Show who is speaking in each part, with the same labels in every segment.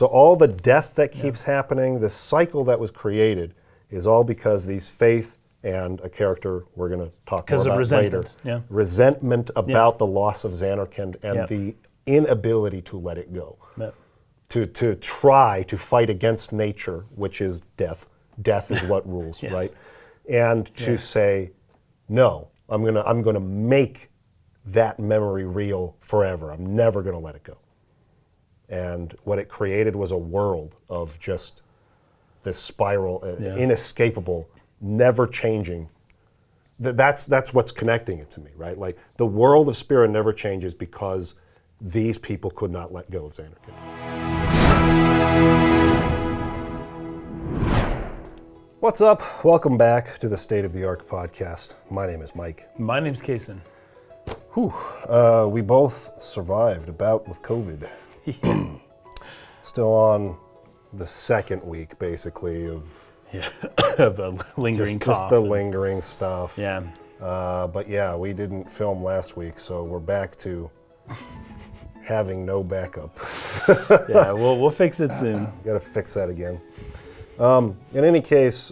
Speaker 1: So all the death that keeps happening, this cycle that was created, is all because these Fayth and a character we're going to talk more about later. Resentment about the loss of Zanarkand and the inability to let it go. To try to fight against nature, which is death. Death is what rules, right? And to say, no, I'm gonna make that memory real forever. I'm never gonna let it go. And what it created was a world of just this spiral, inescapable, never changing. That's what's connecting it to me, right? Like the world of Spira never changes because these people could not let go of Zanarkand. What's up? Welcome back to the State of the Ark podcast. My name is Mike.
Speaker 2: My name's Kason.
Speaker 1: We both survived a bout with COVID. Still on the second week, basically, of
Speaker 2: a lingering cough.
Speaker 1: Just the lingering stuff.
Speaker 2: Yeah.
Speaker 1: But yeah, we didn't film last week, so we're back to having no backup.
Speaker 2: Yeah, we'll fix it soon.
Speaker 1: Got to fix that again. In any case,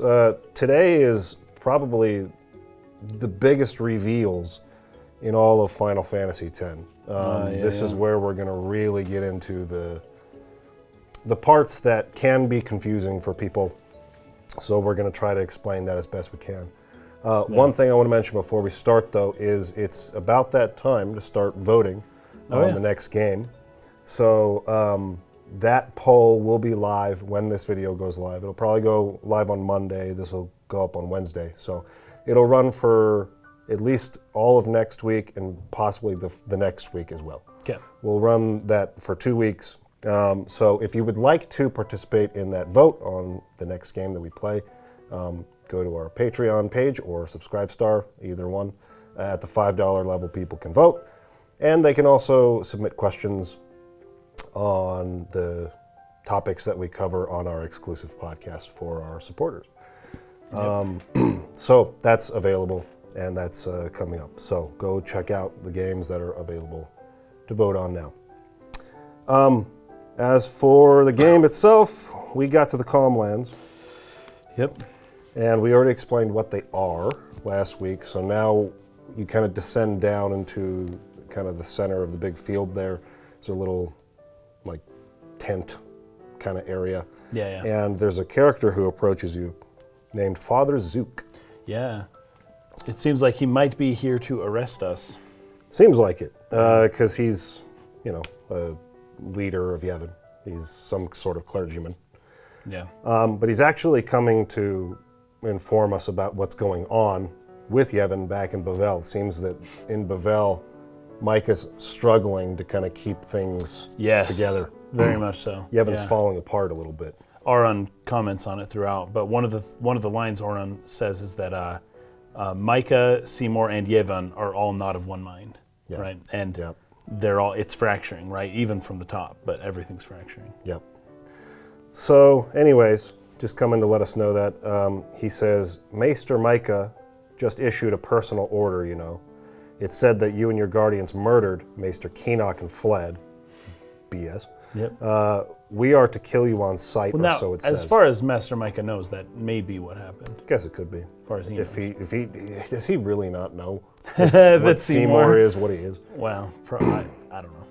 Speaker 1: today is probably the biggest reveals in all of Final Fantasy X. This is where we're going to really get into the parts that can be confusing for people. So we're going to try to explain that as best we can. One thing I want to mention before we start, though, is it's about that time to start voting on the next game. So that poll will be live when this video goes live. It'll probably go live on Monday. This will go up on Wednesday. So it'll run for at least all of next week and possibly the next week as well.
Speaker 2: Okay.
Speaker 1: We'll run that for 2 weeks. So if you would like to participate in that vote on the next game that we play, go to our Patreon page or Subscribestar, either one. At the $5 level, people can vote. And they can also submit questions on the topics that we cover on our exclusive podcast for our supporters. So that's available, and that's coming up. So go check out the games that are available to vote on now. As for the game itself, we got to the Calm Lands.
Speaker 2: Yep.
Speaker 1: And we already explained what they are last week, so now you kind of descend down into kind of the center of the big field there. There's a little, like, tent kind of area.
Speaker 2: Yeah.
Speaker 1: And there's a character who approaches you named Father Zook.
Speaker 2: Yeah. It seems like he might be here to arrest us.
Speaker 1: Seems like it, because he's, a leader of Yevon. He's some sort of clergyman.
Speaker 2: Yeah.
Speaker 1: But he's actually coming to inform us about what's going on with Yevon back in Bavel. It seems that in Bavel, Micah's struggling to kind of keep things together.
Speaker 2: Very much so.
Speaker 1: Yevon's falling apart a little bit.
Speaker 2: Auron comments on it throughout, but one of the lines Auron says is that Micah, Seymour, and Yevon are all not of one mind, right? And it's fracturing, right? Even from the top, but everything's fracturing.
Speaker 1: Yep. So, anyways, just coming to let us know that he says, Maester Micah just issued a personal order, It said that you and your guardians murdered Maester Keenock and fled. BS.
Speaker 2: Yep.
Speaker 1: We are to kill you on sight,
Speaker 2: well, now,
Speaker 1: so it says.
Speaker 2: As far as Master Micah knows, that may be what happened.
Speaker 1: I guess it could be.
Speaker 2: As far as he knows.
Speaker 1: Does he really not know
Speaker 2: what
Speaker 1: Seymour is, what he is?
Speaker 2: Wow. I don't know.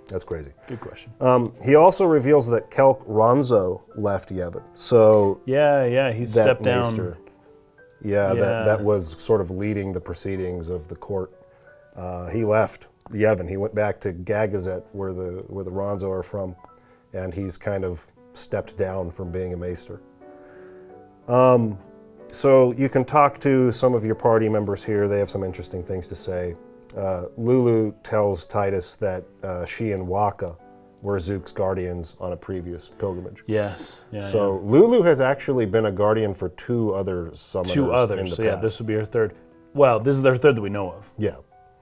Speaker 1: That's crazy.
Speaker 2: Good question.
Speaker 1: He also reveals that Kelk Ronzo left Yevon. So
Speaker 2: yeah, he stepped down.
Speaker 1: Maester, that was sort of leading the proceedings of the court. He left Yevon. He went back to Gagazet, where the Ronzo are from, and he's kind of stepped down from being a maester. So you can talk to some of your party members here. They have some interesting things to say. Lulu tells Titus that she and Waka were Zook's guardians on a previous pilgrimage.
Speaker 2: Yes. Yeah,
Speaker 1: so Lulu has actually been a guardian for two other summoners in the past.
Speaker 2: Yeah, this would be her third. Well, this is their third that we know of.
Speaker 1: Yeah.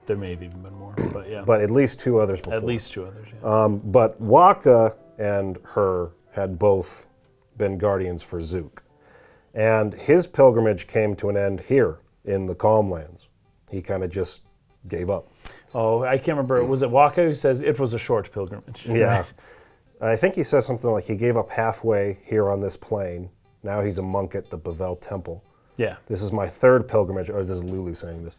Speaker 2: There may have even been more, but yeah.
Speaker 1: But at least two others before.
Speaker 2: At least two others, yeah.
Speaker 1: But Waka and her had both been guardians for Zook. And his pilgrimage came to an end here in the Calm Lands. He kind of just gave up.
Speaker 2: Oh, I can't remember. Was it Waka who says it was a short pilgrimage?
Speaker 1: Yeah. I think he says something like he gave up halfway here on this plane. Now he's a monk at the Bavel Temple.
Speaker 2: Yeah.
Speaker 1: This is my third pilgrimage, or this is Lulu saying this.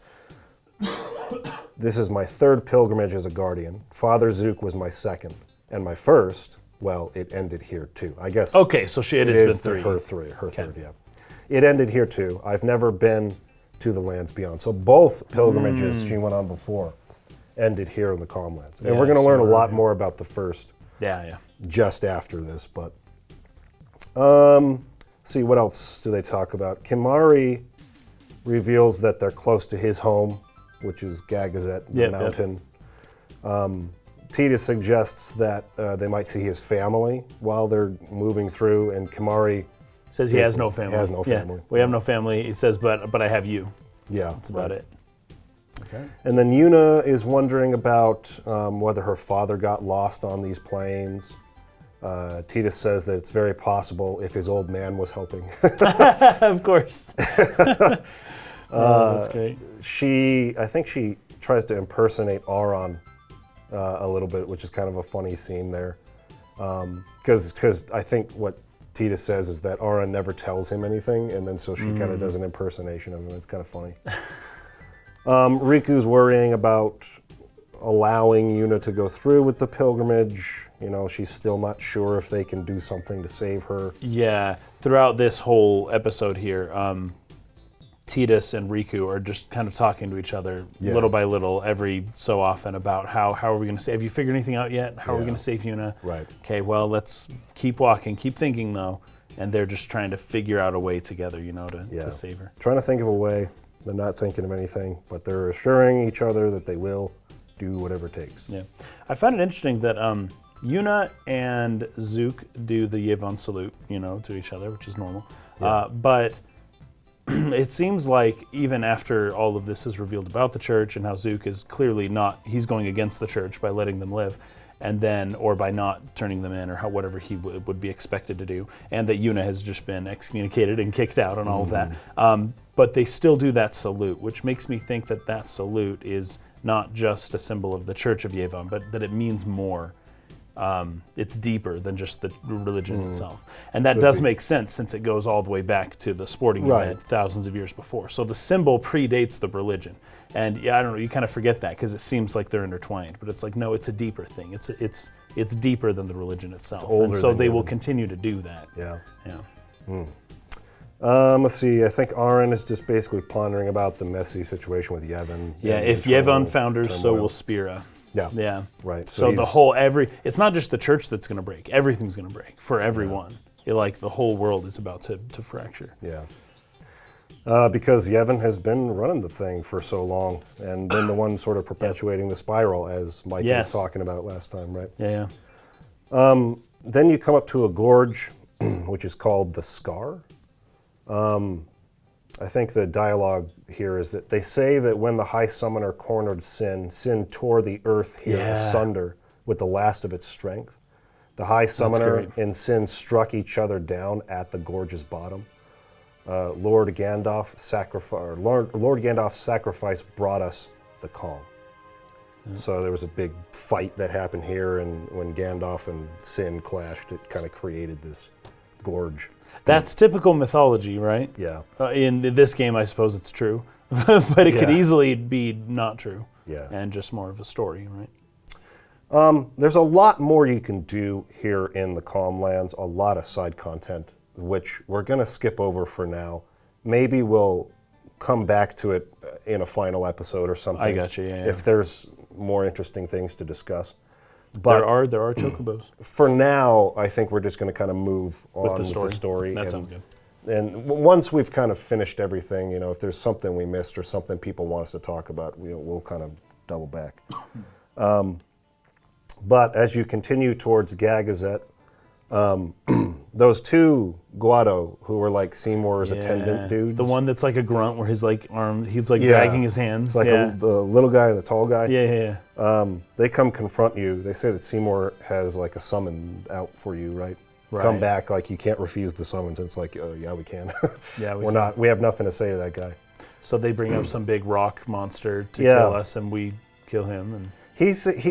Speaker 1: This is my third pilgrimage as a guardian. Father Zook was my second. And my first, well, it ended here too. I guess.
Speaker 2: Okay, so it has been three.
Speaker 1: Her third, yeah. It ended here too. I've never been to the lands beyond. So both pilgrimages she went on before ended here in the Calm Lands. And we're going to learn a lot more about the first just after this. But see, what else do they talk about? Kimari reveals that they're close to his home, which is Gagazet, the mountain. Titus suggests that they might see his family while they're moving through, and Kimari
Speaker 2: says he has no family.
Speaker 1: Has no family.
Speaker 2: Yeah, we have no family. He says, but I have you.
Speaker 1: Yeah,
Speaker 2: that's about it.
Speaker 1: Okay. And then Yuna is wondering about whether her father got lost on these plains. Titus says that it's very possible if his old man was helping.
Speaker 2: Of course. That's great.
Speaker 1: I think she tries to impersonate Aaron a little bit, which is kind of a funny scene there. Because I think what Titus says is that Aaron never tells him anything, and then so she kind of does an impersonation of him. It's kind of funny. Riku's worrying about allowing Yuna to go through with the pilgrimage. You know, she's still not sure if they can do something to save her.
Speaker 2: Yeah, throughout this whole episode here, Titus and Riku are just kind of talking to each other little by little every so often about how are we going to save, have you figured anything out yet? How are we going to save Yuna?
Speaker 1: Right.
Speaker 2: Okay, well, let's keep walking, keep thinking though, and they're just trying to figure out a way together, you know, to save her.
Speaker 1: Trying to think of a way. They're not thinking of anything, but they're assuring each other that they will do whatever it takes.
Speaker 2: Yeah. I found it interesting that Yuna and Zook do the Yevon salute, you know, to each other, which is normal. But it seems like even after all of this is revealed about the church and how Zook is clearly not, he's going against the church by letting them live, and then, or by not turning them in, or whatever he would be expected to do, and that Yuna has just been excommunicated and kicked out and all of that. But they still do that salute, which makes me think that that salute is not just a symbol of the Church of Yevon, but that it means more. It's deeper than just the religion itself. And that does make sense since it goes all the way back to the sporting event thousands of years before. So the symbol predates the religion. And I don't know, you kind of forget that because it seems like they're intertwined. But it's like, no, it's a deeper thing. It's deeper than the religion itself. It's older, and so they will continue to do that.
Speaker 1: Yeah. Let's see, I think Aaron is just basically pondering about the messy situation with Yevon.
Speaker 2: Yeah, if Yevon founders, so will Spira.
Speaker 1: Yeah. Right.
Speaker 2: So the whole, it's not just the church that's going to break. Everything's going to break for everyone. Like the whole world is about to fracture.
Speaker 1: Yeah. Because Yevon has been running the thing for so long and been the one sort of perpetuating the spiral, as Mike was talking about last time, right?
Speaker 2: Yeah.
Speaker 1: Then you come up to a gorge, which is called the Scar. I think the dialogue here is that they say that when the High Summoner cornered Sin tore the earth here asunder with the last of its strength. The High Summoner and Sin struck each other down at the gorge's bottom. Lord Gandalf's sacrifice brought us the calm. So there was a big fight that happened here, and when Gandalf and Sin clashed, it kind of created this gorge.
Speaker 2: That's typical mythology, right?
Speaker 1: Yeah.
Speaker 2: In this game, I suppose it's true, but it could easily be not true.
Speaker 1: Yeah.
Speaker 2: And just more of a story, right?
Speaker 1: There's a lot more you can do here in the Calm Lands, a lot of side content, which we're going to skip over for now. Maybe we'll come back to it in a final episode or something.
Speaker 2: I got you, yeah.
Speaker 1: If there's more interesting things to discuss. But
Speaker 2: there are chocobos.
Speaker 1: For now, I think we're just going to kind of move on with the story.
Speaker 2: That sounds good.
Speaker 1: And once we've kind of finished everything, you know, if there's something we missed or something people want us to talk about, we'll kind of double back. But as you continue towards Gagazet, those two Guado who were like Seymour's attendant dudes.
Speaker 2: The one that's like a grunt where his like arm, he's like dragging his hands.
Speaker 1: It's like the little guy and the tall guy.
Speaker 2: Yeah.
Speaker 1: They come confront you. They say that Seymour has like a summon out for you, right? Come back, like you can't refuse the summons. And it's like, oh yeah, we can. We have nothing to say to that guy.
Speaker 2: So they bring up some big rock monster to kill us, and we kill him. And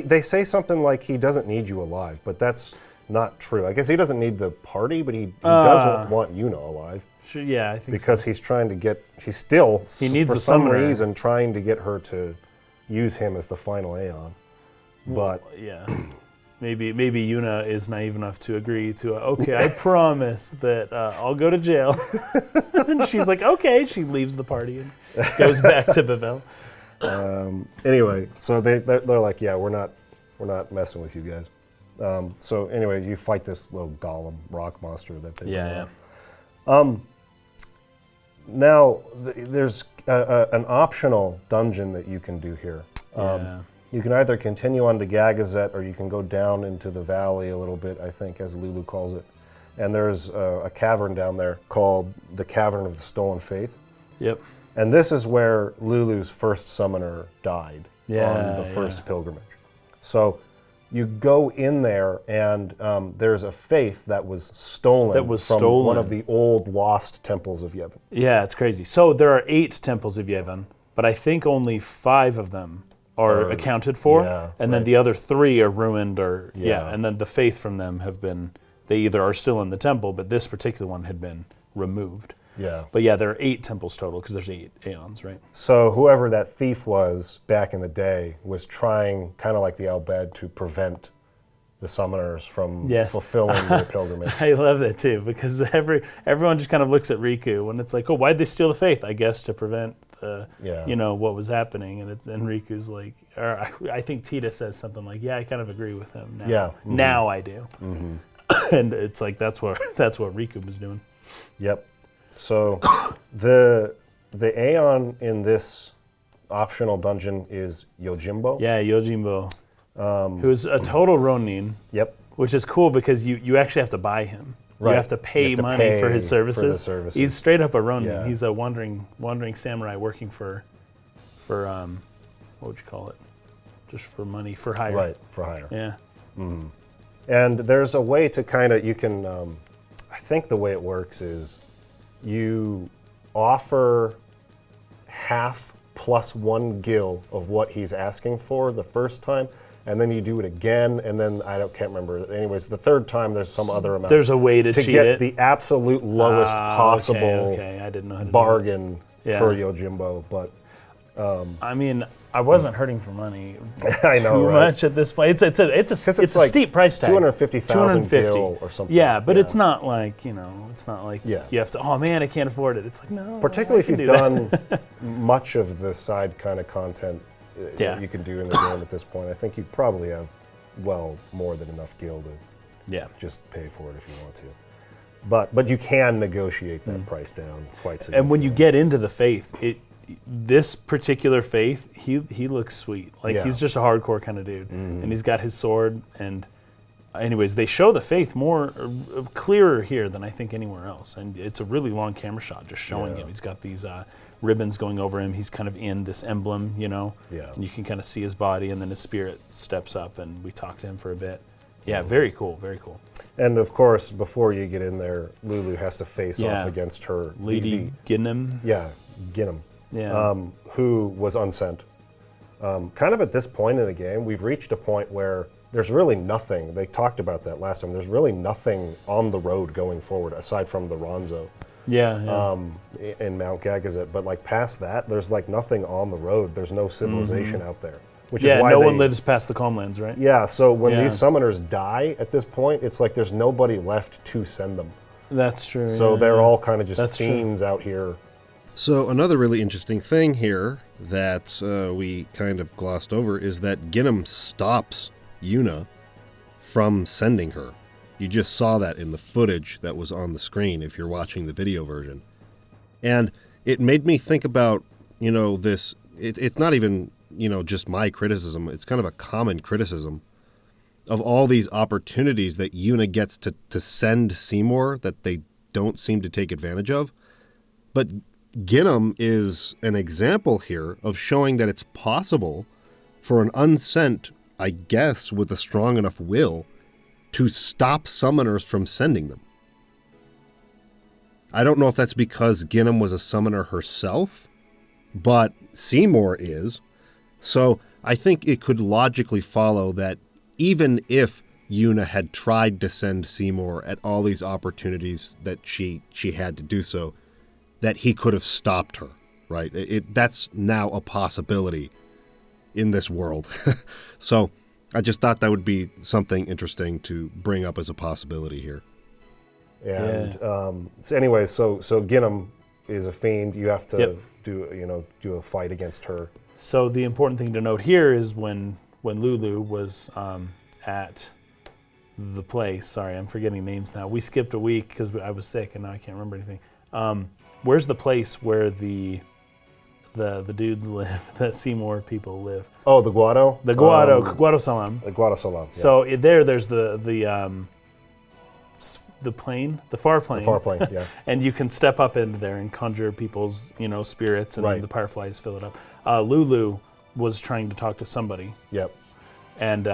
Speaker 1: they say something like he doesn't need you alive, but that's not true. I guess he doesn't need the party, but he doesn't want Yuna alive.
Speaker 2: Sure, yeah, I think
Speaker 1: because he's trying to get. He needs for some reason trying to get her to use him as the final Aeon. But
Speaker 2: yeah, maybe Yuna is naive enough to agree to. Okay, I promise that I'll go to jail. And she's like, okay. She leaves the party and goes back to Bavel.
Speaker 1: Anyway, so they're like, yeah, we're not messing with you guys. So anyway, you fight this little golem rock monster that they Now, there's an optional dungeon that you can do here. You can either continue on to Gagazet, or you can go down into the valley a little bit, I think, as Lulu calls it. And there's a cavern down there called the Cavern of the Stolen Fayth.
Speaker 2: Yep.
Speaker 1: And this is where Lulu's first summoner died on the first pilgrimage. So you go in there, and there's a Fayth that was stolen from one of the old lost temples of Yevon.
Speaker 2: Yeah, it's crazy. So there are 8 temples of Yevon, but I think only 5 of them are accounted for, and then the other 3 are ruined, and then the Fayth from them have been, they either are still in the temple, but this particular one had been removed.
Speaker 1: Yeah.
Speaker 2: But yeah, there are 8 temples total, because there's 8 Aeons, right?
Speaker 1: So whoever that thief was back in the day was trying, kind of like the Albed, to prevent the summoners from fulfilling their pilgrimage.
Speaker 2: I love that too, because everyone just kind of looks at Riku when it's like, oh, why'd they steal the Fayth? I guess to prevent what was happening. And Riku's like, or I think Tita says something like, yeah, I kind of agree with him now.
Speaker 1: Yeah. Mm-hmm.
Speaker 2: Now I do. Mm-hmm. And it's like, that's what Riku was doing.
Speaker 1: Yep. So the Aeon in this optional dungeon is Yojimbo.
Speaker 2: Yeah, Yojimbo. Who's a total Ronin.
Speaker 1: Yep.
Speaker 2: Which is cool because you actually have to buy him. Right. You have to pay money for his services. He's straight up a Ronin. Yeah. He's a wandering samurai working for what would you call it? Just for money, for hire.
Speaker 1: Right, for hire.
Speaker 2: Yeah.
Speaker 1: Mm-hmm. And there's a way to kind of, you can, I think the way it works is you offer half plus 1 gil of what he's asking for the first time, and then you do it again, and then can't remember. Anyways, the third time there's some other amount.
Speaker 2: There's a way to cheat
Speaker 1: get
Speaker 2: it.
Speaker 1: The absolute lowest possible
Speaker 2: I didn't know how to
Speaker 1: bargain for Yojimbo. But
Speaker 2: I mean, I wasn't hurting for money
Speaker 1: I know,
Speaker 2: too much at this point. It's a steep price tag.
Speaker 1: 250,000 gil or something.
Speaker 2: Yeah, but it's not like, you have to, oh man, I can't afford it. It's like, no.
Speaker 1: Particularly if you've done much of the side kind of content you can do in the game at this point. I think you probably have more than enough gil to just pay for it if you want to. But you can negotiate that price down quite significantly.
Speaker 2: And when you get into the Fayth, this particular Fayth, he looks sweet. Like he's just a hardcore kind of dude, and he's got his sword. And anyways, they show the Fayth more clearer here than I think anywhere else, and it's a really long camera shot just showing him. He's got these ribbons going over him. He's kind of in this emblem, and you can kind of see his body, and then his spirit steps up, and we talk to him for a bit. Yeah, very cool, very cool.
Speaker 1: And of course, before you get in there, Lulu has to face off against her
Speaker 2: Lady Ginnim.
Speaker 1: Yeah, Ginnim. Yeah. Who was unsent. Kind of at this point in the game, we've reached a point where there's really nothing. They talked about that last time. There's really nothing on the road going forward aside from the Ronzo. In Mount Gagazet. But like past that, there's like nothing on the road. There's no civilization out there. Which is why
Speaker 2: no one lives past the Calmlands, right?
Speaker 1: Yeah, so when these summoners die at this point, it's like there's nobody left to send them.
Speaker 2: That's true.
Speaker 1: So they're all kind of just fiends out here.
Speaker 3: So another really interesting thing here that we kind of glossed over is that Ginnim stops Yuna from sending her. You just saw that in the footage that was on the screen if you're watching the video version. And it made me think about, this, it's not even, just my criticism. It's kind of a common criticism of all these opportunities that Yuna gets to send Seymour that they don't seem to take advantage of. But Ginnim is an example here of showing that it's possible for an unsent, I guess, with a strong enough will, to stop summoners from sending them. I don't know if that's because Ginnim was a summoner herself, but Seymour is. So I think it could logically follow that even if Una had tried to send Seymour at all these opportunities that she had to do so, that he could have stopped her, right? That's now a possibility in this world. So I just thought that would be something interesting to bring up as a possibility here.
Speaker 1: And so anyway, so Ginnam is a fiend. You have to do a fight against her.
Speaker 2: So the important thing to note here is when Lulu was at the place. Sorry, I'm forgetting names now. We skipped a week because I was sick and now I can't remember anything. Where's the place where the dudes live, the Seymour people live?
Speaker 1: Oh, the Guado?
Speaker 2: Guado Salam.
Speaker 1: The Guado Salam, yeah.
Speaker 2: So there's the plane, the far plane.
Speaker 1: The far plane, yeah.
Speaker 2: And you can step up into there and conjure people's, spirits, and then the fireflies fill it up. Lulu was trying to talk to somebody.
Speaker 1: Yep.
Speaker 2: And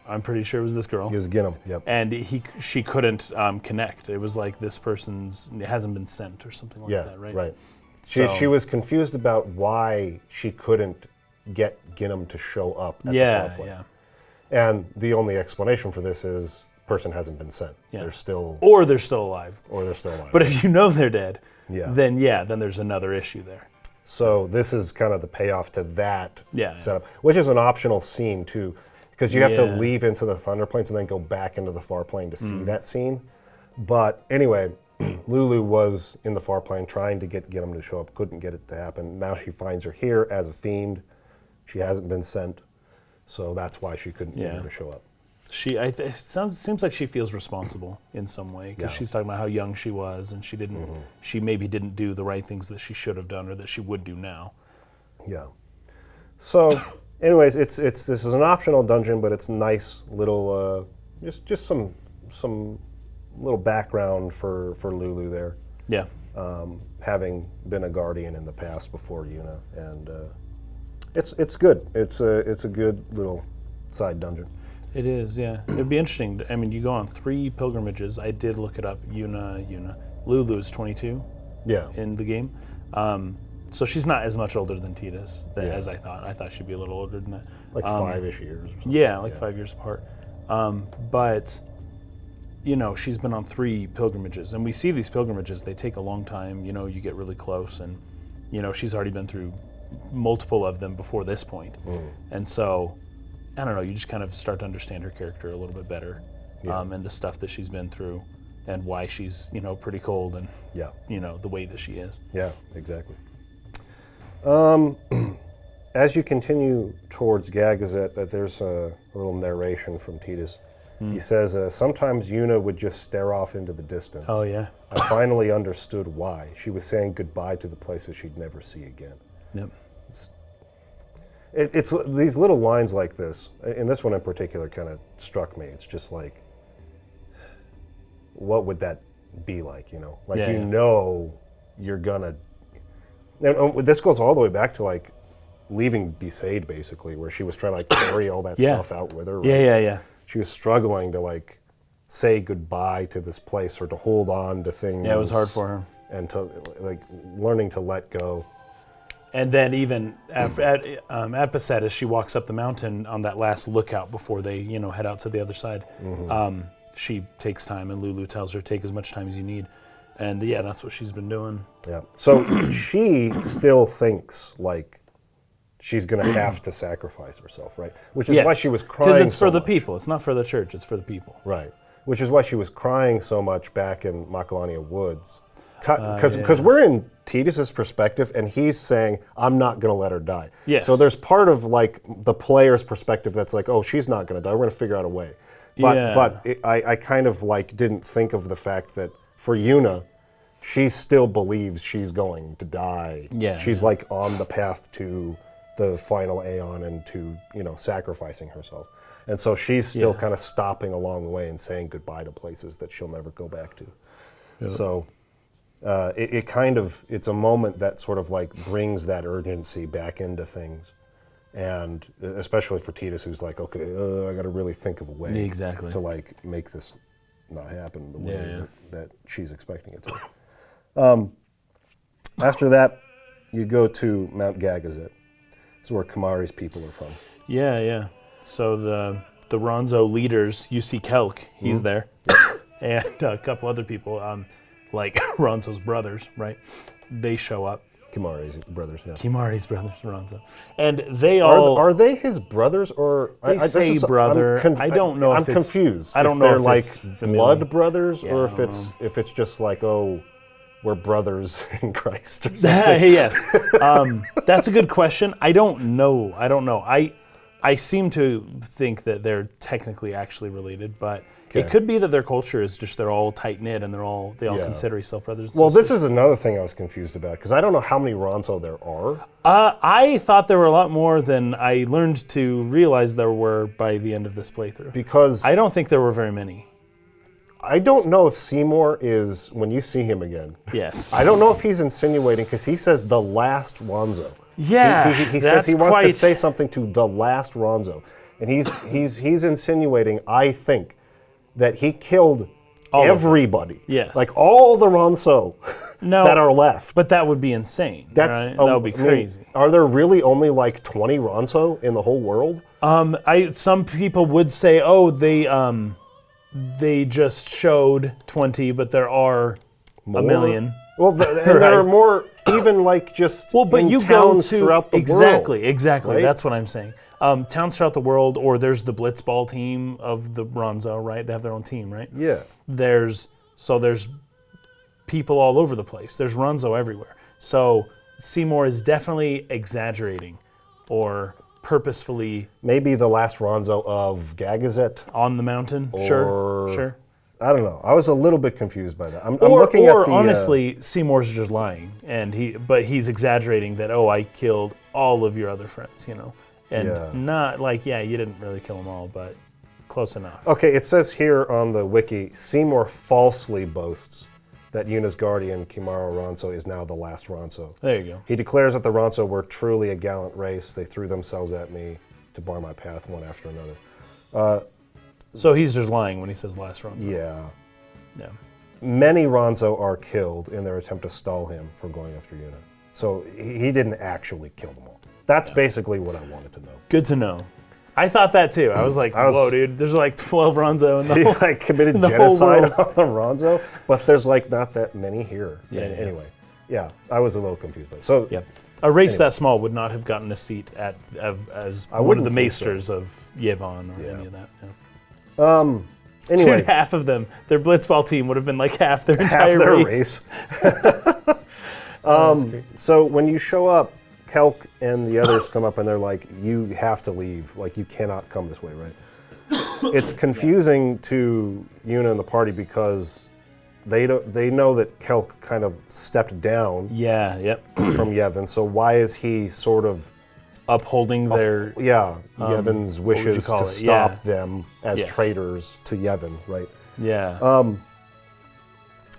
Speaker 2: I'm pretty sure it was this girl.
Speaker 1: It was Ginnam, yep.
Speaker 2: And she couldn't connect. It was like it hasn't been sent or something like that, right?
Speaker 1: Right. She was confused about why she couldn't get Ginnam to show up at the far plane.
Speaker 2: Yeah.
Speaker 1: And the only explanation for this is person hasn't been sent.
Speaker 2: Yeah.
Speaker 1: They're still
Speaker 2: alive.
Speaker 1: Or they're still alive.
Speaker 2: But if you know they're dead,
Speaker 1: then
Speaker 2: there's another issue there.
Speaker 1: So this is kind of the payoff to that setup,
Speaker 2: Yeah.
Speaker 1: which is an optional scene too, because you have to leave into the Thunder Plains and then go back into the far plane to see that scene. But anyway, Lulu was in the far plane trying to get Ginnam to show up, couldn't get it to happen. Now she finds her here as a fiend. She hasn't been sent, so that's why she couldn't get her to show up.
Speaker 2: It seems like she feels responsible in some way, because she's talking about how young she was and she maybe didn't do the right things that she should have done or that she would do now.
Speaker 1: Yeah. So, anyways, this is an optional dungeon, but it's nice little just some little background for Lulu there.
Speaker 2: Yeah.
Speaker 1: Having been a guardian in the past before Una, and it's good. It's a good little side dungeon.
Speaker 2: It is, yeah. It'd be interesting. I mean, you go on 3 pilgrimages. I did look it up. Una. Lulu is 22 in the game. So she's not as much older than Tidus as I thought. I thought she'd be a little older than that.
Speaker 1: Like 5-ish years or something.
Speaker 2: Yeah, 5 years apart. But, she's been on 3 pilgrimages. And we see these pilgrimages, they take a long time. You get really close. And, she's already been through multiple of them before this point. And so, I don't know, you just kind of start to understand her character a little bit better, and the stuff that she's been through, and why she's, pretty cold, and, the way that she is.
Speaker 1: Yeah, exactly. As you continue towards Gagazet, there's a little narration from Tidus. He says, sometimes Una would just stare off into the distance.
Speaker 2: Oh, yeah.
Speaker 1: I finally understood why. She was saying goodbye to the places she'd never see again.
Speaker 2: Yep.
Speaker 1: It's these little lines like this, and this one in particular kind of struck me. It's just like, what would that be like, you're gonna, and this goes all the way back to like leaving Besaid basically, where she was trying to like carry all that stuff out with her. Right?
Speaker 2: Yeah.
Speaker 1: She was struggling to like say goodbye to this place or to hold on to things.
Speaker 2: Yeah, it was hard for her.
Speaker 1: And to like learning to let go.
Speaker 2: And then even at Besaid, as she walks up the mountain on that last lookout before they, head out to the other side, she takes time, and Lulu tells her, take as much time as you need. And that's what she's been doing. Yeah.
Speaker 1: So she still thinks like she's going to have to sacrifice herself, right? Which is why she was crying so much.
Speaker 2: Because it's for the people. It's not for the church. It's for the people.
Speaker 1: Right. Which is why she was crying so much back in Macalania Woods. Because we're in Tidus' perspective, and he's saying, I'm not going to let her die.
Speaker 2: Yes.
Speaker 1: So there's part of like the player's perspective that's like, oh, she's not going to die. We're going to figure out a way. But I kind of like didn't think of the fact that for Una, she still believes she's going to die.
Speaker 2: Yeah.
Speaker 1: She's like on the path to the final Aeon and to, sacrificing herself. And so she's still kind of stopping along the way and saying goodbye to places that she'll never go back to. Yep. So it's a moment that sort of like brings that urgency back into things. And especially for Tidus, who's like, okay, I got to really think of a way to like make this not happen the way that she's expecting it to. After that, you go to Mount Gagazet. This is where Kamari's people are from.
Speaker 2: Yeah. So the the Ronzo leaders, you see Kelk, he's there, and a couple other people, like Ronzo's brothers, right? They show up.
Speaker 1: Kimari's brothers, yeah.
Speaker 2: Kimari's brothers, Ronzo. And they all...
Speaker 1: Are they his brothers, or...
Speaker 2: They say brother. I don't know if
Speaker 1: I'm confused.
Speaker 2: I don't know
Speaker 1: they're
Speaker 2: if
Speaker 1: like
Speaker 2: it's familial.
Speaker 1: blood brothers,
Speaker 2: Yeah,
Speaker 1: or
Speaker 2: I don't
Speaker 1: if it's just like, oh, we're brothers in Christ or something.
Speaker 2: Yes. That's a good question. I don't know. I seem to think that they're technically actually related, but it could be that their culture is just they're all tight-knit and they all consider each other brothers and
Speaker 1: Well,
Speaker 2: sisters.
Speaker 1: this is another thing I was confused about, because I don't know how many Ronzo there are.
Speaker 2: I thought there were a lot more than I learned to realize there were by the end of this playthrough.
Speaker 1: Because
Speaker 2: I don't think there were very many.
Speaker 1: I don't know if Seymour is, when you see him again,
Speaker 2: Yes.
Speaker 1: I don't know if he's insinuating, because he says the last Ronzo.
Speaker 2: Yeah,
Speaker 1: He says he wants to say something to the last Ronzo. And he's insinuating, I think, that he killed everybody.
Speaker 2: Yes.
Speaker 1: Like all the Ronzo that are left.
Speaker 2: But that would be insane. Right? That would be crazy.
Speaker 1: Are there really only like 20 Ronzo in the whole world?
Speaker 2: Some people would say, oh, they just showed 20, but there are a million.
Speaker 1: Well, and there are more, even like just in
Speaker 2: you
Speaker 1: towns
Speaker 2: go to
Speaker 1: throughout the world.
Speaker 2: Exactly.
Speaker 1: Right?
Speaker 2: That's what I'm saying. Towns throughout the world, or there's the blitzball team of the Ronzo, right? They have their own team, right?
Speaker 1: Yeah.
Speaker 2: There's people all over the place. There's Ronzo everywhere. So Seymour is definitely exaggerating, or purposefully.
Speaker 1: Maybe the last Ronzo of Gagazet.
Speaker 2: On the mountain.
Speaker 1: Or,
Speaker 2: Sure.
Speaker 1: I don't know. I was a little bit confused by that. I'm looking at the...
Speaker 2: honestly, Seymour's just lying, but he's exaggerating that, oh, I killed all of your other friends, And not like, you didn't really kill them all, but close enough.
Speaker 1: Okay, it says here on the wiki, Seymour falsely boasts that Yuna's guardian, Kimaro Ronzo, is now the last Ronzo.
Speaker 2: There you go.
Speaker 1: He declares that the Ronzo were truly a gallant race. They threw themselves at me to bar my path one after another.
Speaker 2: So he's just lying when he says last Ronzo.
Speaker 1: Yeah. Many Ronzo are killed in their attempt to stall him from going after Yuna. So he didn't actually kill them all. That's basically what I wanted to know.
Speaker 2: Good to know. I thought that too. I was like, whoa, dude, there's like 12 Ronzo in the
Speaker 1: he
Speaker 2: whole,
Speaker 1: committed genocide on the Ronzo, but there's like not that many here. Anyway, I was a little confused by it. So
Speaker 2: a race that small would not have gotten a seat as one of the maesters of Yevon or any of that.
Speaker 1: Anyway,
Speaker 2: dude, half of them, their blitzball team would have been like half their entire
Speaker 1: race. So when you show up, Kelk and the others come up and they're like, you have to leave. Like, you cannot come this way, right? It's confusing to Yuna and the party because they know that Kelk kind of stepped down from Yevon. So why is he sort of
Speaker 2: upholding their
Speaker 1: Yevon's wishes to stop them as traitors to Yevon, right?
Speaker 2: Yeah.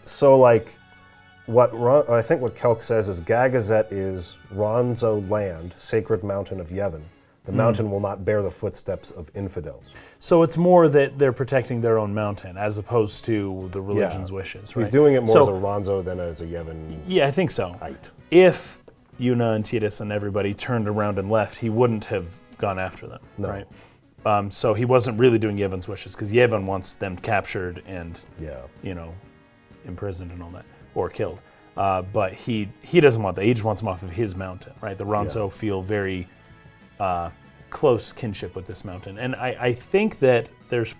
Speaker 1: So like, I think what Kelk says is Gagazet is Ronzo land, sacred mountain of Yevon. The mountain will not bear the footsteps of infidels.
Speaker 2: So it's more that they're protecting their own mountain as opposed to the religion's wishes, right?
Speaker 1: He's doing it more as a Ronzo than as a Yevon.
Speaker 2: Yeah, I think so. If Yuna and Tidus and everybody turned around and left, he wouldn't have gone after them, right? So he wasn't really doing Yevon's wishes because Yevon wants them captured and, imprisoned and all that, or killed. But he doesn't want that. He just wants them off of his mountain, right? The Ronzo feel very close kinship with this mountain. And I think that there's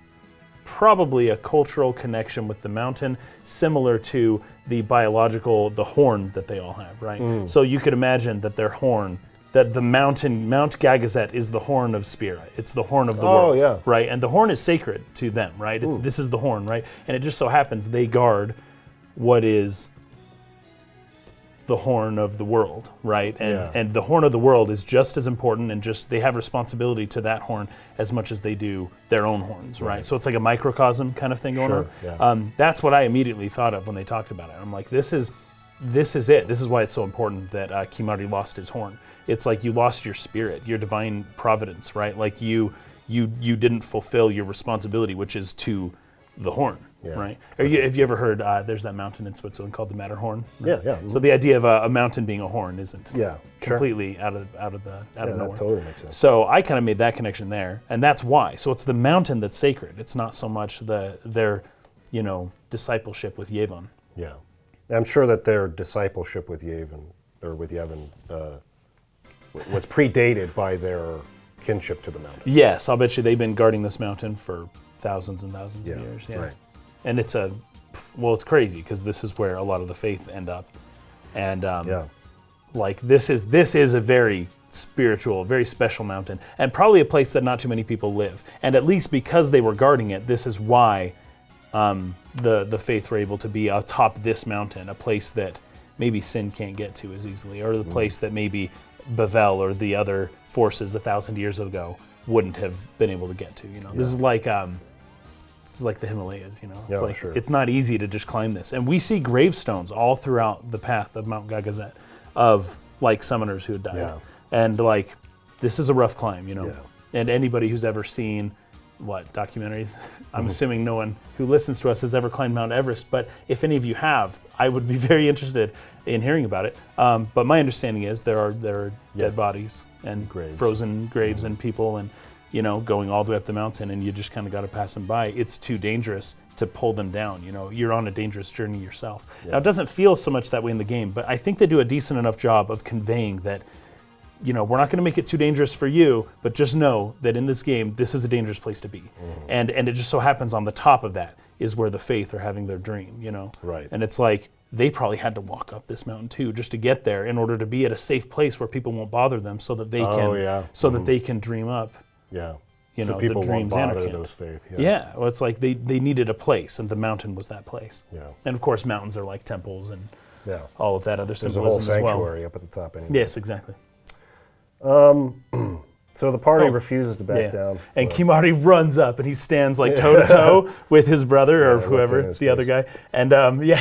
Speaker 2: probably a cultural connection with the mountain similar to the horn that they all have, right? So you could imagine that their horn, that the mountain, Mount Gagazet, is the horn of Spira. It's the horn of the world, right? And the horn is sacred to them, right? This is the horn, right? And it just so happens they guard what is the horn of the world, right? And the horn of the world is just as important, and they have responsibility to that horn as much as they do their own horns, right? So it's like a microcosm kind of thing going on.
Speaker 1: Yeah.
Speaker 2: That's what I immediately thought of when they talked about it. I'm like, this is it. This is why it's so important that Kimari lost his horn. It's like you lost your spirit, your divine providence, right? Like you didn't fulfill your responsibility, which is to the horn, right? Have you ever heard, there's that mountain in Switzerland called the Matterhorn?
Speaker 1: Yeah, yeah. Mm-hmm.
Speaker 2: So the idea of a mountain being a horn isn't completely
Speaker 1: sure.
Speaker 2: out of nowhere.
Speaker 1: That totally makes sense.
Speaker 2: So I kind of made that connection there, and that's why. So it's the mountain that's sacred. It's not so much their discipleship with Yevon.
Speaker 1: Yeah. I'm sure that their discipleship with Yevon was predated by their kinship to the mountain.
Speaker 2: Yes, I'll bet you they've been guarding this mountain for thousands and thousands of years. Yeah,
Speaker 1: right.
Speaker 2: And it's crazy because this is where a lot of the Fayth end up, and this is a very spiritual, very special mountain, and probably a place that not too many people live. And at least because they were guarding it, this is why the Fayth were able to be atop this mountain, a place that maybe sin can't get to as easily, or the place that maybe Bavel or the other forces 1,000 years ago wouldn't have been able to get to. This is like the Himalayas. It's
Speaker 1: sure.
Speaker 2: It's not easy to just climb this, and we see gravestones all throughout the path of Mount Gagazet of summoners who had died, and this is a rough climb, And anybody who's ever seen documentaries, I'm assuming no one who listens to us has ever climbed Mount Everest, but if any of you have, I would be very interested in hearing about it. But my understanding is there are dead bodies and frozen graves and people, and going all the way up the mountain, and you just kind of got to pass them by. It's too dangerous to pull them down. You're on a dangerous journey yourself. Now it doesn't feel so much that way in the game, but I think they do a decent enough job of conveying that we're not going to make it too dangerous for you, but just know that in this game, this is a dangerous place to be. And it just so happens on the top of that is where the Fayth are having their dream,
Speaker 1: Right.
Speaker 2: And it's like they probably had to walk up this mountain too, just to get there in order to be at a safe place where people won't bother them, so that they that they can dream up.
Speaker 1: Yeah.
Speaker 2: So
Speaker 1: people
Speaker 2: the
Speaker 1: won't
Speaker 2: dreams
Speaker 1: bother
Speaker 2: Anarchy.
Speaker 1: those Fayth.
Speaker 2: Yeah. Well, it's like they needed a place, and the mountain was that place.
Speaker 1: Yeah.
Speaker 2: And of course, mountains are like temples and all of that other
Speaker 1: There's
Speaker 2: symbolism
Speaker 1: a whole
Speaker 2: as well.
Speaker 1: sanctuary up at the top anyway.
Speaker 2: Yes, exactly.
Speaker 1: So the party refuses to back down.
Speaker 2: And Kimahri runs up, and he stands toe-to-toe with his brother or whoever, the other guy. And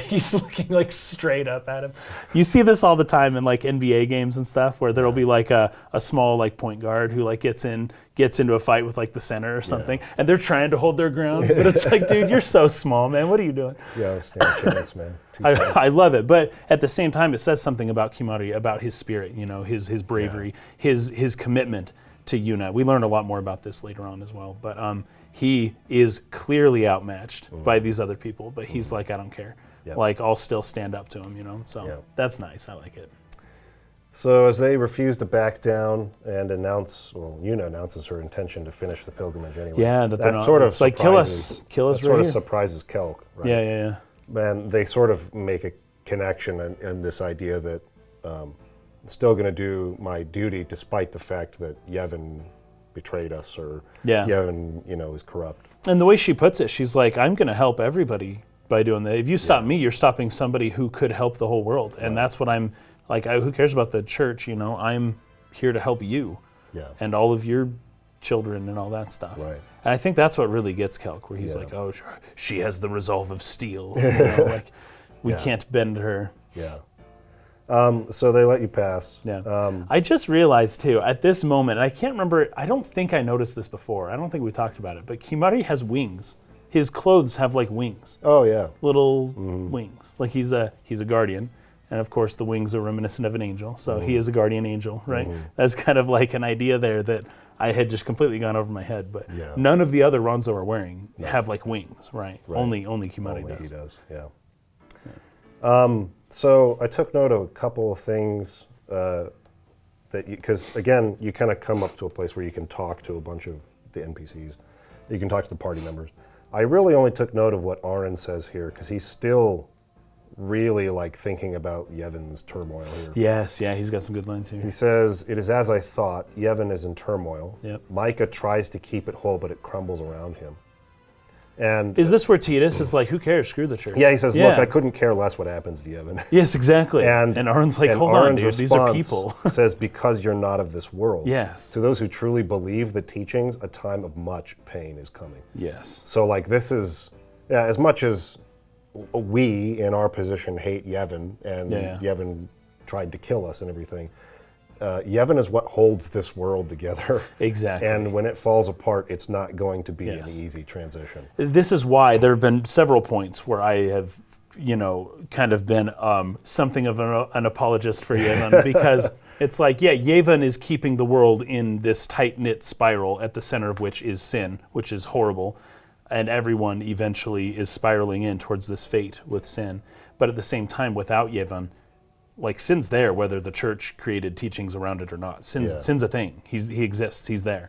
Speaker 2: he's looking straight up at him. You see this all the time in NBA games and stuff, where there'll be a small point guard who gets into a fight with the center or something, and they're trying to hold their ground. But it's dude, you're so small, man. What are you doing?
Speaker 1: Yeah, stand a chance, man.
Speaker 2: I love it, but at the same time, it says something about Kimahri, about his spirit, his bravery, his commitment to Yuna. We learn a lot more about this later on as well, but he is clearly outmatched by these other people, but he's I don't care. Yep. I'll still stand up to him, so that's nice. I like it.
Speaker 1: So as they refuse to back down and Yuna announces her intention to finish the pilgrimage anyway.
Speaker 2: Yeah, that sort of
Speaker 1: surprises,
Speaker 2: kill us
Speaker 1: that sort
Speaker 2: right
Speaker 1: of surprises Kelk, right?
Speaker 2: Yeah.
Speaker 1: And they sort of make a connection in this idea that still going to do my duty despite the fact that Yevon betrayed us or Yevon, is corrupt.
Speaker 2: And the way she puts it, she's like, I'm going to help everybody by doing that. If you stop me, you're stopping somebody who could help the whole world. And that's what I'm who cares about the church? I'm here to help you and all of your children and all that stuff.
Speaker 1: Right.
Speaker 2: And I think that's what really gets Kelk, where he's she has the resolve of steel. We can't bend her.
Speaker 1: Yeah. So they let you pass.
Speaker 2: Yeah. I just realized too, at this moment, I can't remember, I don't think I noticed this before. I don't think we talked about it, but Kimahri has wings. His clothes have wings.
Speaker 1: Oh yeah.
Speaker 2: Little wings. He's a guardian. And of course the wings are reminiscent of an angel. So he is a guardian angel, right? That's kind of an idea there that I had just completely gone over my head. But none of the other Ronzo are wearing have wings, right? Only Kimahri does.
Speaker 1: He does, yeah. So I took note of a couple of things because again, you kind of come up to a place where you can talk to a bunch of the NPCs. You can talk to the party members. I really only took note of what Aaron says here because he's still really thinking about Yevon's turmoil here.
Speaker 2: Yes, he's got some good lines here.
Speaker 1: He says, "It is as I thought, Yevon is in turmoil.
Speaker 2: Yep.
Speaker 1: Micah tries to keep it whole, but it crumbles around him." And
Speaker 2: is this where Titus is who cares? Screw the church.
Speaker 1: Yeah, he says, look, I couldn't care less what happens to Yevon.
Speaker 2: Yes, exactly.
Speaker 1: And
Speaker 2: Aaron's hold on, dude, these are people.
Speaker 1: Says, because you're not of this world.
Speaker 2: Yes.
Speaker 1: To those who truly believe the teachings, a time of much pain is coming.
Speaker 2: Yes.
Speaker 1: So this is, as much as we in our position hate Yevon and Yevon tried to kill us and everything, Yevon is what holds this world together.
Speaker 2: Exactly.
Speaker 1: And when it falls apart, it's not going to be an easy transition.
Speaker 2: This is why there have been several points where I have, kind of been something of an apologist for Yevon, because it's like, Yevon is keeping the world in this tight-knit spiral at the center of which is sin, which is horrible, and everyone eventually is spiraling in towards this fate with sin. But at the same time, without Yevon, like, sin's there, whether the church created teachings around it or not. Sin's a thing. He exists. He's there.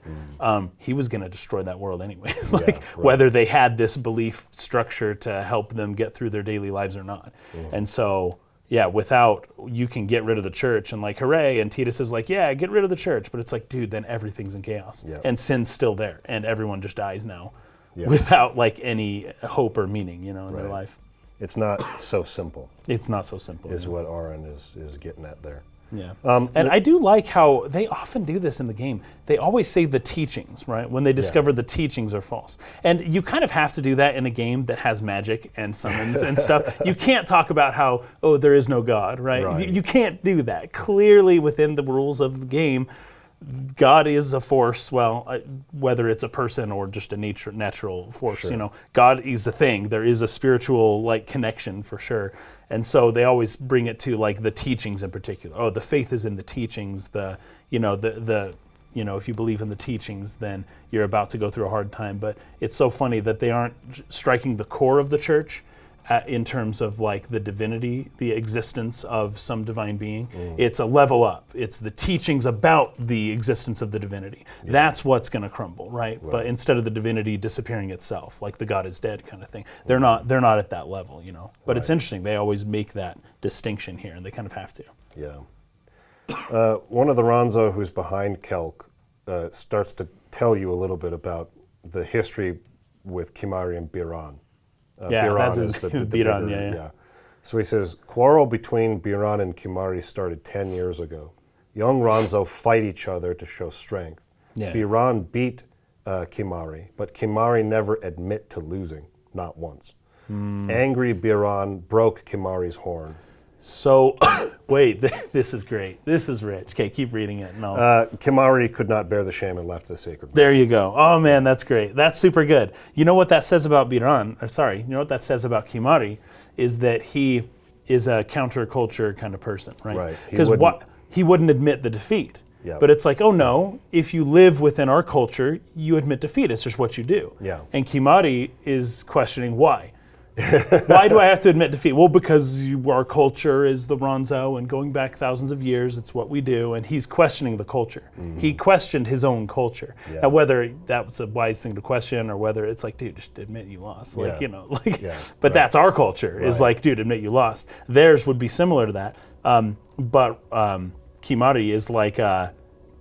Speaker 2: He was going to destroy that world anyways, whether they had this belief structure to help them get through their daily lives or not. And so, without, you can get rid of the church and like, hooray, and Titus is like, get rid of the church. But it's like, dude, then everything's in chaos. And sin's still there, and everyone just dies now without like any hope or meaning, in their life.
Speaker 1: It's not so simple.
Speaker 2: It's not so simple.
Speaker 1: Is what Aaron is getting at there.
Speaker 2: Yeah. And I do like how they often do this in the game. They always say the teachings, right? When they discover the teachings are false. And you kind of have to do that in a game that has magic and summons and stuff. You can't talk about how, there is no God, right? You can't do that. Clearly within the rules of the game, God is a force, whether it's a person or just a natural force, God is a thing. There is a spiritual connection for sure. And so they always bring it to the teachings in particular. The faith is in the teachings. If you believe in the teachings, then you're about to go through a hard time. But it's so funny that they aren't striking the core of the church in terms of the divinity, the existence of some divine being. It's a level up. It's the teachings about the existence of the divinity. That's what's going to crumble, right? But instead of the divinity disappearing itself, like the God is dead kind of thing, they're not at that level, But it's interesting. They always make that distinction here, and they kind of have to.
Speaker 1: Yeah. One of the Ronzo who's behind Kelk starts to tell you a little bit about the history with Kimahri and Biran.
Speaker 2: That's his
Speaker 1: the
Speaker 2: Biran,
Speaker 1: bigger. So he says, quarrel between Biran and Kimahri started 10 years ago. Young Ronzo fight each other to show strength. Biran beat Kimahri, but Kimahri never admit to losing, not once. Angry Biran broke Kimahri's horn.
Speaker 2: So, wait, this is great. This is rich. Okay, keep reading it. No.
Speaker 1: Kimahri could not bear the shame and left the sacred land.
Speaker 2: There you go. Oh man, that's great. That's super good. You know what that says about Biran? You know what that says about Kimahri is that he is a counterculture kind of person, right?
Speaker 1: Right.
Speaker 2: Because he wouldn't admit the defeat.
Speaker 1: Yeah.
Speaker 2: But it's like, oh no, if you live within our culture, you admit defeat. It's just what you do.
Speaker 1: Yeah.
Speaker 2: And Kimahri is questioning why. Why do I have to admit defeat? Well, because our culture is the Ronzo, and going back thousands of years, it's what we do. And he's questioning the culture. He questioned his own culture.
Speaker 1: Yeah.
Speaker 2: Now, whether that was a wise thing to question, or whether it's like, dude, just admit you lost. But that's our culture. Is like, dude, admit you lost. Theirs would be similar to that. But Kimahri is like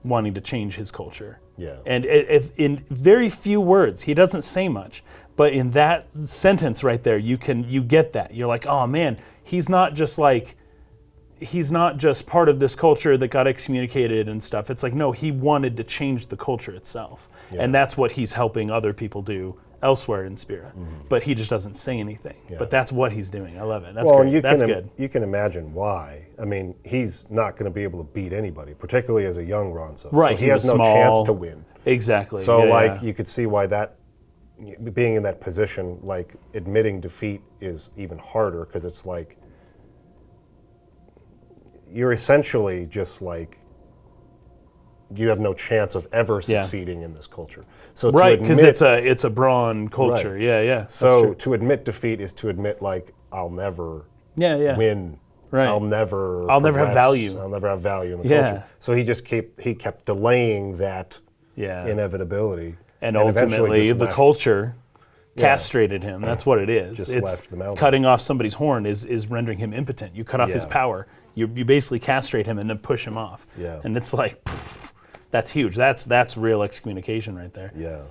Speaker 2: wanting to change his culture.
Speaker 1: Yeah.
Speaker 2: And in very few words, he doesn't say much. But in that sentence right there, you get that. You're like, oh man, he's not just part of this culture that got excommunicated and stuff. It's like, no, he wanted to change the culture itself. Yeah. And that's what he's helping other people do elsewhere in Spira. But he just doesn't say anything. Yeah. But that's what he's doing. I love it. That's great. That's good.
Speaker 1: You can imagine why. I mean, he's not going to be able to beat anybody, particularly as a young Ronzo.
Speaker 2: Right.
Speaker 1: So he has no chance to win.
Speaker 2: Exactly.
Speaker 1: So you could see why that, being in that position, admitting defeat is even harder, because it's like you're essentially just you have no chance of ever succeeding in this culture. So
Speaker 2: right, because it's a brawn culture. Right. Yeah.
Speaker 1: So to admit defeat is to admit I'll never win.
Speaker 2: Right.
Speaker 1: I'll never
Speaker 2: have value.
Speaker 1: I'll never have value in the culture. So he kept delaying that inevitability.
Speaker 2: And ultimately, the culture castrated him. That's what it is.
Speaker 1: It's
Speaker 2: cutting off somebody's horn is rendering him impotent. You cut off his power. You basically castrate him and then push him off.
Speaker 1: Yeah.
Speaker 2: And it's like, that's huge. That's real excommunication right there.
Speaker 1: Yeah.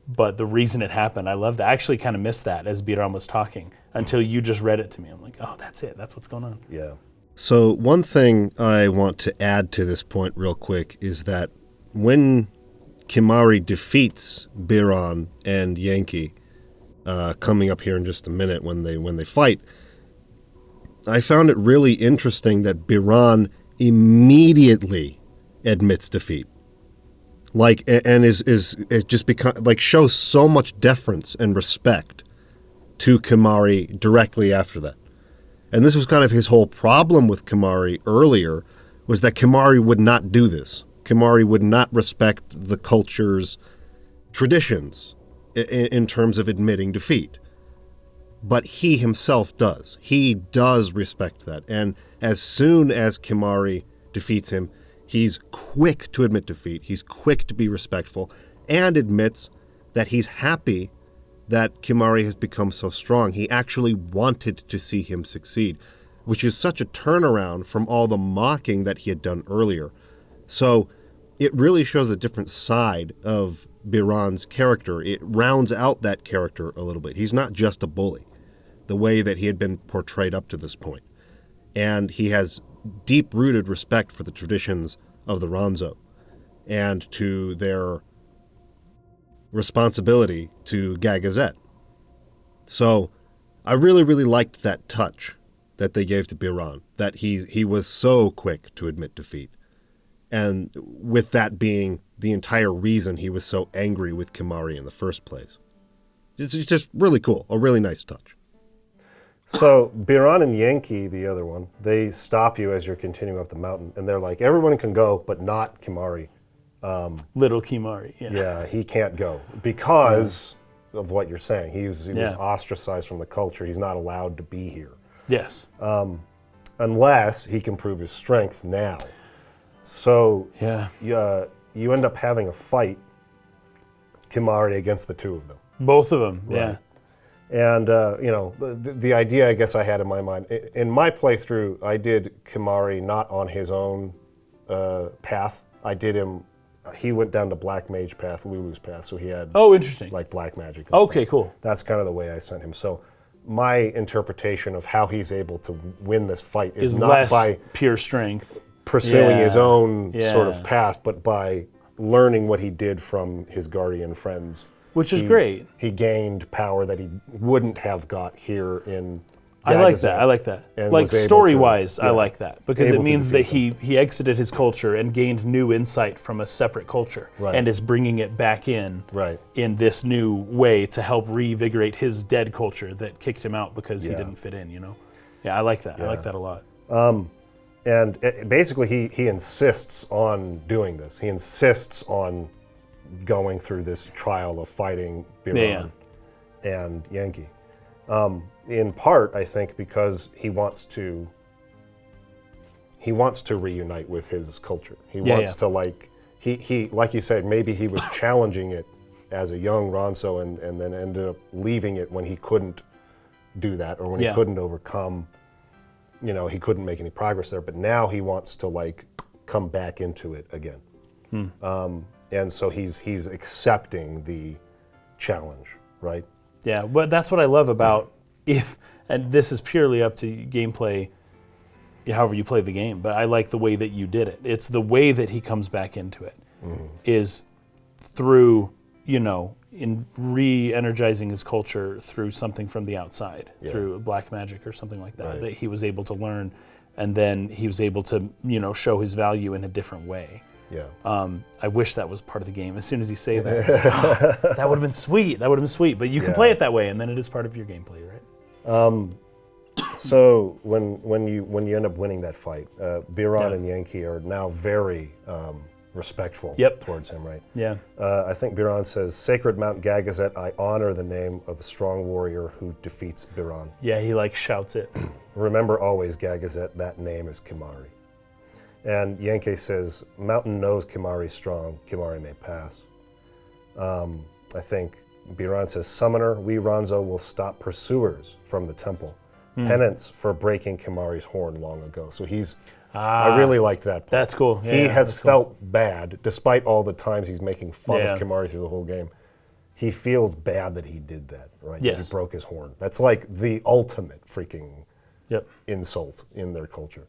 Speaker 2: But the reason it happened, I love that. I actually kind of missed that as Biram was talking until you just read it to me. I'm like, oh, that's it. That's what's going on.
Speaker 1: Yeah.
Speaker 3: So one thing I want to add to this point real quick is that when Kimahri defeats Biran and Yankee, coming up here in just a minute when they fight, I found it really interesting that Biran immediately admits defeat. Like, and is just become like shows so much deference and respect to Kimahri directly after that. And this was kind of his whole problem with Kimahri earlier, was that Kimahri would not do this. Kimahri would not respect the culture's traditions in terms of admitting defeat. But he himself does. He does respect that. And as soon as Kimahri defeats him, he's quick to admit defeat. He's quick to be respectful and admits that he's happy that Kimahri has become so strong. He actually wanted to see him succeed, which is such a turnaround from all the mocking that he had done earlier. So it really shows a different side of Biran's character. It rounds out that character a little bit. He's not just a bully, the way that he had been portrayed up to this point. And he has deep-rooted respect for the traditions of the Ronso and to their responsibility to Gagazet. So I really, really liked that touch that they gave to Biran, that he was so quick to admit defeat. And with that being the entire reason he was so angry with Kimahri in the first place. It's just really cool, a really nice touch.
Speaker 1: So Biran and Yankee, the other one, they stop you as you're continuing up the mountain, and they're like, everyone can go, but not Kimahri.
Speaker 2: Little Kimahri, yeah.
Speaker 1: Yeah, he can't go because of what you're saying. He was ostracized from the culture. He's not allowed to be here.
Speaker 2: Yes.
Speaker 1: Unless he can prove his strength now. So you end up having a fight, Kimahri against the two of them.
Speaker 2: Both of them,
Speaker 1: Right.
Speaker 2: yeah.
Speaker 1: And, the idea I guess I had in my mind, in my playthrough, I did Kimahri not on his own path. I did him, he went down to Black Mage path, Lulu's path, so he had
Speaker 2: interesting.
Speaker 1: like black magic. And
Speaker 2: Okay,
Speaker 1: stuff.
Speaker 2: cool.
Speaker 1: That's kind of the way I sent him. So my interpretation of how he's able to win this fight is not
Speaker 2: less
Speaker 1: by
Speaker 2: pure strength.
Speaker 1: pursuing his own sort
Speaker 2: Yeah.
Speaker 1: of path, but by learning what he did from his guardian friends.
Speaker 2: Which is great.
Speaker 1: He gained power that he wouldn't have got here in
Speaker 2: I like
Speaker 1: Gagazet,
Speaker 2: that. I like that.
Speaker 1: and
Speaker 2: Like
Speaker 1: was able
Speaker 2: story-wise,
Speaker 1: to-
Speaker 2: I like that because it
Speaker 1: able to
Speaker 2: means that
Speaker 1: defeat
Speaker 2: he exited his culture and gained new insight from a separate culture,
Speaker 1: Right.
Speaker 2: and is bringing it back in
Speaker 1: Right.
Speaker 2: in this new way to help reinvigorate his dead culture that kicked him out because he
Speaker 1: Yeah.
Speaker 2: didn't fit in. Yeah, I like that. I like that a lot.
Speaker 1: And basically, he insists on doing this. He insists on going through this trial of fighting Biran and Yankee. In part, I think, because he wants to reunite with his culture. He wants to he like you said, maybe he was challenging it as a young Ronso and then ended up leaving it when he couldn't do that, or when he couldn't overcome. He couldn't make any progress there, but now he wants to come back into it again. And so he's accepting the challenge, right?
Speaker 2: Yeah, but that's what I love about and this is purely up to gameplay, however you play the game, but I like the way that you did it. It's the way that he comes back into it is through, in re-energizing his culture through something from the outside, through black magic or something like that, that he was able to learn, and then he was able to, show his value in a different way.
Speaker 1: Yeah.
Speaker 2: I wish that was part of the game. As soon as you say that, that would have been sweet. That would have been sweet. But you can play it that way, and then it is part of your gameplay, right?
Speaker 1: So when you end up winning that fight, Biran and Yankee are now very respectful towards him, right?
Speaker 2: Yeah.
Speaker 1: I think Biran says, "Sacred Mount Gagazet, I honor the name of a strong warrior who defeats Biran.
Speaker 2: Yeah, he shouts it.
Speaker 1: Remember always, Gagazet, that name is Kimahri." And Yankee says, "Mountain knows Kimahri's strong. Kimahri may pass." I think Biran says, "Summoner, we Ronso will stop pursuers from the temple. Penance for breaking Kimahri's horn long ago." So I really liked that part.
Speaker 2: That's cool.
Speaker 1: He has felt bad, despite all the times he's making fun of Kimahri through the whole game. He feels bad that he did that, right?
Speaker 2: Yes.
Speaker 1: That he broke his horn. That's like the ultimate freaking
Speaker 2: Yep.
Speaker 1: insult in their culture,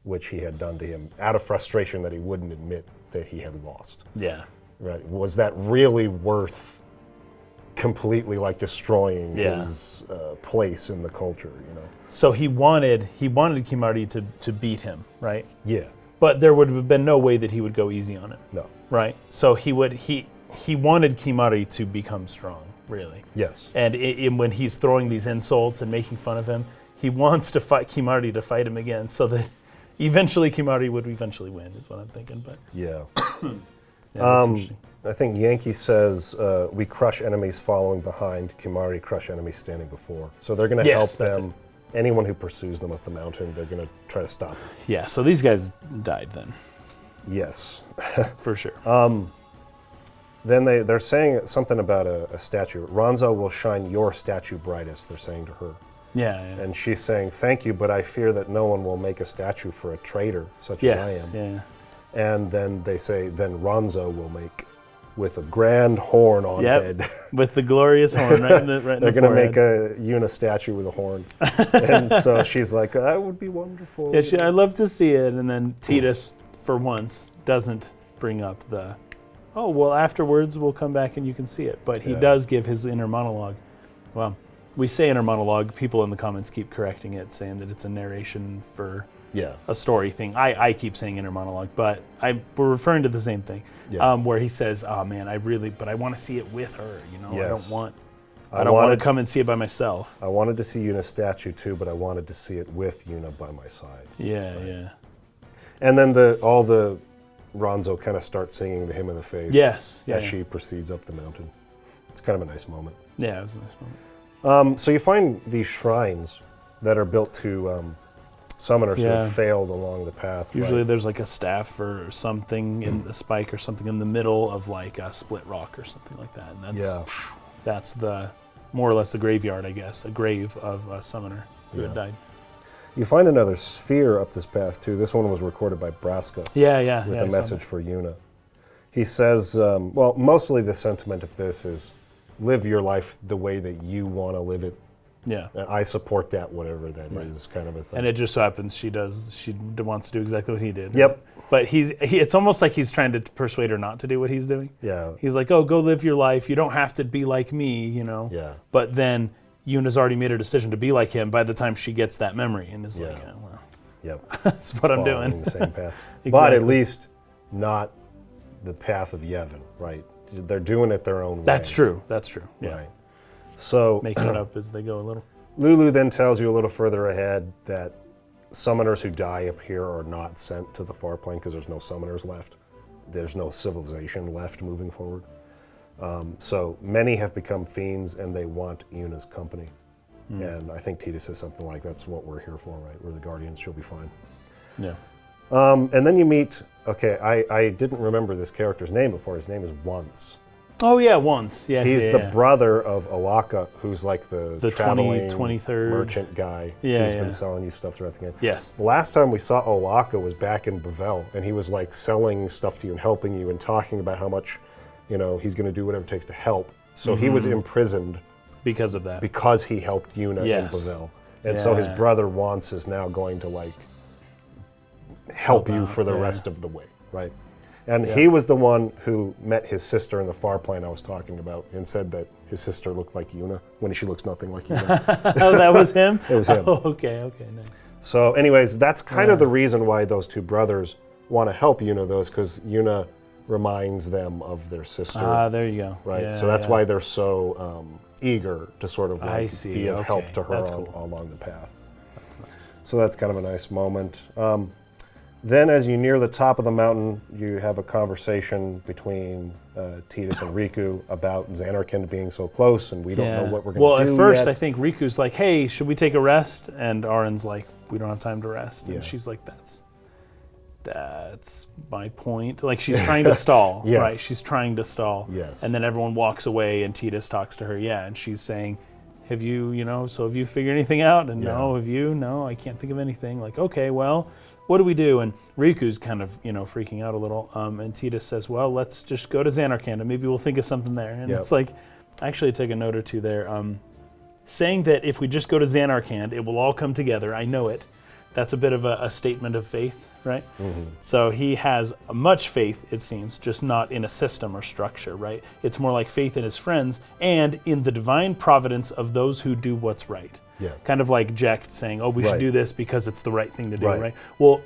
Speaker 1: which he had done to him out of frustration that he wouldn't admit that he had lost.
Speaker 2: Yeah.
Speaker 1: Right? Was that really worth completely destroying his place in the culture?
Speaker 2: So he wanted Kimahri to beat him, right?
Speaker 1: Yeah.
Speaker 2: But there would have been no way that he would go easy on it.
Speaker 1: No.
Speaker 2: Right? So he wanted Kimari to become strong, really.
Speaker 1: Yes.
Speaker 2: And when he's throwing these insults and making fun of him, he wants to fight Kimari to fight him again so that eventually Kimari would eventually win, is what I'm thinking. But
Speaker 1: yeah.
Speaker 2: that's interesting.
Speaker 1: I think Yankee says, we crush enemies following behind, Kimari crush enemies standing before. So they're going to help them. Anyone who pursues them up the mountain, they're going to try to stop them.
Speaker 2: Yeah, so these guys died then.
Speaker 1: Yes.
Speaker 2: For sure.
Speaker 1: Then they're saying something about a statue. Ronzo will shine your statue brightest, they're saying to her.
Speaker 2: Yeah.
Speaker 1: And she's saying, thank you, but I fear that no one will make a statue for a traitor such as I am.
Speaker 2: Yeah.
Speaker 1: And then they say, then Ronzo will make with a grand horn on head.
Speaker 2: With the glorious horn right in the
Speaker 1: They're going to make a Yuna statue with a horn. And so she's like, that would be wonderful.
Speaker 2: Yeah, I'd love to see it. And then Titus, for once, doesn't bring up the, oh, well, afterwards we'll come back and you can see it. But he does give his inner monologue. Well, we say inner monologue. People in the comments keep correcting it, saying that it's a narration for a story thing. I keep saying inner monologue, but we're referring to the same thing. Where he says, "Oh man, but I want to see it with her. You know,
Speaker 1: Yes.
Speaker 2: I don't want to come and see it by myself."
Speaker 1: I wanted to see Yuna's statue too, but I wanted to see it with Yuna by my side.
Speaker 2: Yeah.
Speaker 1: And then all the Ronzo kind of start singing the hymn of the faith.
Speaker 2: Yes.
Speaker 1: As she proceeds up the mountain. It's kind of a nice moment.
Speaker 2: Yeah, it was a nice moment.
Speaker 1: So you find these shrines that are built to summoners who have failed along the path.
Speaker 2: Usually there's like a staff or something in the spike or something in the middle of like a split rock or something like that. And that's the more or less the graveyard, I guess, a grave of a summoner who had died.
Speaker 1: You find another sphere up this path too. This one was recorded by Braska. With a message for Yuna. He says, well, mostly the sentiment of this is live your life the way that you want to live it.
Speaker 2: Yeah.
Speaker 1: And I support that, whatever that is, kind of a thing.
Speaker 2: And it just so happens she wants to do exactly what he did.
Speaker 1: Yep.
Speaker 2: But it's almost like he's trying to persuade her not to do what he's doing.
Speaker 1: Yeah.
Speaker 2: He's like, oh, go live your life. You don't have to be like me, you know.
Speaker 1: Yeah.
Speaker 2: But then Yuna's already made her decision to be like him by the time she gets that memory and is like, oh, well, that's what I'm doing.
Speaker 1: The same path.
Speaker 2: Exactly.
Speaker 1: But at least not the path of Yevon, right? They're doing it their own way.
Speaker 2: That's true. Yeah.
Speaker 1: Right. So
Speaker 2: making it up as they go a little.
Speaker 1: Lulu then tells you a little further ahead that summoners who die up here are not sent to the far plane because there's no summoners left. There's no civilization left moving forward. So many have become fiends and they want Yuna's company. And I think Tita says something like, that's what we're here for, right? We're the guardians, she'll be fine.
Speaker 2: Yeah.
Speaker 1: And then you meet, I didn't remember this character's name before. His name is Once.
Speaker 2: Oh, yeah, Once. Yeah,
Speaker 1: He's the brother of Awaka, who's like the traveling
Speaker 2: 23rd
Speaker 1: merchant guy who's been selling you stuff throughout the game.
Speaker 2: Yes.
Speaker 1: The last time we saw Awaka was back in Bavel, and he was like selling stuff to you and helping you and talking about how much, he's going to do whatever it takes to help. So he was imprisoned
Speaker 2: because of that.
Speaker 1: Because he helped Yuna in Bavel. And so his brother Once is now going to like help you for the rest of the way, right? And he was the one who met his sister in the far plane I was talking about and said that his sister looked like Yuna when she looks nothing like Yuna.
Speaker 2: Oh, that was him?
Speaker 1: It was him.
Speaker 2: Oh, okay, nice.
Speaker 1: So anyways, that's kind of the reason why those two brothers want to help Yuna, though, is because Yuna reminds them of their sister.
Speaker 2: Ah, there you go.
Speaker 1: Right, so that's why they're so eager to sort of like be of help to her along the path.
Speaker 2: That's nice.
Speaker 1: So that's kind of a nice moment. Then as you near the top of the mountain, you have a conversation between Titus and Riku about Xanarkand being so close, and we don't know what we're going to do
Speaker 2: Well, at first,
Speaker 1: yet.
Speaker 2: I think Riku's like, hey, should we take a rest? And Arin's like, we don't have time to rest. And she's like, that's my point. Like, she's trying to stall, right? She's trying to stall.
Speaker 1: Yes.
Speaker 2: And then everyone walks away, and Titus talks to her, and she's saying, have you figured anything out? And no, have you? No, I can't think of anything. Like, okay, well, what do we do? And Riku's kind of, freaking out a little. And Titus says, well, let's just go to Xanarkand and maybe we'll think of something there. And it's like, actually take a note or two there. Saying that if we just go to Xanarkand, it will all come together. I know it. That's a bit of a statement of faith, right? Mm-hmm. So he has much faith, it seems, just not in a system or structure, right? It's more like faith in his friends and in the divine providence of those who do what's right.
Speaker 1: Yeah.
Speaker 2: Kind of like Jack saying, oh, we should do this because it's the right thing to do, right?
Speaker 1: Right.
Speaker 2: Well,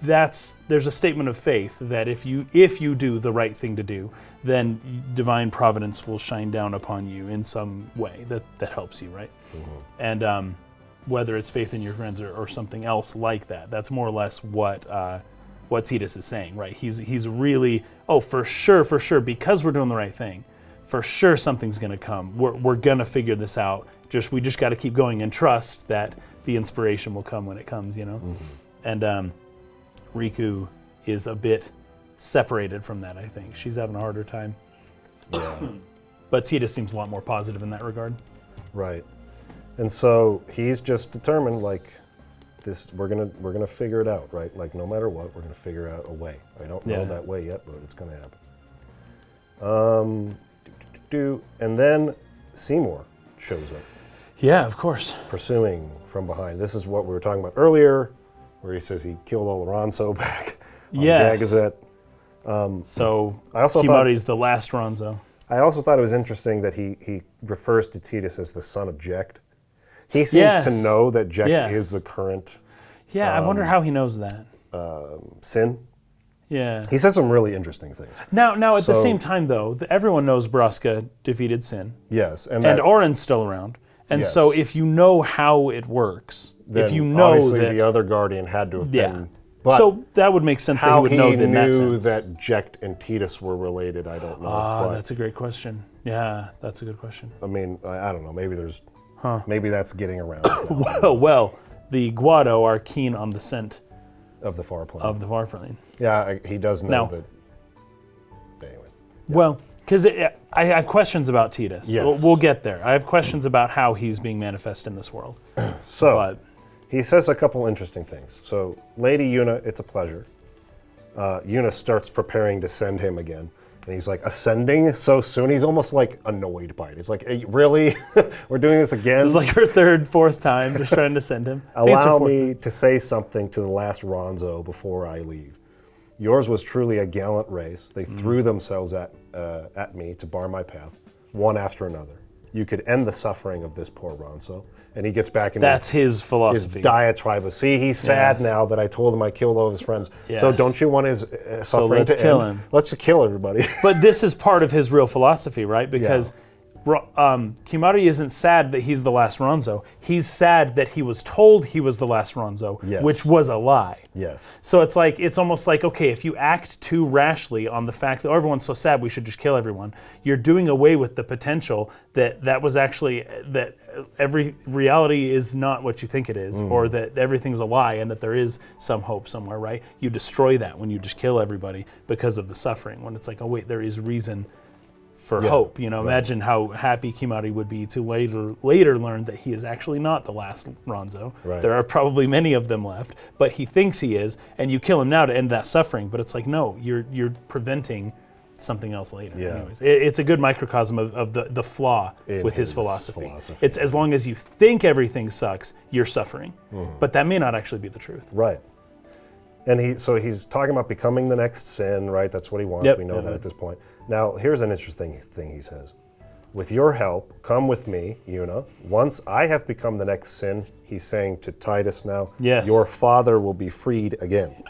Speaker 2: there's a statement of faith that if you do the right thing to do, then divine providence will shine down upon you in some way that helps you, right? Mm-hmm. And whether it's faith in your friends or something else like that, that's more or less what Titus is saying, right? He's really, for sure, because we're doing the right thing, for sure something's going to come. We're going to figure this out. We just got to keep going and trust that the inspiration will come when it comes, Mm-hmm. And Riku is a bit separated from that, I think. She's having a harder time.
Speaker 1: Yeah.
Speaker 2: But Titus seems a lot more positive in that regard.
Speaker 1: Right. And so he's just determined, like, this, we're gonna figure it out, right? Like, no matter what, we're gonna figure out a way. I don't know that way yet, but it's gonna happen. And then Seymour shows up.
Speaker 2: Yeah, of course.
Speaker 1: Pursuing from behind. This is what we were talking about earlier, where he says he killed all the Ronso back on Gagazet.
Speaker 2: So Kimari's the last Ronso.
Speaker 1: I also thought it was interesting that he refers to Titus as the son of Jecht. He seems to know that Jecht is the current.
Speaker 2: Yeah, I wonder how he knows that.
Speaker 1: Sin.
Speaker 2: Yeah.
Speaker 1: He says some really interesting things.
Speaker 2: Now at the same time, though, everyone knows Braska defeated Sin.
Speaker 1: Yes.
Speaker 2: And Auron's still around. And so if you know how it works,
Speaker 1: then
Speaker 2: if you know
Speaker 1: obviously
Speaker 2: that
Speaker 1: the other Guardian had to have been. But
Speaker 2: so that would make sense that he would know that in that sense.
Speaker 1: How he knew that Jecht and Titus were related, I don't know.
Speaker 2: That's a great question. Yeah, that's a good question.
Speaker 1: I mean, I don't know. Maybe there's... Maybe that's getting around.
Speaker 2: well, the Guado are keen on the scent
Speaker 1: of the far plane. Yeah, he does know that. Anyway. Yeah.
Speaker 2: Well, because I have questions about Titus.
Speaker 1: Yes.
Speaker 2: We'll get there. I have questions about how he's being manifest in this world.
Speaker 1: He says a couple interesting things. So, Lady Yuna, it's a pleasure. Yuna starts preparing to send him again. And he's like, ascending so soon? He's almost like annoyed by it. He's like, hey, really? We're doing this again?
Speaker 2: This is like her third, fourth time just trying to send him.
Speaker 1: Allow me to say something to the last Ronzo before I leave. Yours was truly a gallant race. They threw themselves at me to bar my path, one after another. You could end the suffering of this poor Ronzo. And he gets back into
Speaker 2: his philosophy.
Speaker 1: His diatribe. See, he's sad now that I told him I killed all of his friends. Yes. So don't you want his suffering to end?
Speaker 2: Let's kill him.
Speaker 1: Let's just kill everybody.
Speaker 2: But this is part of his real philosophy, right? Because Kimari isn't sad that he's the last Ronzo. He's sad that he was told he was the last Ronzo, which was a lie.
Speaker 1: Yes.
Speaker 2: So it's almost like, okay, if you act too rashly on the fact that everyone's so sad we should just kill everyone, you're doing away with the potential that was actually that every reality is not what you think it is, or that everything's a lie and that there is some hope somewhere, right? You destroy that when you just kill everybody because of the suffering, when it's like, oh wait, there is reason for hope. Imagine how happy Kimari would be to later learn that he is actually not the last Ronzo.
Speaker 1: Right.
Speaker 2: There are probably many of them left, but he thinks he is, and you kill him now to end that suffering. But it's like, no, you're preventing something else later.
Speaker 1: Yeah.
Speaker 2: Anyways, it's a good microcosm of the flaw with his philosophy. It's as long as you think everything sucks, you're suffering. But that may not actually be the truth.
Speaker 1: Right. And he's talking about becoming the next Sin, right? That's what he wants. We know that at this point. Now, here's an interesting thing he says. With your help, come with me, Yuna. Once I have become the next Sin, he's saying to Titus now, your father will be freed again.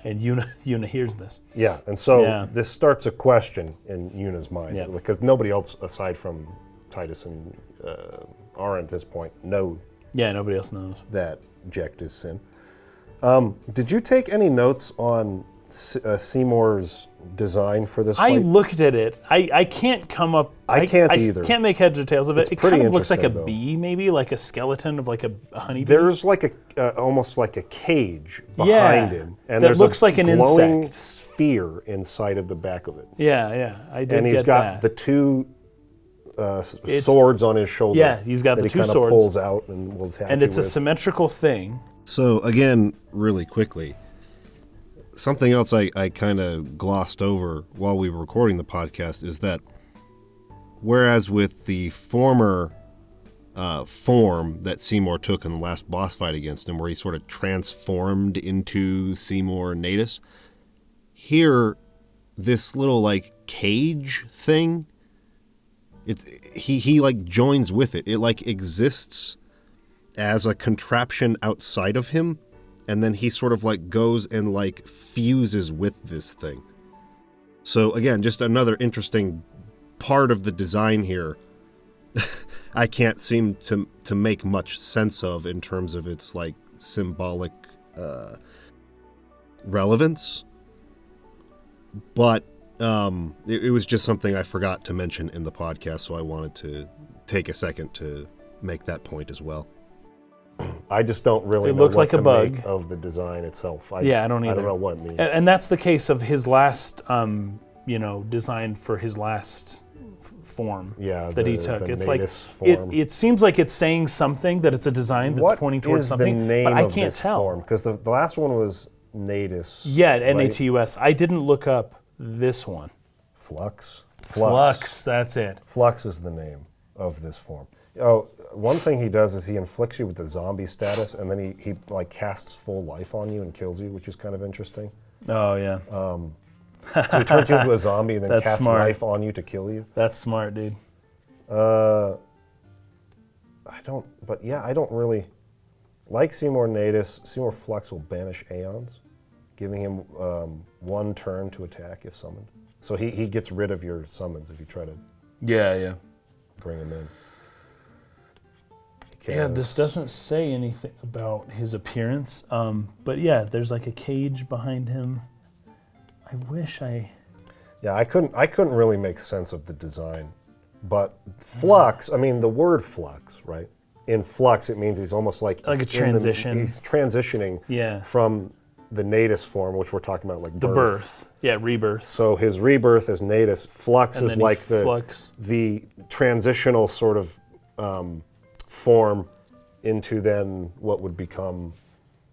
Speaker 2: And Yuna hears this.
Speaker 1: Yeah, and so this starts a question in Yuna's mind, because nobody else aside from Titus and Auron at this point know.
Speaker 2: Yeah, nobody else knows
Speaker 1: that Jecht is Sin. Did you take any notes on Seymour's design for this fight?
Speaker 2: I looked at it. I can't come up.
Speaker 1: I can't either.
Speaker 2: I can't make heads or tails of it.
Speaker 1: It kind
Speaker 2: of looks like a bee, maybe like a skeleton of like a honeybee.
Speaker 1: There's like almost like a cage behind him, and
Speaker 2: that looks like an
Speaker 1: glowing
Speaker 2: insect
Speaker 1: sphere inside of the back of it.
Speaker 2: Yeah, I did.
Speaker 1: And he's got the two swords on his shoulder.
Speaker 2: Yeah, he's got the two swords.
Speaker 1: Pulls out and will attack.
Speaker 2: And it's a symmetrical thing.
Speaker 3: So again, really quickly, something else I kind of glossed over while we were recording the podcast is that whereas with the former form that Seymour took in the last boss fight against him, where he sort of transformed into Seymour Natus, here, this little like cage thing, he like joins with it. It like exists as a contraption outside of him, and then he sort of like goes and like fuses with this thing. So again, just another interesting part of the design here. I can't seem to make much sense of in terms of its like symbolic relevance, but it was just something I forgot to mention in the podcast, so I wanted to take a second to make that point as well.
Speaker 1: I just don't really know
Speaker 2: looks
Speaker 1: what
Speaker 2: like a
Speaker 1: to
Speaker 2: bug.
Speaker 1: make of the design itself.
Speaker 2: I don't either.
Speaker 1: I don't know what it means.
Speaker 2: And that's the case of his last, design for his last form that he took.
Speaker 1: The
Speaker 2: It's like
Speaker 1: form.
Speaker 2: it seems like it's saying something, that it's a design that's pointing towards something,
Speaker 1: what is the name
Speaker 2: but I
Speaker 1: of
Speaker 2: can't
Speaker 1: this
Speaker 2: tell.
Speaker 1: Because the last one was Natus.
Speaker 2: Yeah,
Speaker 1: right?
Speaker 2: Natus. I didn't look up this one.
Speaker 1: Flux.
Speaker 2: That's it.
Speaker 1: Flux is the name of this form. Oh, one thing he does is he inflicts you with the zombie status, and then he like casts full life on you and kills you, which is kind of interesting.
Speaker 2: Oh, yeah.
Speaker 1: So he turns you into a zombie and then
Speaker 2: That's
Speaker 1: casts
Speaker 2: smart.
Speaker 1: life on you to kill you.
Speaker 2: That's smart, dude.
Speaker 1: I don't really like Seymour Natus. Seymour Flux will banish Aeons, giving him 1 turn to attack if summoned. So he gets rid of your summons if you try to
Speaker 2: Yeah.
Speaker 1: bring him in.
Speaker 2: Yeah, this doesn't say anything about his appearance, but yeah, there's like a cage behind him. I wish I...
Speaker 1: Yeah, I couldn't really make sense of the design. But flux, I mean, the word flux, right? In flux, it means he's almost like
Speaker 2: a transition.
Speaker 1: He's transitioning from the Natus form, which we're talking about, like
Speaker 2: the birth. Yeah, rebirth.
Speaker 1: So his rebirth is Natus. Flux
Speaker 2: And
Speaker 1: is
Speaker 2: then
Speaker 1: like
Speaker 2: flux.
Speaker 1: the transitional sort of form into then what would become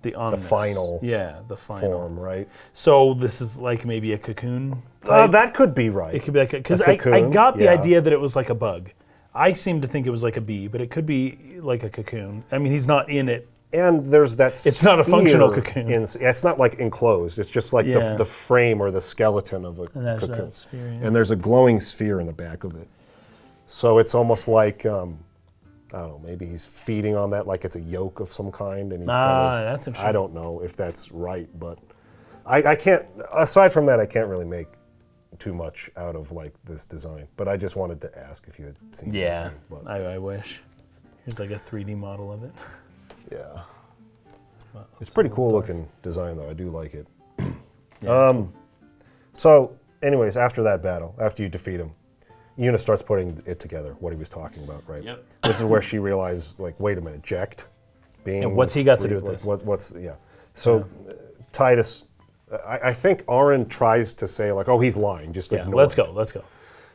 Speaker 2: the
Speaker 1: final
Speaker 2: the final
Speaker 1: form, right?
Speaker 2: So this is like maybe a cocoon.
Speaker 1: That could be right.
Speaker 2: It could be like because I got the idea that it was like a bug. I seem to think it was like a bee, but it could be like a cocoon. I mean, he's not in it.
Speaker 1: And there's that
Speaker 2: it's not a functional cocoon.
Speaker 1: It's not like enclosed. It's just like the frame or the skeleton of a
Speaker 2: and there's
Speaker 1: cocoon.
Speaker 2: That sphere,
Speaker 1: And there's a glowing sphere in the back of it. So it's almost like, I don't know, maybe he's feeding on that like it's a yolk of some kind. And he's
Speaker 2: that's interesting.
Speaker 1: I don't know if that's right, but I can't, aside from that, I can't really make too much out of like this design. But I just wanted to ask if you had seen it.
Speaker 2: Yeah, I wish. Here's like a 3D model of it.
Speaker 1: Yeah. It's pretty cool looking design, though. I do like it.
Speaker 2: Cool.
Speaker 1: So, anyways, after that battle, after you defeat him, Una starts putting it together, what he was talking about, right?
Speaker 2: Yep.
Speaker 1: This is where she realized, like, wait a minute, Jecht?
Speaker 2: And what's he got to do with this?
Speaker 1: So, Titus, I think Aaron tries to say, like, oh, he's lying. Just ignore
Speaker 2: let's
Speaker 1: it.
Speaker 2: go.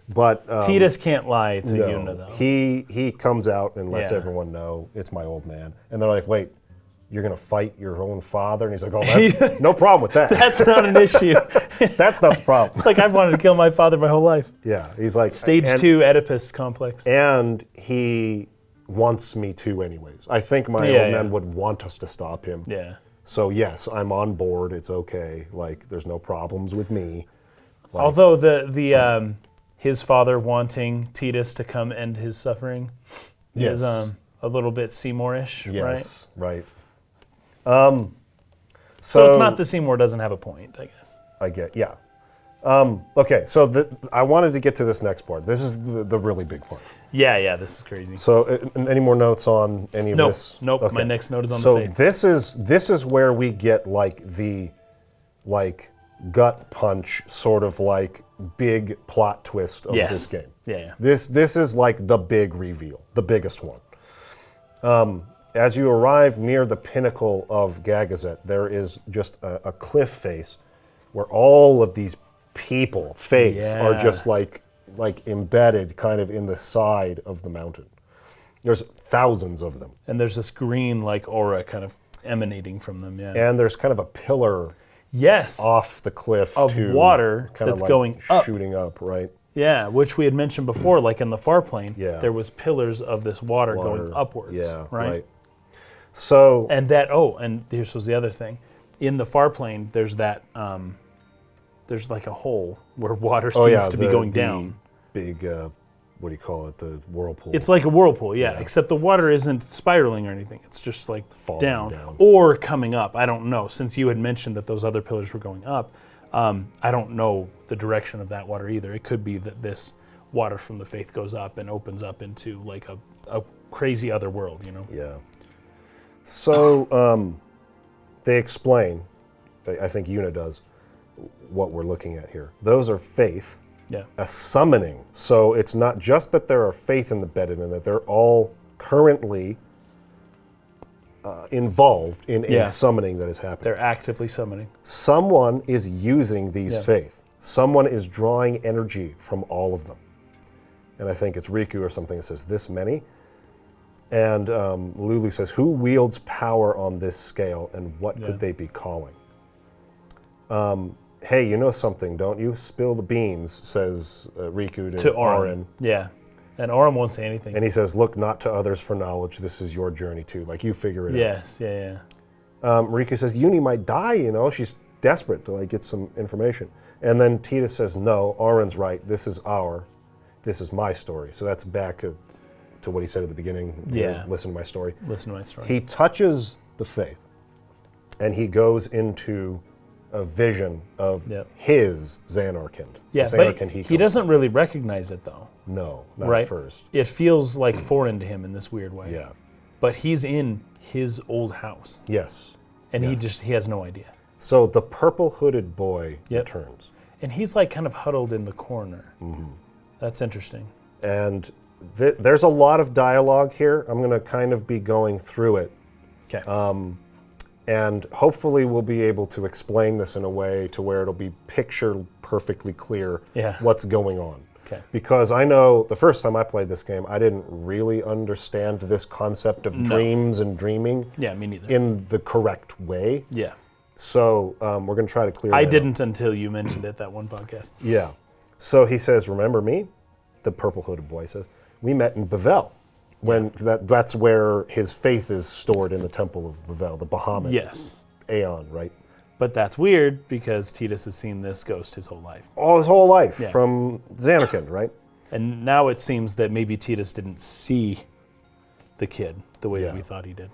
Speaker 1: But
Speaker 2: Titus can't lie to Una, though.
Speaker 1: He comes out and lets everyone know it's my old man. And they're like, wait, you're going to fight your own father? And he's like, oh, that's, no problem with that.
Speaker 2: That's not an issue.
Speaker 1: That's not the problem.
Speaker 2: It's like I've wanted to kill my father my whole life.
Speaker 1: Yeah, he's like...
Speaker 2: Stage 2 Oedipus complex.
Speaker 1: And he wants me to anyways. I think my old man would want us to stop him.
Speaker 2: Yeah.
Speaker 1: So yes, I'm on board. It's okay. Like, there's no problems with me. Like,
Speaker 2: although the his father wanting Titus to come end his suffering is a little bit Seymour-ish, right?
Speaker 1: Yes, right.
Speaker 2: So it's not that Seymour doesn't have a point, I guess.
Speaker 1: I get, yeah. Okay, so I wanted to get to this next part. This is the really big part.
Speaker 2: Yeah, this is crazy.
Speaker 1: So, any more notes on any of this?
Speaker 2: Nope.
Speaker 1: Okay.
Speaker 2: My next note is on
Speaker 1: so
Speaker 2: the Fayth.
Speaker 1: this is where we get like the gut punch sort of like big plot twist of this game.
Speaker 2: Yeah.
Speaker 1: This is like the big reveal, the biggest one. As you arrive near the pinnacle of Gagazet, there is just a cliff face where all of these people, Fayth, are just like embedded kind of in the side of the mountain. There's thousands of them.
Speaker 2: And there's this green like aura kind of emanating from them,
Speaker 1: And there's kind of a pillar off the cliff
Speaker 2: of water that's
Speaker 1: like
Speaker 2: going up.
Speaker 1: shooting up, right?
Speaker 2: Yeah, which we had mentioned before, like in the far plane,
Speaker 1: Yeah.
Speaker 2: there was pillars of this water going upwards.
Speaker 1: Yeah,
Speaker 2: right.
Speaker 1: So
Speaker 2: and this was the other thing. In the far plane, there's that there's like a hole where water seems to be going down.
Speaker 1: Big what do you call it, the whirlpool.
Speaker 2: It's like a whirlpool, yeah, except the water isn't spiraling or anything. It's just like
Speaker 1: Falling down.
Speaker 2: or coming up. I don't know. Since you had mentioned that those other pillars were going up, I don't know the direction of that water either. It could be that this water from the Fayth goes up and opens up into like a crazy other world, you know?
Speaker 1: Yeah. So they explain, I think Una does, what we're looking at here. Those are Fayth, a summoning. So it's not just that there are Fayth embedded in that, they're all currently involved in a summoning that is happening.
Speaker 2: They're actively summoning.
Speaker 1: Someone is using these Fayth. Someone is drawing energy from all of them. And I think it's Riku or something that says this many. And Lulu says, who wields power on this scale and what could they be calling? Hey, you know something, don't you? Spill the beans, says Riku to Auron.
Speaker 2: Yeah. And Auron won't say anything.
Speaker 1: And he says, look not to others for knowledge. This is your journey too. Like, you figure it out.
Speaker 2: Yes, yeah.
Speaker 1: Riku says, Uni might die, you know. She's desperate to get some information. And then Tita says, no, Auron's right. This is my story. So that's back to what he said at the beginning. Listen to my story.
Speaker 2: Listen to my story.
Speaker 1: He touches the Fayth, and he goes into a vision of his Zanarkand.
Speaker 2: Yeah, but he doesn't really recognize it, though.
Speaker 1: No, not at first.
Speaker 2: It feels like foreign to him in this weird way.
Speaker 1: Yeah.
Speaker 2: But he's in his old house.
Speaker 1: Yes.
Speaker 2: And he has no idea.
Speaker 1: So the purple hooded boy returns.
Speaker 2: And he's like kind of huddled in the corner. Mm-hmm. That's interesting.
Speaker 1: And there's a lot of dialogue here. I'm going to kind of be going through it.
Speaker 2: Okay.
Speaker 1: And hopefully we'll be able to explain this in a way to where it'll be picture perfectly clear what's going on.
Speaker 2: Okay.
Speaker 1: Because I know the first time I played this game, I didn't really understand this concept of dreams and dreaming.
Speaker 2: Yeah, me neither.
Speaker 1: In the correct way.
Speaker 2: Yeah.
Speaker 1: So we're going to try to clear that
Speaker 2: I didn't until you mentioned it that one podcast.
Speaker 1: Yeah. So he says, remember me? The purple hooded boy says, we met in Bavel. That's where his Fayth is stored in the temple of Bavel, the Bahamut Aeon, right?
Speaker 2: But that's weird because Tidus has seen this ghost his whole life.
Speaker 1: All his whole life from Zanarkand, right?
Speaker 2: And now it seems that maybe Tidus didn't see the kid the way that we thought he did.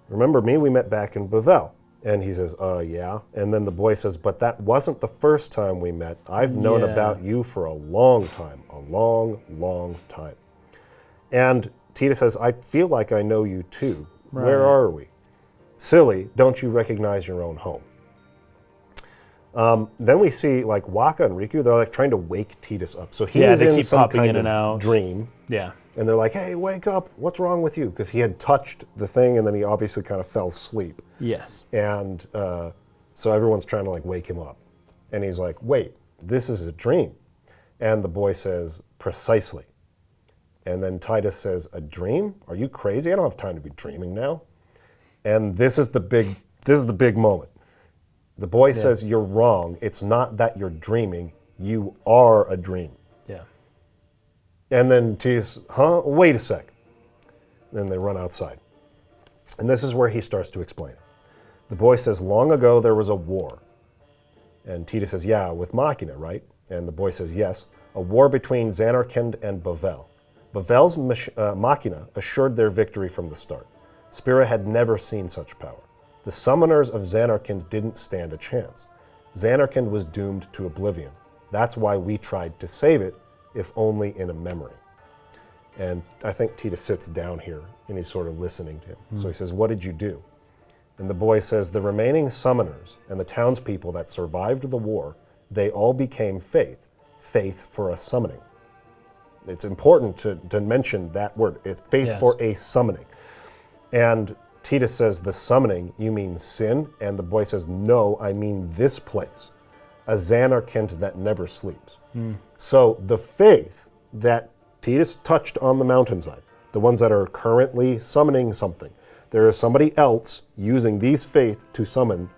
Speaker 1: Remember me? We met back in Bavel. And he says, yeah. And then the boy says, but that wasn't the first time we met. I've known about you for a long time. A long, long time. And Tita says, I feel like I know you too. Right. Where are we? Silly, don't you recognize your own home? Then we see like Waka and Riku, they're like trying to wake Tidus up. So he's in some kind of dream.
Speaker 2: Yeah.
Speaker 1: And they're like, hey, wake up. What's wrong with you? Because he had touched the thing and then he obviously kind of fell asleep.
Speaker 2: Yes.
Speaker 1: And so everyone's trying to like wake him up. And he's like, wait, this is a dream. And the boy says, precisely. And then Tidus says, a dream? Are you crazy? I don't have time to be dreaming now. And this is the big moment. The boy says, you're wrong. It's not that you're dreaming. You are a dream.
Speaker 2: Yeah.
Speaker 1: And then Tidus, wait a sec. Then they run outside. And this is where he starts to explain it. The boy says, long ago there was a war. And Tidus says, yeah, with Machina, right? And the boy says, yes, a war between Zanarkand and Bavel. Bavel's Machina assured their victory from the start. Spira had never seen such power. The summoners of Zanarkand didn't stand a chance. Zanarkand was doomed to oblivion. That's why we tried to save it, if only in a memory. And I think Tita sits down here and he's sort of listening to him. So he says, what did you do? And the boy says, the remaining summoners and the townspeople that survived the war, they all became Fayth for a summoning. It's important to mention that word. It's Fayth for a summoning. And Tita says, the summoning, you mean sin? And the boy says, no, I mean this place, a Zanarkand that never sleeps. So the Fayth that Tidus touched on the mountainside, the ones that are currently summoning something, there is somebody else using these Fayth to summon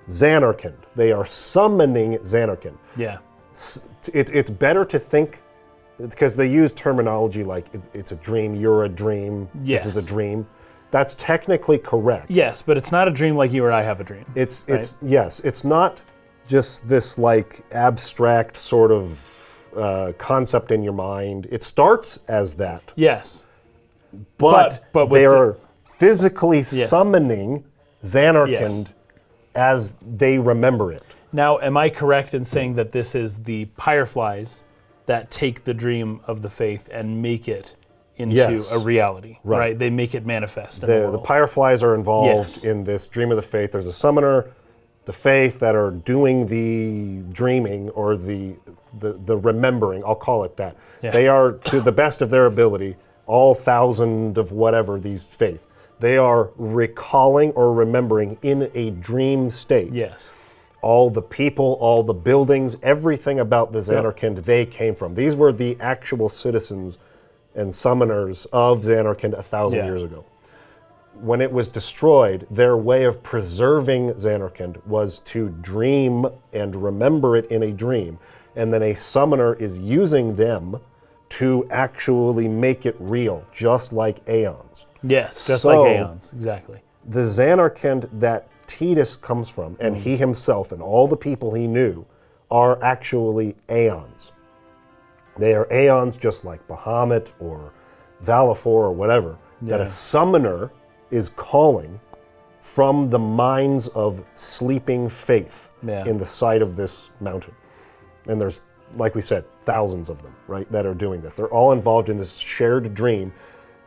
Speaker 1: Zanarkand. They are summoning Zanarkand.
Speaker 2: Yeah.
Speaker 1: It's better to think, because they use terminology like it's a dream, you're a dream, this is a dream. That's technically correct.
Speaker 2: Yes, but it's not a dream like you or I have a dream.
Speaker 1: It's not just this like abstract sort of concept in your mind. It starts as that.
Speaker 2: Yes.
Speaker 1: But
Speaker 2: with
Speaker 1: they are physically summoning Zanarkand
Speaker 2: Yes.
Speaker 1: as they remember it.
Speaker 2: Now, am I correct in saying that this is the Fireflies that take the dream of the Fayth and make it into
Speaker 1: Yes.
Speaker 2: a reality,
Speaker 1: Right.
Speaker 2: right? They make it manifest in the
Speaker 1: The
Speaker 2: world.
Speaker 1: Fireflies are involved
Speaker 2: Yes.
Speaker 1: in this dream of the Fayth. There's a summoner, the Fayth that are doing the dreaming or the remembering. I'll call it that.
Speaker 2: Yeah.
Speaker 1: They are, to the best of their ability, all 1,000 of whatever these Fayth. They are recalling or remembering in a dream state.
Speaker 2: Yes.
Speaker 1: All the people, all the buildings, everything about the Zanarkand they came from. These were the actual citizens and summoners of Zanarkand 1,000
Speaker 2: Yeah.
Speaker 1: years ago. When it was destroyed, their way of preserving Zanarkand was to dream and remember it in a dream. And then a summoner is using them to actually make it real, just like Aeons.
Speaker 2: Yes, just
Speaker 1: So-
Speaker 2: like Aeons, exactly.
Speaker 1: The Zanarkand that Titus comes from, and he himself and all the people he knew, are actually Aeons. They are Aeons just like Bahamut or Valifor or whatever, that a summoner is calling from the minds of sleeping Fayth in the side of this mountain. And there's, like we said, thousands of them, right, that are doing this. They're all involved in this shared dream,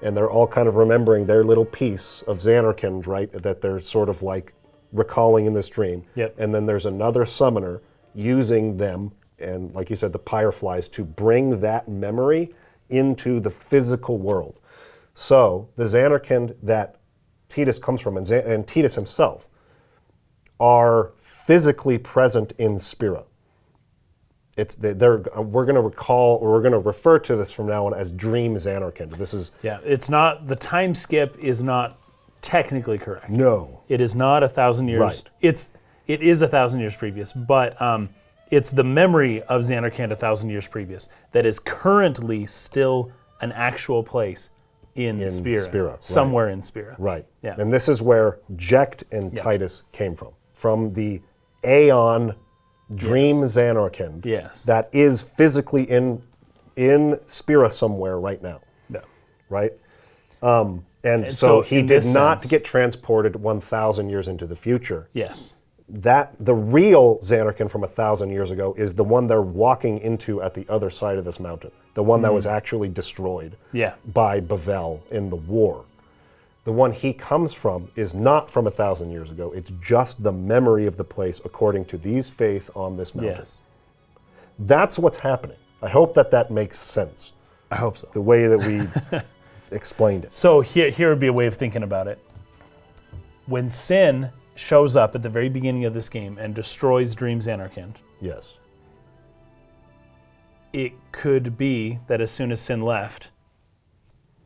Speaker 1: and they're all kind of remembering their little piece of Zanarkand, right, that they're sort of like recalling in this dream.
Speaker 2: Yep.
Speaker 1: And then there's another summoner using them, and like you said, the Fireflies, to bring that memory into the physical world. So the Zanarkand that Titus comes from, and Titus himself, are physically present in Spira. We're going to recall, or we're going to refer to this from now on as Dream Zanarkand. This is
Speaker 2: it's not, the time skip is not technically correct.
Speaker 1: no.
Speaker 2: It is not 1,000 years.
Speaker 1: Right.
Speaker 2: It is 1,000 years previous, but it's the memory of Zanarkand 1,000 years previous that is currently still an actual place in Spira,
Speaker 1: right.
Speaker 2: somewhere in Spira.
Speaker 1: Right.
Speaker 2: Yeah.
Speaker 1: And this is where Jecht and Titus came from the Aeon Dream Zanarkand.
Speaker 2: Yes.
Speaker 1: That is physically in Spira somewhere right now.
Speaker 2: Yeah.
Speaker 1: Right? And so he
Speaker 2: in
Speaker 1: did
Speaker 2: this
Speaker 1: not
Speaker 2: sense-
Speaker 1: get transported 1,000 years into the future.
Speaker 2: Yes.
Speaker 1: That the real Zanarkand from 1,000 years ago is the one they're walking into at the other side of this mountain. The one that was actually destroyed
Speaker 2: Yeah.
Speaker 1: by Bavel in the war. The one he comes from is not from 1,000 years ago. It's just the memory of the place according to these Fayth on this mountain.
Speaker 2: Yes.
Speaker 1: That's what's happening. I hope that makes sense,
Speaker 2: I hope so.
Speaker 1: the way that we explained it.
Speaker 2: So here would be a way of thinking about it. When Sin shows up at the very beginning of this game and destroys Dream Zanarkand,
Speaker 1: Yes.
Speaker 2: it could be that as soon as Sin left,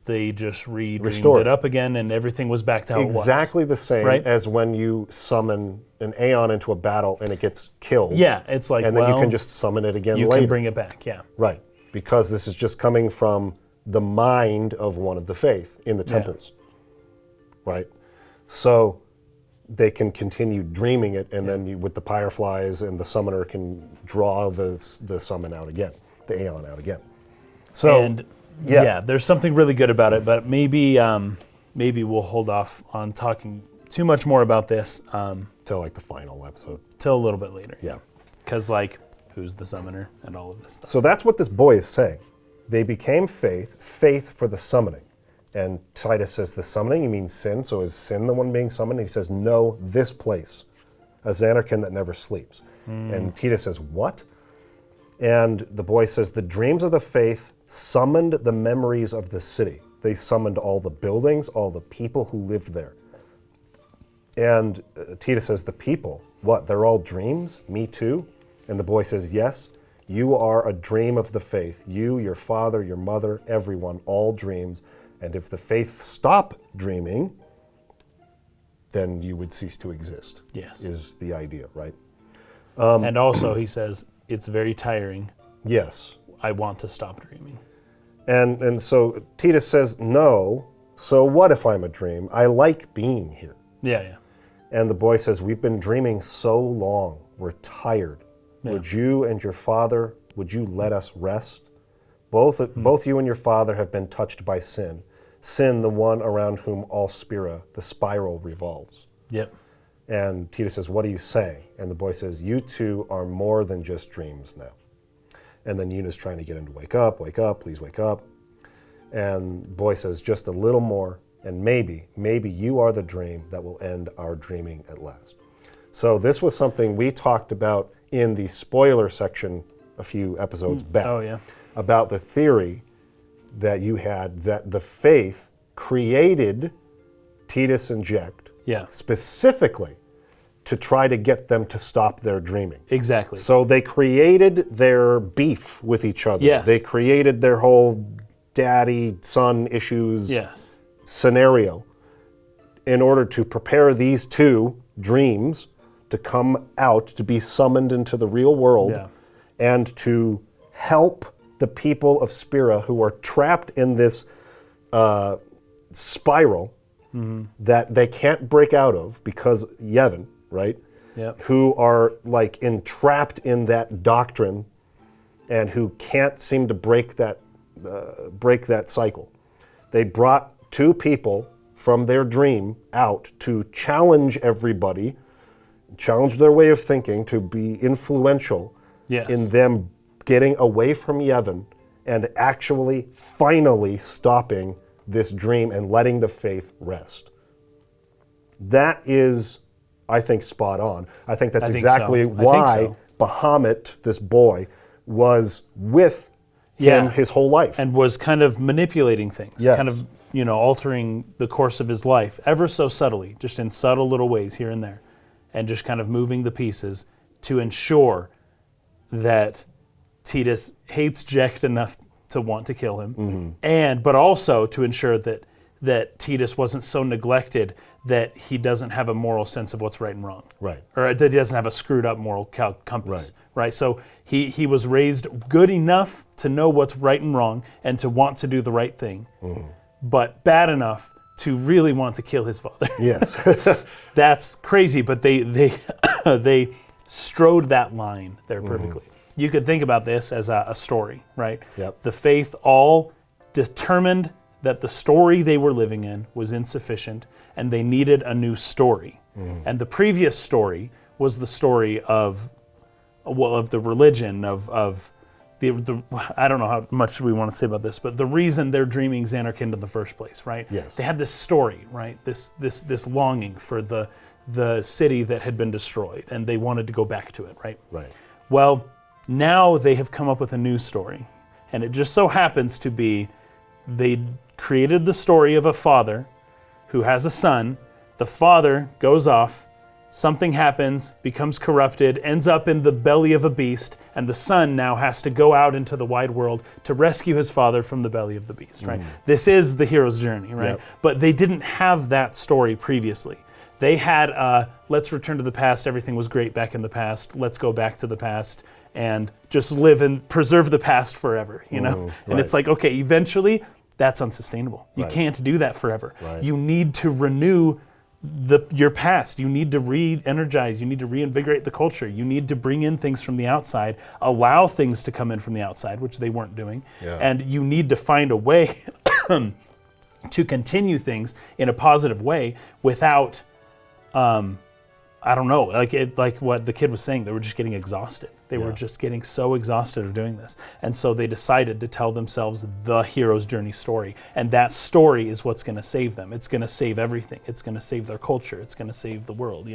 Speaker 2: they just redreamed
Speaker 1: Restored.
Speaker 2: it up again and everything was back to how it was.
Speaker 1: Exactly the same
Speaker 2: Right?
Speaker 1: as when you summon an Aeon into a battle and it gets killed.
Speaker 2: Yeah, it's like,
Speaker 1: And then
Speaker 2: well,
Speaker 1: you can just summon it again
Speaker 2: you
Speaker 1: later.
Speaker 2: can bring it back, yeah.
Speaker 1: Right. Because this is just coming from the mind of one of the Fayth in the temples. Right? So they can continue dreaming it, and then with the Fireflies and the summoner can draw the summon out again, the Aeon out again. So,
Speaker 2: And there's something really good about it, but maybe we'll hold off on talking too much more about this
Speaker 1: till like the final episode.
Speaker 2: till a little bit later.
Speaker 1: Yeah.
Speaker 2: Because, like, who's the summoner and all of this stuff.
Speaker 1: So that's what this boy is saying. They became Fayth for the summoning. And Titus says, the summoning, you mean Sin? So is Sin the one being summoned? And he says, no, this place, a Zanarkand that never sleeps. And Titus says, what? And the boy says, the dreams of the Fayth summoned the memories of the city. They summoned all the buildings, all the people who lived there. And Titus says, the people, what, they're all dreams? Me too? And the boy says, yes, you are a dream of the Fayth. You, your father, your mother, everyone, all dreams. And if the Fayth stop dreaming, then you would cease to exist.
Speaker 2: Yes.
Speaker 1: Is the idea, right?
Speaker 2: And also, he says, it's very tiring.
Speaker 1: Yes.
Speaker 2: I want to stop dreaming.
Speaker 1: And so Titus says, no, so what if I'm a dream? I like being here.
Speaker 2: Yeah.
Speaker 1: And the boy says, we've been dreaming so long. We're tired.
Speaker 2: Yeah.
Speaker 1: Would you and your father would you let us rest? Both you and your father have been touched by sin. Sin, the one around whom all spira, the spiral, revolves.
Speaker 2: Yep.
Speaker 1: And Titus says, what are you saying? And the boy says, you two are more than just dreams now. And then Una's trying to get him to wake up, please wake up. And the boy says, just a little more, and maybe you are the dream that will end our dreaming at last. So this was something we talked about in the spoiler section a few episodes back.
Speaker 2: Oh, yeah.
Speaker 1: About the theory that you had that the Fayth created Titus and Jecht specifically to try to get them to stop their dreaming.
Speaker 2: Exactly.
Speaker 1: So they created their beef with each other.
Speaker 2: Yes.
Speaker 1: They created their whole daddy-son issues scenario in order to prepare these two dreams to come out, to be summoned into the real world, and to help the people of Spira who are trapped in this spiral that they can't break out of because Yevon, right?
Speaker 2: Yep.
Speaker 1: Who are like entrapped in that doctrine and who can't seem to break that cycle. They brought two people from their dream out to challenge everybody, challenge their way of thinking, to be influential in them getting away from Yevon and actually finally stopping this dream and letting the Fayth rest. That is, I think, spot on. I think that's exactly why Bahamut, this boy, was with him his whole life.
Speaker 2: And was kind of manipulating things, kind of, altering the course of his life ever so subtly, just in subtle little ways here and there, and just kind of moving the pieces to ensure that Titus hates Jecht enough to want to kill him, but also to ensure that Titus wasn't so neglected that he doesn't have a moral sense of what's right and wrong,
Speaker 1: right,
Speaker 2: or that he doesn't have a screwed up moral compass, right? So he was raised good enough to know what's right and wrong and to want to do the right thing, but bad enough to really want to kill his father.
Speaker 1: Yes,
Speaker 2: that's crazy, but they strode that line there perfectly. You could think about this as a story, right?
Speaker 1: Yep.
Speaker 2: The Fayth all determined that the story they were living in was insufficient and they needed a new story. And the previous story was the story of the religion, of the I don't know how much we want to say about this, but the reason they're dreaming Zanarkand in the first place, right?
Speaker 1: Yes.
Speaker 2: They had this story, right? This longing for the city that had been destroyed, and they wanted to go back to it, right?
Speaker 1: Right.
Speaker 2: Well, now they have come up with a new story, and it just so happens to be they created the story of a father who has a son. The father goes off, something happens, becomes corrupted, ends up in the belly of a beast, and the son now has to go out into the wide world to rescue his father from the belly of the beast, right? This is the hero's journey, right? But they didn't have that story previously. They had, let's return to the past, everything was great back in the past, let's go back to the past and just live and preserve the past forever, And it's like, okay, eventually that's unsustainable. You can't do that forever. You need to renew your past. You need to re-energize. You need to reinvigorate the culture. You need to bring in things from the outside, allow things to come in from the outside, which they weren't doing. And you need to find a way to continue things in a positive way without I don't know, like what the kid was saying, they were just getting exhausted. They were just getting so exhausted of doing this. And so they decided to tell themselves the hero's journey story. And that story is what's going to save them. It's going to save everything. It's going to save their culture. It's going to save the world,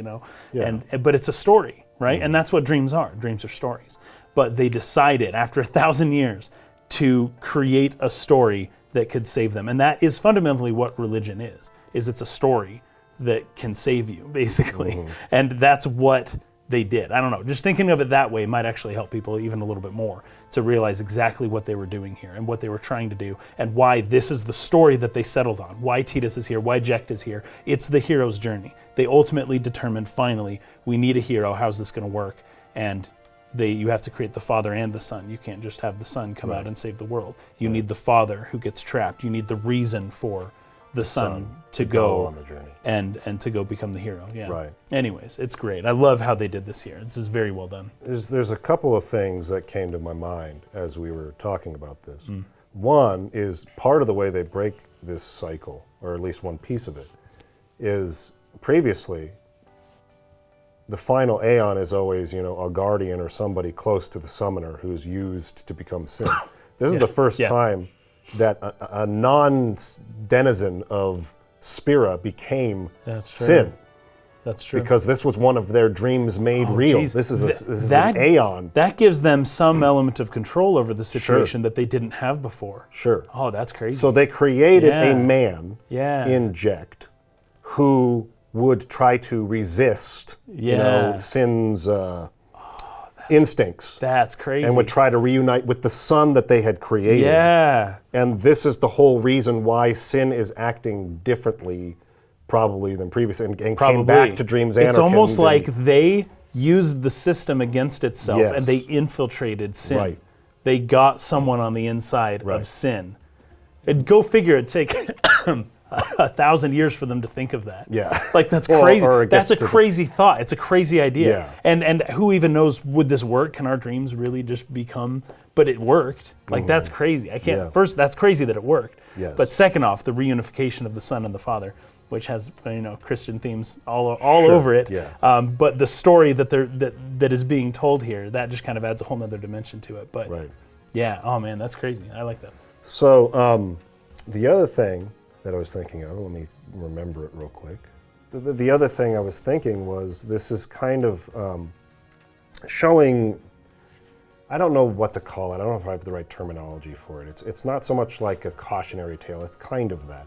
Speaker 2: But it's a story, right? And that's what dreams are. Dreams are stories. But they decided after 1,000 years to create a story that could save them. And that is fundamentally what religion is it's a story that can save you, basically. And that's what they did. I don't know, just thinking of it that way might actually help people even a little bit more to realize exactly what they were doing here and what they were trying to do and why this is the story that they settled on, why Titus is here, why Jecht is here. It's the hero's journey. They ultimately determined, finally, we need a hero, how's this gonna work? And you have to create the father and the son. You can't just have the son come out and save the world. You need the father who gets trapped. You need the reason for the son to go
Speaker 1: on the journey
Speaker 2: and to go become the hero. Yeah.
Speaker 1: Right.
Speaker 2: Anyways, it's great. I love how they did this here. This is very well done.
Speaker 1: There's a couple of things that came to my mind as we were talking about this. One is part of the way they break this cycle, or at least one piece of it, is previously the final Aeon is always, a guardian or somebody close to the summoner who's used to become Sin. This is the first time that a non-denizen of Spira became Sin.
Speaker 2: That's true.
Speaker 1: Because this was one of their dreams made real.
Speaker 2: Geez.
Speaker 1: This is an Aeon.
Speaker 2: That gives them some element of control over the situation that they didn't have before.
Speaker 1: Sure.
Speaker 2: Oh, that's crazy.
Speaker 1: So they created a man in Jecht who would try to resist Sin's instincts.
Speaker 2: That's crazy.
Speaker 1: And would try to reunite with the son that they had created.
Speaker 2: Yeah.
Speaker 1: And this is the whole reason why Sin is acting differently probably than previously and came back to Dreams Anarchy.
Speaker 2: It's almost like they used the system against itself and they infiltrated Sin.
Speaker 1: Right.
Speaker 2: They got someone on the inside of Sin. And go figure, it'd take 1,000 years for them to think of that.
Speaker 1: Yeah.
Speaker 2: Like, that's crazy. That's a
Speaker 1: to
Speaker 2: crazy thought. It's a crazy idea.
Speaker 1: Yeah.
Speaker 2: And who even knows, would this work? Can our dreams really just become, but it worked. Like, that's crazy. I can't, first, that's crazy that it worked.
Speaker 1: Yes.
Speaker 2: But second off, the reunification of the Son and the Father, which has Christian themes all over it.
Speaker 1: Yeah.
Speaker 2: But the story that is being told here, that just kind of adds a whole nother dimension to it. But yeah, oh man, that's crazy. I like that.
Speaker 1: So the other thing that I was thinking of, let me remember it real quick. The other thing I was thinking was this is kind of showing, I don't know what to call it. I don't know if I have the right terminology for it. It's not so much like a cautionary tale. It's kind of that.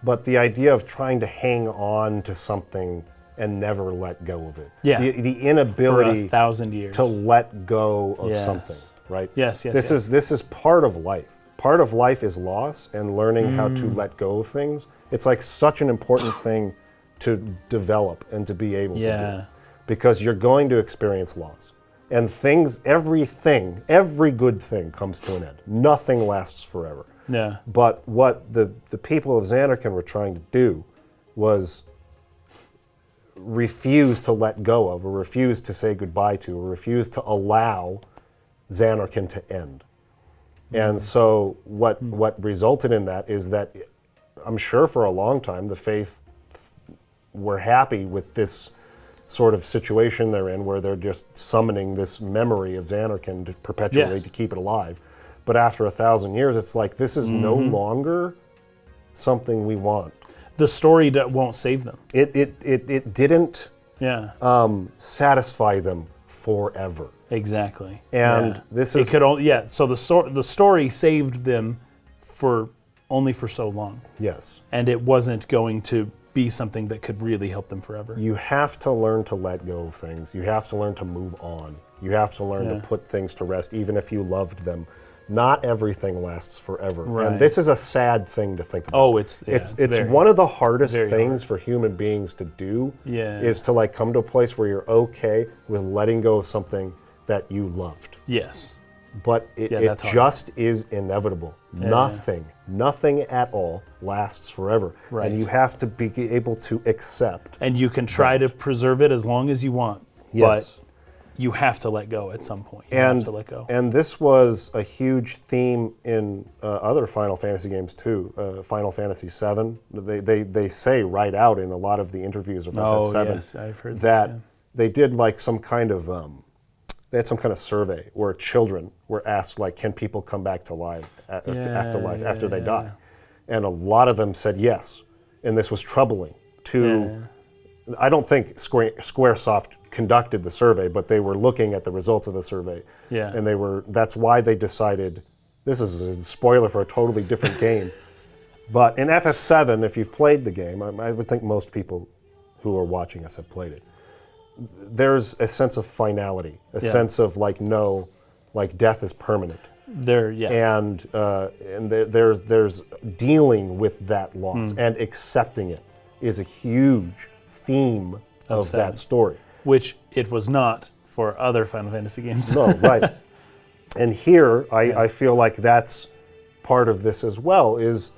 Speaker 1: But the idea of trying to hang on to something and never let go of it.
Speaker 2: Yeah.
Speaker 1: The inability
Speaker 2: for 1,000 years
Speaker 1: to let go of something, right?
Speaker 2: Yes.
Speaker 1: This is part of life. Part of life is loss and learning how to let go of things. It's like such an important thing to develop and to be able to do. Because you're going to experience loss. And every good thing comes to an end. Nothing lasts forever.
Speaker 2: Yeah.
Speaker 1: But what the people of Zanarkand were trying to do was refuse to let go of, or refuse to say goodbye to, or refuse to allow Zanarkand to end. And so what resulted in that is that I'm sure for a long time the Fayth were happy with this sort of situation they're in, where they're just summoning this memory of Zanarkand perpetually to keep it alive. But after 1,000 years, it's like this is no longer something we want.
Speaker 2: The story that won't save them.
Speaker 1: It didn't satisfy them forever.
Speaker 2: Exactly.
Speaker 1: And this is...
Speaker 2: It could only, so the story saved them only for so long.
Speaker 1: Yes.
Speaker 2: And it wasn't going to be something that could really help them forever.
Speaker 1: You have to learn to let go of things. You have to learn to move on. You have to learn to put things to rest, even if you loved them. Not everything lasts forever.
Speaker 2: Right.
Speaker 1: And this is a sad thing to think about.
Speaker 2: Oh, it's
Speaker 1: one of the hardest things
Speaker 2: hard
Speaker 1: for human beings to do
Speaker 2: Yeah.
Speaker 1: is to like come to a place where you're okay with letting go of something that you loved.
Speaker 2: Yes.
Speaker 1: But it just is inevitable. Nothing at all lasts forever.
Speaker 2: Right.
Speaker 1: And you have to be able to accept.
Speaker 2: And you can try to preserve it as long as you want.
Speaker 1: Yes.
Speaker 2: But you have to let go at some point. You have to let go.
Speaker 1: And this was a huge theme in other Final Fantasy games too. Final Fantasy VII, they say right out in a lot of the interviews of FF7
Speaker 2: yes, I've heard
Speaker 1: that
Speaker 2: this,
Speaker 1: they did like some kind of they had some kind of survey where children were asked like, can people come back to life after they die? And a lot of them said yes. And this was troubling to. I don't think Squaresoft conducted the survey, but they were looking at the results of the survey.
Speaker 2: Yeah.
Speaker 1: And that's why they decided, this is a spoiler for a totally different game. But in FF7, if you've played the game, I would think most people who are watching us have played it. There's a sense of finality, a sense of like, no, like death is permanent. And there's dealing with that loss and accepting it is a huge theme of that story.
Speaker 2: Which it was not for other Final Fantasy games.
Speaker 1: No, right. And here, I feel like that's part of this as well, is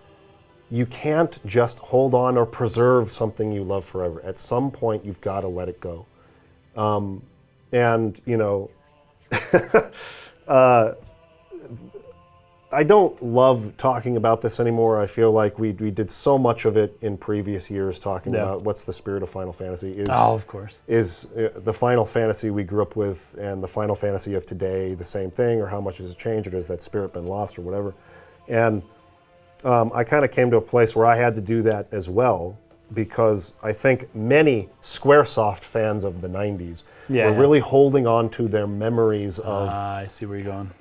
Speaker 1: you can't just hold on or preserve something you love forever. At some point, you've got to let it go. And, you know, I don't love talking about this anymore. I feel like we did so much of it in previous years, talking about what's the spirit of Final Fantasy.
Speaker 2: Of course.
Speaker 1: Is the Final Fantasy we grew up with and the Final Fantasy of today the same thing, or how much has it changed, or has that spirit been lost, or whatever? And I kind of came to a place where I had to do that as well, because I think many Squaresoft fans of the 90s were really holding on to their memories of
Speaker 2: I see where you're going.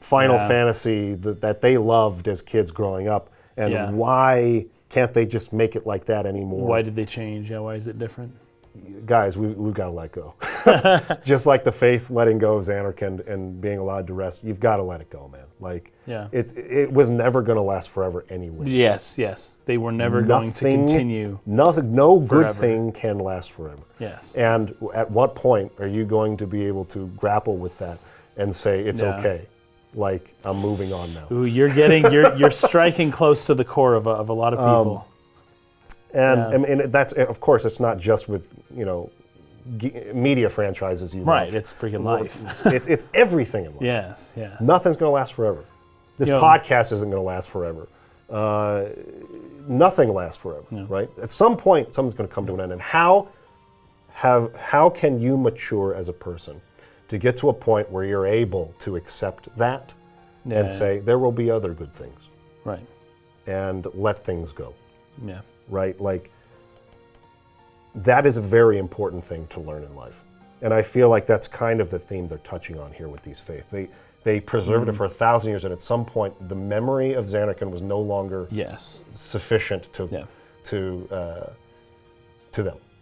Speaker 1: Final Fantasy that they loved as kids growing up, and why can't they just make it like that anymore?
Speaker 2: Why did they change? Yeah, why is it different?
Speaker 1: Guys, we've got to let go. Just like the Fayth letting go of Zanarkand and being allowed to rest, you've got to let it go, man. Like, it was never going to last forever anyway.
Speaker 2: Yes. They were never going to continue.
Speaker 1: No good thing can last forever.
Speaker 2: Yes.
Speaker 1: And at what point are you going to be able to grapple with that and say, it's okay? Like, I'm moving on now.
Speaker 2: Ooh, you're striking close to the core of a lot of people.
Speaker 1: I mean, that's, of course, it's not just with, you know, media franchises you love.
Speaker 2: Right, it's freaking life.
Speaker 1: It's everything in life.
Speaker 2: Yes.
Speaker 1: Nothing's going to last forever. This podcast isn't going to last forever. Nothing lasts forever, right? At some point, something's going to come to an end. And how can you mature as a person to get to a point where you're able to accept that and say, there will be other good things.
Speaker 2: Right.
Speaker 1: And let things go.
Speaker 2: Yeah.
Speaker 1: Right? Like, that is a very important thing to learn in life. And I feel like that's kind of the theme they're touching on here with these Fayth. They preserved it for 1,000 years, and at some point, the memory of Zanarkand was no longer sufficient to them.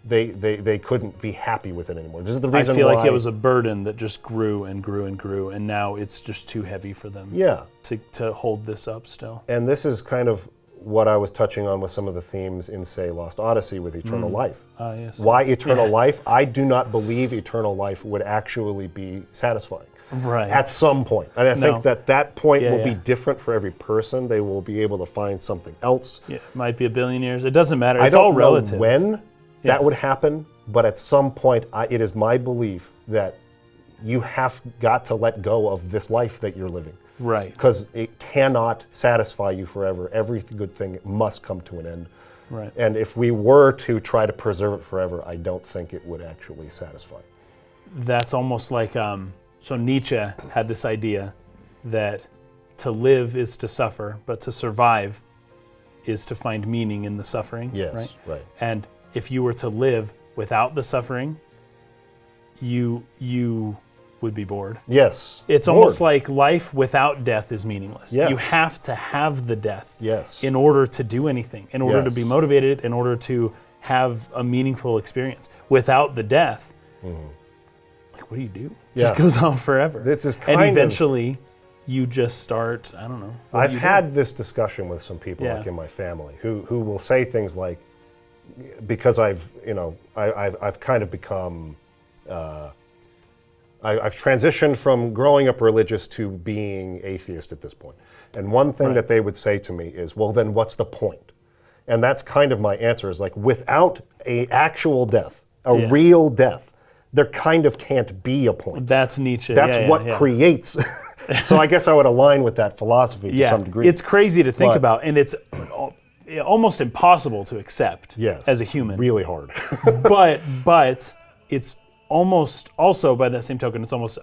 Speaker 1: They couldn't be happy with it anymore. This is the reason
Speaker 2: I feel
Speaker 1: why
Speaker 2: like it was a burden that just grew and grew and grew, and now it's just too heavy for them to hold this up still.
Speaker 1: And this is kind of what I was touching on with some of the themes in, say, Lost Odyssey with eternal life. Why eternal life? I do not believe eternal life would actually be satisfying.
Speaker 2: Right.
Speaker 1: At some point. And I think that point will be different for every person. They will be able to find something else.
Speaker 2: Yeah, it might be a billion years. It doesn't matter. It's all relative.
Speaker 1: I don't know when that would happen, but at some point, it is my belief that you have got to let go of this life that you're living.
Speaker 2: Right.
Speaker 1: Because it cannot satisfy you forever. Every good thing must come to an end.
Speaker 2: Right.
Speaker 1: And if we were to try to preserve it forever, I don't think it would actually satisfy.
Speaker 2: That's almost like, so Nietzsche had this idea that to live is to suffer, but to survive is to find meaning in the suffering.
Speaker 1: Yes, right.
Speaker 2: And if you were to live without the suffering, you would be bored.
Speaker 1: Yes.
Speaker 2: It's almost like life without death is meaningless.
Speaker 1: Yes.
Speaker 2: You have to have the death
Speaker 1: yes.
Speaker 2: in order to do anything, in order
Speaker 1: yes.
Speaker 2: to be motivated, in order to have a meaningful experience. Without the death, like, what do you do? It just goes on forever.
Speaker 1: This is
Speaker 2: and eventually you just start, I don't know.
Speaker 1: I've had this discussion with some people like in my family who will say things like, because I've kind of become, I've transitioned from growing up religious to being atheist at this point. And one thing that they would say to me is, well, then what's the point? And that's kind of my answer, is like, without a actual death, a real death, there kind of can't be a point.
Speaker 2: That's Nietzsche.
Speaker 1: That's what creates. So I guess I would align with that philosophy to some degree.
Speaker 2: It's crazy to think about, and it's almost impossible to accept as a human.
Speaker 1: Really hard.
Speaker 2: but it's almost, also by that same token, it's almost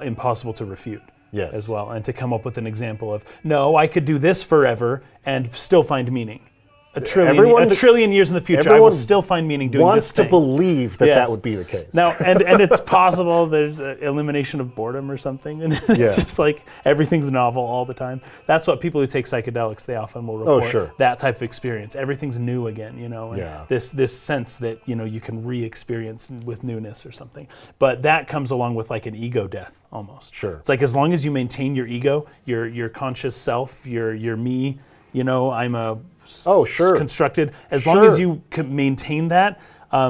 Speaker 2: impossible to refute as well, and to come up with an example of, no, I could do this forever and still find meaning. A trillion years in the future, I will still find meaning doing this thing.
Speaker 1: Wants to believe that that would be the case.
Speaker 2: Now, and it's possible there's an elimination of boredom or something, and it's just like everything's novel all the time. That's what people who take psychedelics, they often will report, that type of experience. Everything's new again, and this sense that, you can re-experience with newness or something. But that comes along with like an ego death almost.
Speaker 1: Sure.
Speaker 2: It's like, as long as you maintain your ego, your conscious self, your me, I'm a constructed. As long as you can maintain that,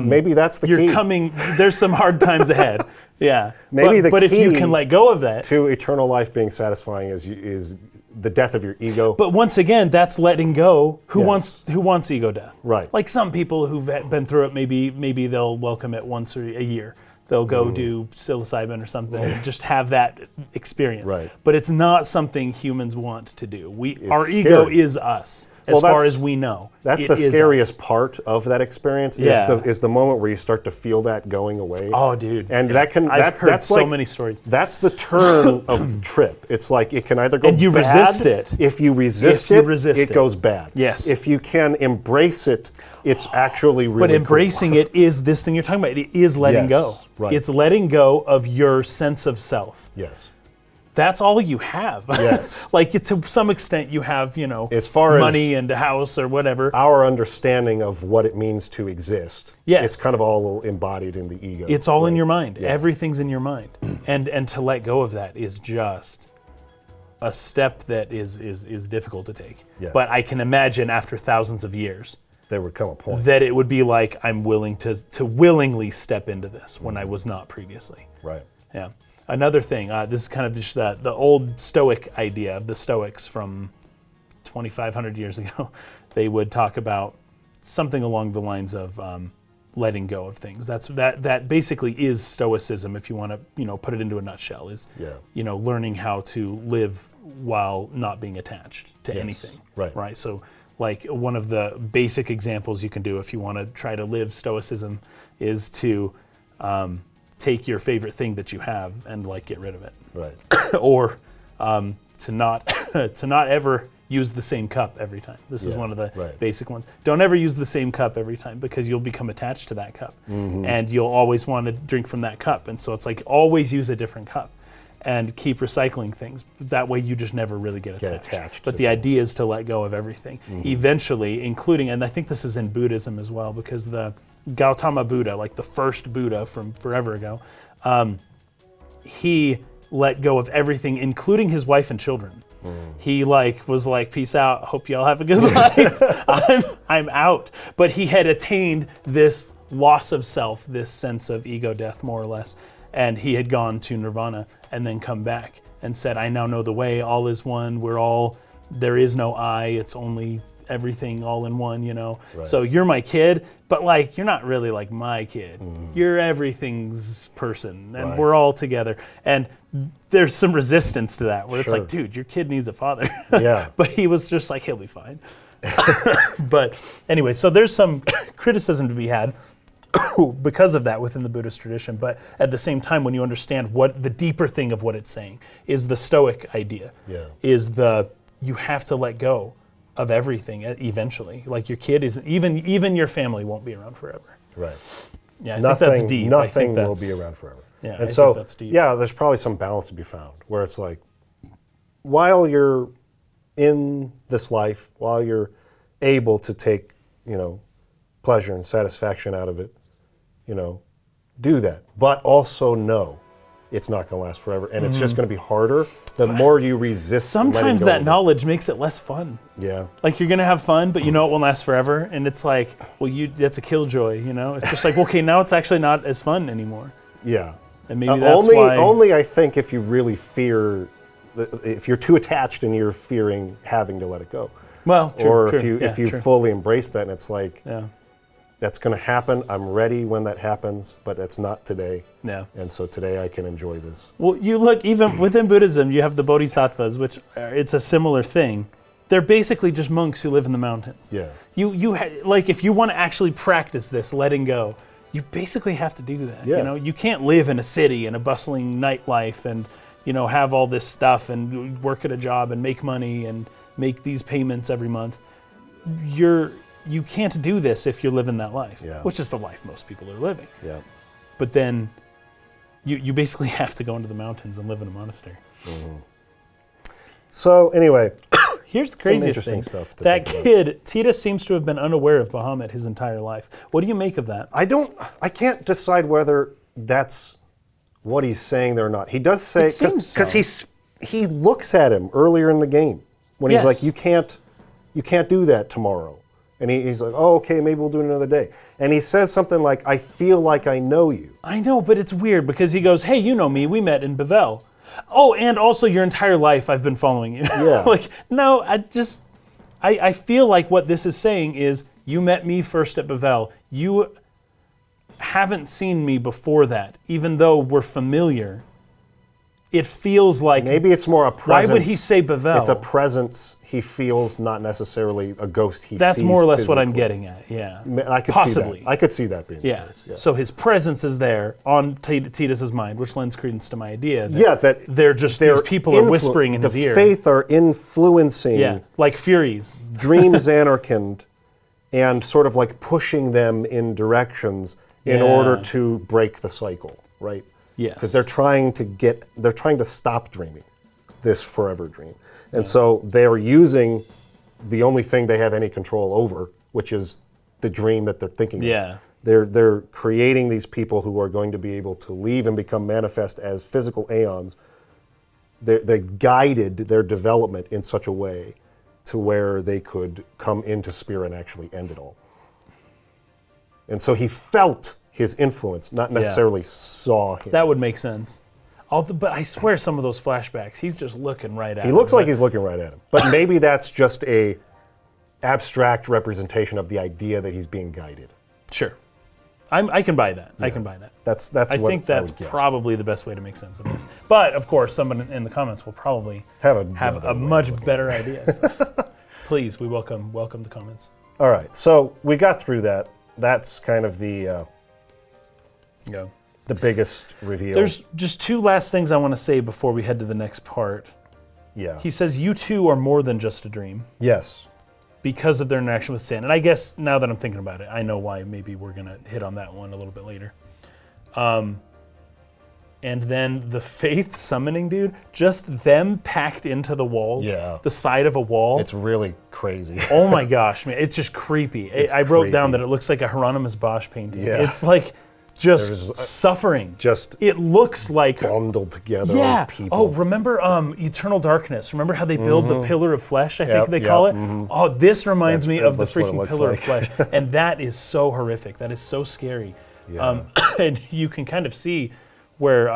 Speaker 1: maybe that's the key.
Speaker 2: There's some hard times ahead. Yeah.
Speaker 1: Maybe
Speaker 2: but if you can let go of that,
Speaker 1: to eternal life being satisfying is the death of your ego.
Speaker 2: But once again, that's letting go. Who wants ego death?
Speaker 1: Right.
Speaker 2: Like some people who've been through it, maybe they'll welcome it once a year. They'll go do psilocybin or something and just have that experience.
Speaker 1: Right.
Speaker 2: But it's not something humans want to do. Our
Speaker 1: scary.
Speaker 2: ego is us, as far as we know.
Speaker 1: That's the scariest part of that experience is the moment where you start to feel that going away.
Speaker 2: Oh, dude.
Speaker 1: And
Speaker 2: I've heard so many stories.
Speaker 1: That's the turn of the trip. It's like it can either go
Speaker 2: and you
Speaker 1: bad.
Speaker 2: Resist it.
Speaker 1: If you resist it goes bad.
Speaker 2: Yes.
Speaker 1: If you can embrace it, it's actually really
Speaker 2: But embracing it is this thing you're talking about. It is letting go.
Speaker 1: Right.
Speaker 2: It's letting go of your sense of self.
Speaker 1: Yes.
Speaker 2: That's all you have.
Speaker 1: Yes.
Speaker 2: Like to some extent you have,
Speaker 1: as far
Speaker 2: money and a house or whatever.
Speaker 1: Our understanding of what it means to exist.
Speaker 2: Yes.
Speaker 1: It's kind of all embodied in the ego.
Speaker 2: It's all in your mind.
Speaker 1: Yeah.
Speaker 2: Everything's in your mind. And to let go of that is just a step that is difficult to take.
Speaker 1: Yeah.
Speaker 2: But I can imagine after thousands of years
Speaker 1: there would come a point
Speaker 2: that it would be like I'm willing to willingly step into this when I was not previously.
Speaker 1: Right.
Speaker 2: Yeah. Another thing, this is kind of just the old Stoic idea of the Stoics from 2,500 years ago. They would talk about something along the lines of letting go of things. That basically is Stoicism, if you want to put it into a nutshell. Is learning how to live while not being attached to anything.
Speaker 1: Right.
Speaker 2: So, like one of the basic examples you can do if you want to try to live Stoicism is to take your favorite thing that you have and get rid of it.
Speaker 1: Right.
Speaker 2: Or to not ever use the same cup every time. This is one of the basic ones. Don't ever use the same cup every time because you'll become attached to that cup. Mm-hmm. And you'll always want to drink from that cup. And so it's like always use a different cup and keep recycling things. That way you just never really get attached. But the idea is to let go of everything. Mm-hmm. Eventually, including, and I think this is in Buddhism as well, because the Gautama Buddha, like the first Buddha from forever ago, he let go of everything, including his wife and children. He was like, peace out, hope y'all have a good life. I'm out. But he had attained this loss of self, this sense of ego death, more or less. And he had gone to nirvana and then come back and said, I now know the way, all is one, there is no I, it's only everything all in one, Right. So you're my kid, but you're not really like my kid. You're everything's person, and we're all together. And there's some resistance to that, where it's like, dude, your kid needs a father.
Speaker 1: Yeah.
Speaker 2: But he was just like, he'll be fine. But anyway, so there's some criticism to be had because of that within the Buddhist tradition. But at the same time, when you understand what the deeper thing of what it's saying is the Stoic idea, is you have to let go of everything eventually. Like your kid is even your family won't be around forever.
Speaker 1: Right.
Speaker 2: Yeah, I think that's deep.
Speaker 1: Nothing will be around forever.
Speaker 2: Yeah,
Speaker 1: and
Speaker 2: I
Speaker 1: so
Speaker 2: think that's deep.
Speaker 1: There's probably some balance to be found where it's like, while you're in this life, while you're able to take pleasure and satisfaction out of it, do that. But also know it's not going to last forever, and it's just going to be harder the more you resist.
Speaker 2: Sometimes that knowledge makes it less fun.
Speaker 1: Yeah.
Speaker 2: Like you're going to have fun, but it won't last forever, and it's like, well, that's a killjoy, It's just like, okay, now it's actually not as fun anymore.
Speaker 1: Yeah.
Speaker 2: And maybe that's why.
Speaker 1: Only I think if you really fear, if you're too attached and you're fearing having to let it go.
Speaker 2: Well, true,
Speaker 1: or
Speaker 2: true.
Speaker 1: if you
Speaker 2: true.
Speaker 1: fully embrace that, and it's like,
Speaker 2: yeah.
Speaker 1: That's going to happen. I'm ready when that happens, but it's not today.
Speaker 2: Yeah.
Speaker 1: And so today I can enjoy this.
Speaker 2: Well, you look, even within Buddhism, you have the bodhisattvas, which it's a similar thing. They're basically just monks who live in the mountains.
Speaker 1: Yeah.
Speaker 2: If you want to actually practice this, letting go, you basically have to do that.
Speaker 1: Yeah.
Speaker 2: You can't live in a city in a bustling nightlife and have all this stuff and work at a job and make money and make these payments every month. You can't do this if you're living that life, which is the life most people are living.
Speaker 1: Yeah.
Speaker 2: But then you basically have to go into the mountains and live in a monastery.
Speaker 1: Mm-hmm. So anyway,
Speaker 2: here's the craziest thing.
Speaker 1: Stuff
Speaker 2: that kid, Tita, seems to have been unaware of Bahamut his entire life. What do you make of that?
Speaker 1: I can't decide whether that's what he's saying there or not. He does say, because he looks at him earlier in the game when he's like, you can't do that tomorrow. And he's like, oh, okay, maybe we'll do it another day. And he says something like, I feel like I know you.
Speaker 2: I know, but it's weird because he goes, hey, you know me, we met in Bevel. Oh, and also your entire life I've been following you.
Speaker 1: Yeah.
Speaker 2: Like, no, I feel like what this is saying is you met me first at Bavel. You haven't seen me before that, even though we're familiar. It feels like...
Speaker 1: Maybe it's more a presence.
Speaker 2: Why would he say Bavel?
Speaker 1: It's a presence he feels, not necessarily a ghost he sees.
Speaker 2: That's more or less what I'm
Speaker 1: physically.
Speaker 2: getting at, yeah.
Speaker 1: I could
Speaker 2: Possibly.
Speaker 1: see that. I could see that being the
Speaker 2: Yeah.
Speaker 1: case. Yeah.
Speaker 2: So his presence is there on Titus's mind, which lends credence to my idea that,
Speaker 1: that
Speaker 2: they're just these people are whispering in his ear.
Speaker 1: The Fayth are influencing
Speaker 2: Yeah, like Furies.
Speaker 1: Dream Zanarkand and sort of like pushing them in directions in order to break the cycle, right?
Speaker 2: Yes.
Speaker 1: Because they're trying to stop dreaming, this forever dream. And so they're using the only thing they have any control over, which is the dream that they're thinking of. They're creating these people who are going to be able to leave and become manifest as physical aeons. They guided their development in such a way to where they could come into spirit and actually end it all. And so he felt his influence, not necessarily saw him.
Speaker 2: That would make sense. But I swear some of those flashbacks, he's just looking right at him.
Speaker 1: He looks like he's looking right at him. But maybe that's just a abstract representation of the idea that he's being guided.
Speaker 2: Sure. I can buy that. Yeah. I can buy that.
Speaker 1: I
Speaker 2: think that's probably the best way to make sense of this. But, of course, someone in the comments will probably have a much better idea. So. Please, we welcome the comments.
Speaker 1: All right. So we got through that. That's kind of the biggest reveal.
Speaker 2: There's just two last things I want to say before we head to the next part.
Speaker 1: Yeah.
Speaker 2: He says, you two are more than just a dream.
Speaker 1: Yes.
Speaker 2: Because of their interaction with sin. And I guess now that I'm thinking about it, I know why maybe we're going to hit on that one a little bit later. And then the Fayth summoning dude, just them packed into the walls, the side of a wall.
Speaker 1: It's really crazy.
Speaker 2: Oh my gosh, man. It's just creepy. I wrote down that it looks like a Hieronymus Bosch painting. Yeah. It's like just suffering. It looks like
Speaker 1: bundled together. Those people.
Speaker 2: Oh, remember Eternal Darkness? Remember how they build the pillar of flesh, I think they call it? Oh, this reminds me of the freaking pillar of flesh. And that is so horrific. That is so scary. Yeah. And you can kind of see where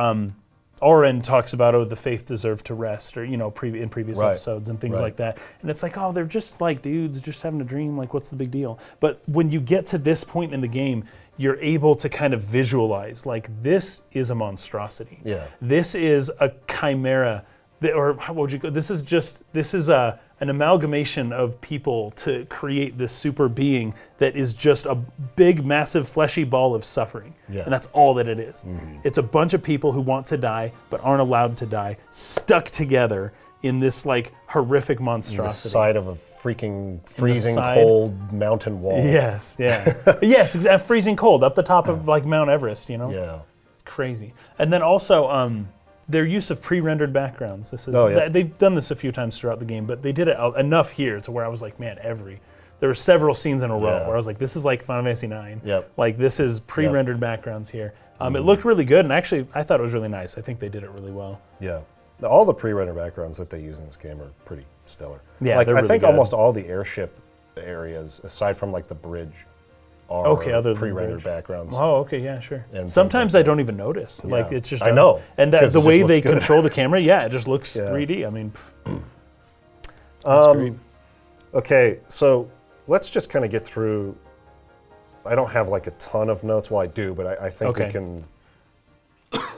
Speaker 2: Oren talks about, the Fayth deserve to rest, or, in previous episodes and things like that. And it's like, they're just like dudes just having a dream. Like, what's the big deal? But when you get to this point in the game, you're able to kind of visualize, like, this is a monstrosity.
Speaker 1: Yeah.
Speaker 2: This is a chimera, or what would you go? This is an amalgamation of people to create this super being that is just a big, massive, fleshy ball of suffering. Yeah. And that's all that it is. Mm-hmm. It's a bunch of people who want to die but aren't allowed to die, stuck together in this like horrific monstrosity.
Speaker 1: The side of a freaking freezing cold mountain wall.
Speaker 2: Yes, yeah. Yes, exactly. Freezing cold up the top of like Mount Everest, Yeah. It's crazy. And then also their use of pre-rendered backgrounds. They've done this a few times throughout the game, but they did it enough here to where I was like, man, there were several scenes in a row where I was like, this is like Final Fantasy IX.
Speaker 1: Yep.
Speaker 2: Like, this is pre-rendered backgrounds here. It looked really good, and actually, I thought it was really nice. I think they did it really well.
Speaker 1: Yeah. All the pre-rendered backgrounds that they use in this game are pretty stellar.
Speaker 2: Yeah,
Speaker 1: like,
Speaker 2: they're really
Speaker 1: I think
Speaker 2: good.
Speaker 1: almost all the airship areas, aside from like the bridge, are
Speaker 2: other
Speaker 1: pre-rendered backgrounds.
Speaker 2: Oh, okay, yeah, sure. And sometimes I don't even notice. Yeah. Like, it's just
Speaker 1: I know.
Speaker 2: And the way they control the camera, it just looks 3D. I mean,
Speaker 1: great. Okay, so let's just kind of get through. I don't have like a ton of notes. Well, I do, but I think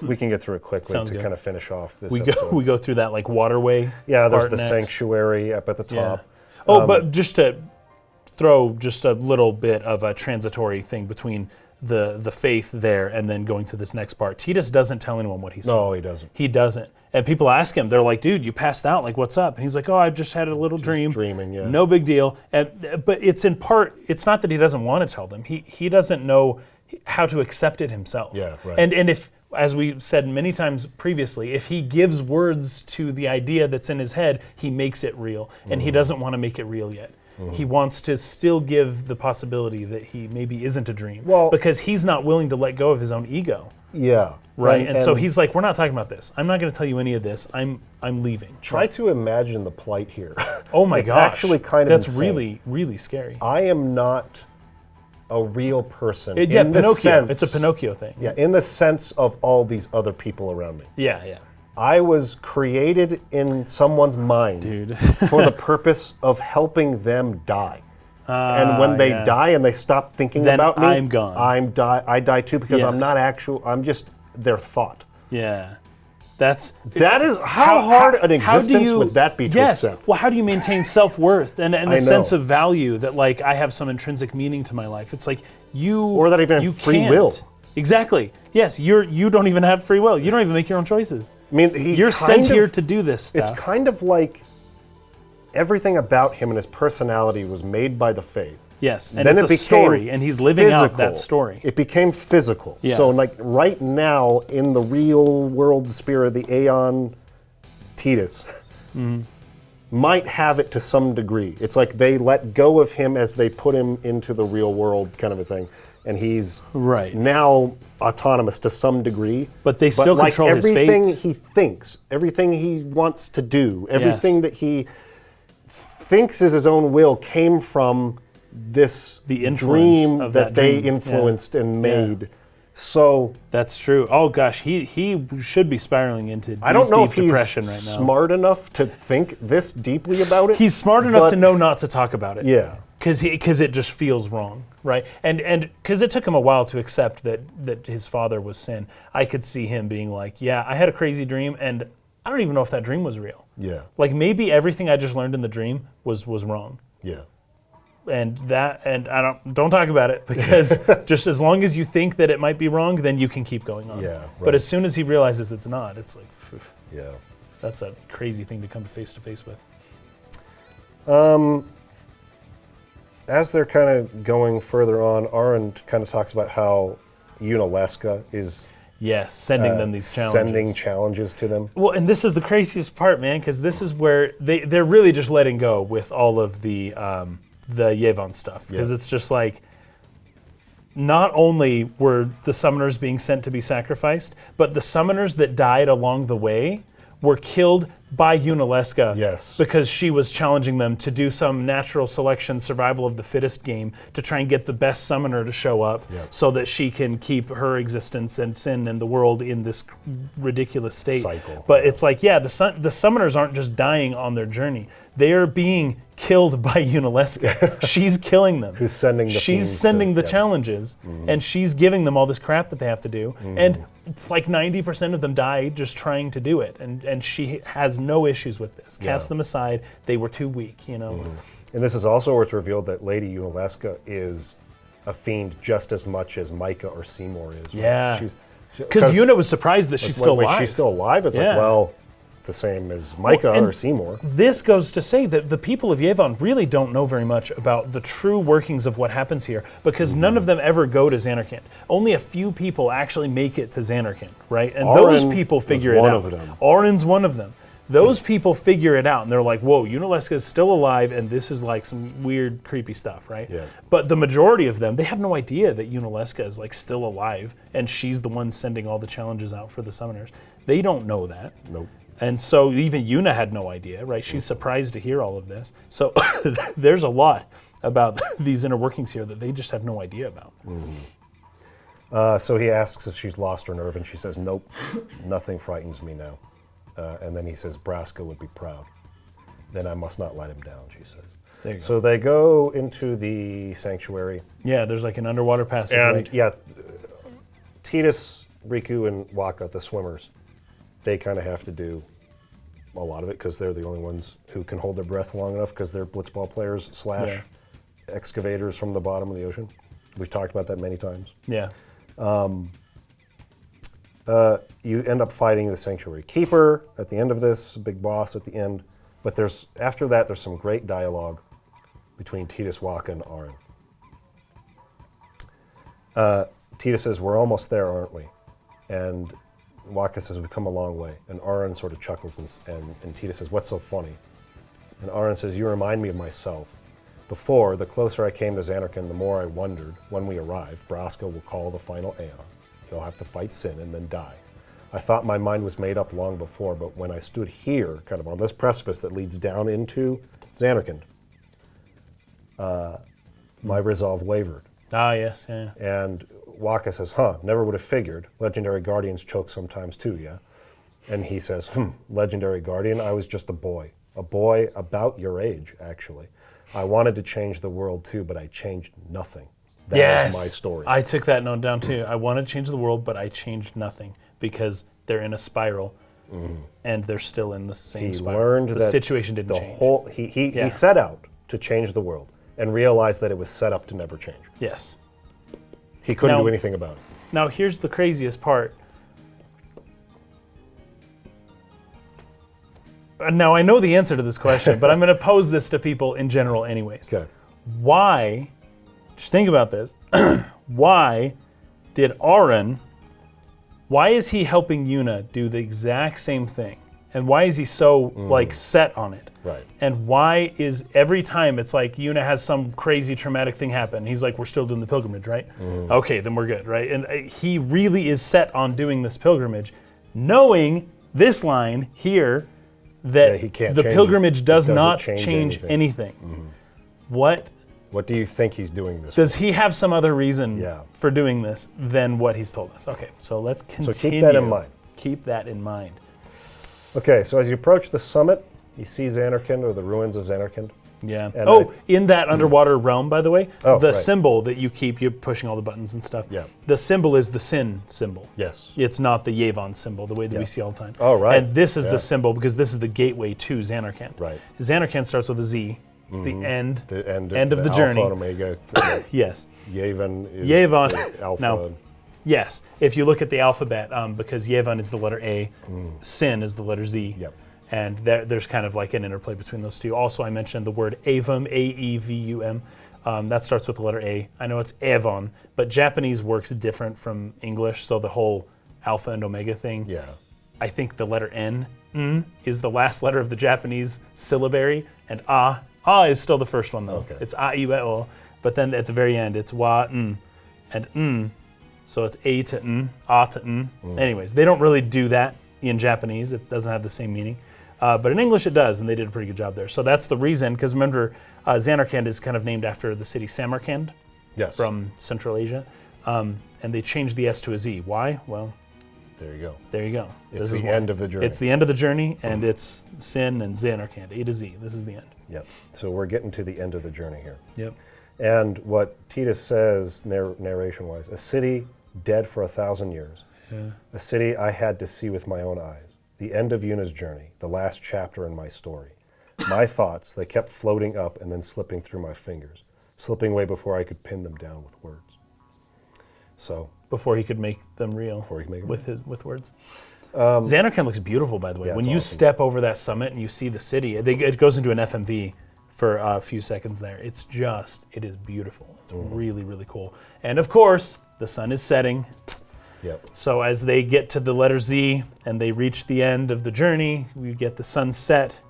Speaker 1: we can get through it quickly to kind of finish off this episode.
Speaker 2: We go through that like waterway.
Speaker 1: Yeah, there's the sanctuary up at the top.
Speaker 2: Oh, but just to throw just a little bit of a transitory thing between the Fayth there and then going to this next part. Titus doesn't tell anyone what he saw.
Speaker 1: No, he doesn't.
Speaker 2: He doesn't. And people ask him, they're like, dude, you passed out, like, what's up? And he's like, I just had a little dream.
Speaker 1: Dreaming, yeah.
Speaker 2: No big deal. But it's in part, it's not that he doesn't want to tell them. He doesn't know how to accept it himself.
Speaker 1: Yeah, right.
Speaker 2: And if, as we said many times previously, if he gives words to the idea that's in his head, he makes it real. And he doesn't want to make it real yet. He wants to still give the possibility that he maybe isn't a dream, because he's not willing to let go of his own ego.
Speaker 1: Yeah.
Speaker 2: Right. And so he's like, we're not talking about this. I'm not going to tell you any of this. I'm leaving.
Speaker 1: Try to imagine the plight here.
Speaker 2: Oh my gosh.
Speaker 1: It's actually kind of insane.
Speaker 2: really, really scary.
Speaker 1: I am not a real person.
Speaker 2: Pinocchio. It's a Pinocchio thing.
Speaker 1: Yeah, in the sense of all these other people around me.
Speaker 2: Yeah.
Speaker 1: I was created in someone's mind for the purpose of helping them die. And when they die and they stop thinking
Speaker 2: then
Speaker 1: about me,
Speaker 2: I'm gone.
Speaker 1: I die too because
Speaker 2: Yes.
Speaker 1: I'm not actual. I'm just their thought.
Speaker 2: Yeah.
Speaker 1: That is how hard an existence would that be to
Speaker 2: yes.
Speaker 1: accept?
Speaker 2: Well, how do you maintain self-worth and
Speaker 1: I
Speaker 2: a sense
Speaker 1: know.
Speaker 2: of value that like I have some intrinsic meaning to my life? It's like
Speaker 1: Or that I even have
Speaker 2: you
Speaker 1: free
Speaker 2: can't.
Speaker 1: will.
Speaker 2: Exactly. Yes, you don't even have free will. You don't even make your own choices.
Speaker 1: I mean,
Speaker 2: You're sent here to do this stuff.
Speaker 1: It's kind of like everything about him and his personality was made by the Fayth.
Speaker 2: Yes, and
Speaker 1: Then
Speaker 2: it's
Speaker 1: it
Speaker 2: a story,
Speaker 1: became
Speaker 2: and he's living out
Speaker 1: physical.
Speaker 2: that story.
Speaker 1: It became physical.
Speaker 2: Yeah.
Speaker 1: So, like right now, in the real world spirit, the Aeon Titus might have it to some degree. It's like they let go of him as they put him into the real world, kind of a thing, and he's
Speaker 2: Right.
Speaker 1: now autonomous to some degree.
Speaker 2: But they still
Speaker 1: like
Speaker 2: control his fate.
Speaker 1: everything he thinks, everything he wants to do, everything that he thinks is his own will came from this
Speaker 2: The influence
Speaker 1: dream
Speaker 2: of
Speaker 1: that
Speaker 2: that
Speaker 1: they
Speaker 2: dream.
Speaker 1: influenced and
Speaker 2: Yeah.
Speaker 1: made. So
Speaker 2: That's true. Oh gosh, he should be spiraling into deep,
Speaker 1: I don't know
Speaker 2: deep
Speaker 1: if he's
Speaker 2: depression right now.
Speaker 1: smart enough to think this deeply about it.
Speaker 2: He's smart enough
Speaker 1: but-
Speaker 2: to know not to talk about it.
Speaker 1: Yeah.
Speaker 2: Because it just feels wrong, right? And because it took him a while to accept that his father was sin. I could see him being like, yeah, I had a crazy dream, and I don't even know if that dream was real.
Speaker 1: Yeah.
Speaker 2: Like maybe everything I just learned in the dream was wrong.
Speaker 1: Yeah.
Speaker 2: And I don't talk about it because just as long as you think that it might be wrong, then you can keep going on.
Speaker 1: Yeah,
Speaker 2: But
Speaker 1: right.
Speaker 2: as soon as he realizes it's not, it's like, phew,
Speaker 1: Yeah.
Speaker 2: that's a crazy thing to come to face with.
Speaker 1: As they're kind of going further on, Aaron kind of talks about how Unaleska is
Speaker 2: Yes, sending them these challenges.
Speaker 1: sending challenges to them.
Speaker 2: Well, and this is the craziest part, man, because this is where they're really just letting go with all of the Yevon stuff. Because it's just like, not only were the summoners being sent to be sacrificed, but the summoners that died along the way were killed by Unaleska
Speaker 1: Yes.
Speaker 2: because she was challenging them to do some natural selection survival of the fittest game to try and get the best summoner to show up so that she can keep her existence and sin and the world in this ridiculous state.
Speaker 1: Cycle.
Speaker 2: But it's like, the summoners aren't just dying on their journey. They are being killed by Unaleska. She's killing them.
Speaker 1: Who's sending the
Speaker 2: She's
Speaker 1: fiends
Speaker 2: sending
Speaker 1: to-
Speaker 2: the challenges, and she's giving them all this crap that they have to do. And like 90% of them die just trying to do it. And she has no issues with this. Cast them aside. They were too weak, you know.
Speaker 1: And this is also where it's revealed that Lady Unaleska is a fiend just as much as Micah or Seymour is. Right?
Speaker 2: Yeah.
Speaker 1: She's
Speaker 2: Because Una was surprised that she's still
Speaker 1: wait,
Speaker 2: alive.
Speaker 1: she's still alive? It's
Speaker 2: Yeah.
Speaker 1: like, well, it's the same as Micah
Speaker 2: and
Speaker 1: or Seymour.
Speaker 2: This goes to say that the people of Yevon really don't know very much about the true workings of what happens here because none of them ever go to Xanarkand. Only a few people actually make it to Xanarkand, right? And those
Speaker 1: Auron
Speaker 2: people
Speaker 1: was
Speaker 2: figure it
Speaker 1: one
Speaker 2: out.
Speaker 1: of them.
Speaker 2: Auron's one of them. Those people figure it out and they're like, whoa, Unaleska is still alive and this is like some weird, creepy stuff, right?
Speaker 1: Yeah.
Speaker 2: But the majority of them, they have no idea that Unaleska is like still alive and she's the one sending all the challenges out for the summoners. They don't know that.
Speaker 1: Nope.
Speaker 2: And so even Una had no idea, right? She's surprised to hear all of this. So there's a lot about these inner workings here that they just have no idea about.
Speaker 1: So he asks if she's lost her nerve, and she says, nope, nothing frightens me now. And then he says, Braska would be proud. Then I must not let him down, she says.
Speaker 2: There you go.
Speaker 1: So they go into the sanctuary.
Speaker 2: Yeah, there's like an underwater passage,
Speaker 1: And
Speaker 2: right?
Speaker 1: Titus, Riku, and Waka, the swimmers, they kind of have to do a lot of it because they're the only ones who can hold their breath long enough because they're blitzball players / excavators from the bottom of the ocean. We've talked about that many times.
Speaker 2: Yeah.
Speaker 1: You end up fighting the Sanctuary Keeper at the end of this, big boss at the end. But after that, there's some great dialogue between Titus, Waka, and Aaron. Titus says, we're almost there, aren't we? And Waka says, we've come a long way. And Aaron sort of chuckles, and Titus says, what's so funny? And Aaron says, you remind me of myself. Before, the closer I came to Xanarkand, the more I wondered, when we arrive, Braska will call the final Aeon. He'll have to fight sin and then die. I thought my mind was made up long before, but when I stood here, kind of on this precipice that leads down into Xanarkand, my resolve wavered.
Speaker 2: Ah, yes, yeah.
Speaker 1: And Waka says, never would have figured. Legendary Guardians choke sometimes too, yeah? And he says, legendary guardian, I was just a boy about your age, actually. I wanted to change the world too, but I changed nothing. That is my story.
Speaker 2: I took that note down too. I wanted to change the world, but I changed nothing because they're in a spiral and they're still in the same spiral.
Speaker 1: Learned
Speaker 2: the
Speaker 1: that
Speaker 2: situation didn't change.
Speaker 1: He set out to change the world and realized that it was set up to never change.
Speaker 2: Yes.
Speaker 1: He couldn't do anything about it.
Speaker 2: Now, here's the craziest part. Now, I know the answer to this question, but I'm going to pose this to people in general anyways.
Speaker 1: Okay.
Speaker 2: Why, just think about this, why did Aaron, why is he helping Yuna do the exact same thing? And why is he so, set on it?
Speaker 1: Right.
Speaker 2: And why is every time it's like Yuna has some crazy traumatic thing happen, he's like, we're still doing the pilgrimage, right? Okay, then we're good, right? And he really is set on doing this pilgrimage, knowing this line here, that the pilgrimage does not change anything. What
Speaker 1: do you think he's doing this
Speaker 2: does he have some other reason for doing this than what he's told us? Okay, so let's continue.
Speaker 1: So keep that in mind.
Speaker 2: Keep that in mind.
Speaker 1: Okay, so as you approach the summit, you see Zanarkand, or the ruins of Zanarkand.
Speaker 2: Yeah. And in that underwater realm, by the way, symbol that you keep, you're pushing all the buttons and stuff.
Speaker 1: Yeah.
Speaker 2: The symbol is the sin symbol.
Speaker 1: Yes.
Speaker 2: It's not the Yevon symbol, the way that we see all the time.
Speaker 1: Oh, right.
Speaker 2: And this is the symbol because this is the gateway to Zanarkand.
Speaker 1: Right.
Speaker 2: Zanarkand starts with a Z. It's the end of the
Speaker 1: Alpha
Speaker 2: journey.
Speaker 1: And Omega.
Speaker 2: Yes.
Speaker 1: Yevon is
Speaker 2: Yevon.
Speaker 1: Alpha.
Speaker 2: Now, yes, if you look at the alphabet, because Yevon is the letter A, Sin is the letter Z.
Speaker 1: Yep.
Speaker 2: And there's kind of like an interplay between those two. Also, I mentioned the word Avum, A-E-V-U-M. That starts with the letter A. I know it's Avon, but Japanese works different from English, so the whole Alpha and Omega thing.
Speaker 1: Yeah.
Speaker 2: I think the letter N, is the last letter of the Japanese syllabary, and A is still the first one, though.
Speaker 1: Okay.
Speaker 2: It's A-I-U-E-O, but then at the very end, it's Wa, N, and N. So it's A to N, A to N. Anyways, they don't really do that in Japanese. It doesn't have the same meaning. But in English it does, and they did a pretty good job there. So that's the reason, because remember, Zanarkand is kind of named after the city Samarkand from Central Asia. And they changed the S to a Z. Why? Well,
Speaker 1: there you go.
Speaker 2: There you go.
Speaker 1: It's the end of the journey.
Speaker 2: It's the end of the journey, and it's Sin and Zanarkand, A to Z. This is the end.
Speaker 1: Yep. So we're getting to the end of the journey here.
Speaker 2: Yep.
Speaker 1: And what Titus says, narration-wise, a city dead for 1,000 years.
Speaker 2: Yeah.
Speaker 1: A city I had to see with my own eyes. The end of Yuna's journey, the last chapter in my story. My thoughts, they kept floating up and then slipping through my fingers, slipping away before I could pin them down with words. So
Speaker 2: before he could make them real.
Speaker 1: Before he could make them
Speaker 2: with words. Zanarkand looks beautiful, by the way. When you step over that summit and you see the city, it goes into an FMV for a few seconds there. It is beautiful. It's really, really cool. And of course, the sun is setting.
Speaker 1: Yep.
Speaker 2: So as they get to the letter Z and they reach the end of the journey, we get the sunset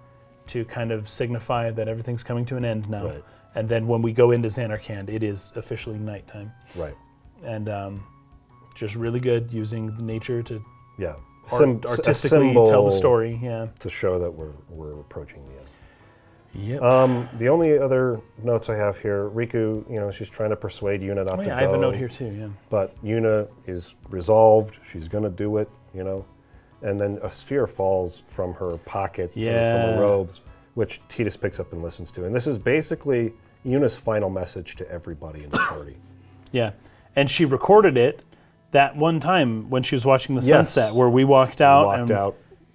Speaker 2: to kind of signify that everything's coming to an end now.
Speaker 1: Right.
Speaker 2: And then when we go into Zanarkand, it is officially nighttime.
Speaker 1: Right.
Speaker 2: And just really good using the nature to
Speaker 1: a
Speaker 2: artistically tell the story. Yeah.
Speaker 1: To show that we're approaching the end.
Speaker 2: Yep.
Speaker 1: The only other notes I have here, Riku, she's trying to persuade Yuna not to go.
Speaker 2: I have a note here too, yeah.
Speaker 1: But Yuna is resolved. She's going to do it, And then a sphere falls from her pocket, from her robes, which Titus picks up and listens to. And this is basically Yuna's final message to everybody in the party.
Speaker 2: Yeah. And she recorded it that one time when she was watching the sunset, where we walked out.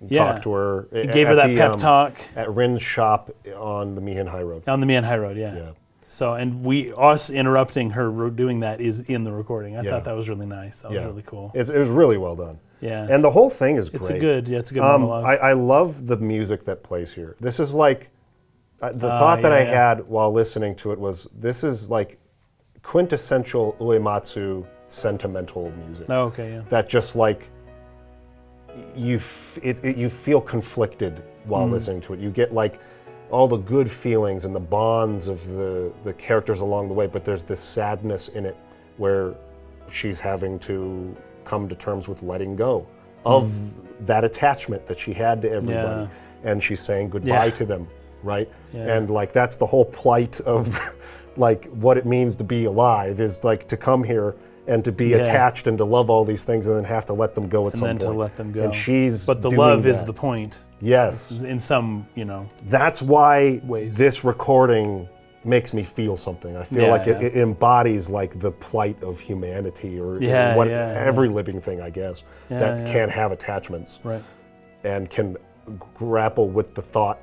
Speaker 1: Talked to her.
Speaker 2: Gave her that pep talk.
Speaker 1: At Rin's shop on the Mihan High Road.
Speaker 2: On the Mihan High Road, yeah. So, and us interrupting her doing that is in the recording. I thought that was really nice. That was really cool.
Speaker 1: It was really well done.
Speaker 2: Yeah.
Speaker 1: And the whole thing is great.
Speaker 2: It's a good monologue.
Speaker 1: I love the music that plays here. This is like, the thought that I had while listening to it was, this is like quintessential Uematsu sentimental music.
Speaker 2: Oh, okay, yeah.
Speaker 1: That just like, you feel conflicted while listening to it. You get like all the good feelings and the bonds of the characters along the way, but there's this sadness in it where she's having to come to terms with letting go of that attachment that she had to everybody. And she's saying goodbye to them, right? Yeah. And like that's the whole plight of like what it means to be alive, is like to come here and to be attached and to love all these things and then have to let them go at some point.
Speaker 2: And then to let them go.
Speaker 1: And she's
Speaker 2: But the
Speaker 1: doing
Speaker 2: love
Speaker 1: that.
Speaker 2: is the point.
Speaker 1: Yes.
Speaker 2: In some,
Speaker 1: That's why
Speaker 2: ways.
Speaker 1: this recording makes me feel something. I feel like it embodies like the plight of humanity or every living thing, I guess, that can have attachments.
Speaker 2: Right.
Speaker 1: And can grapple with the thought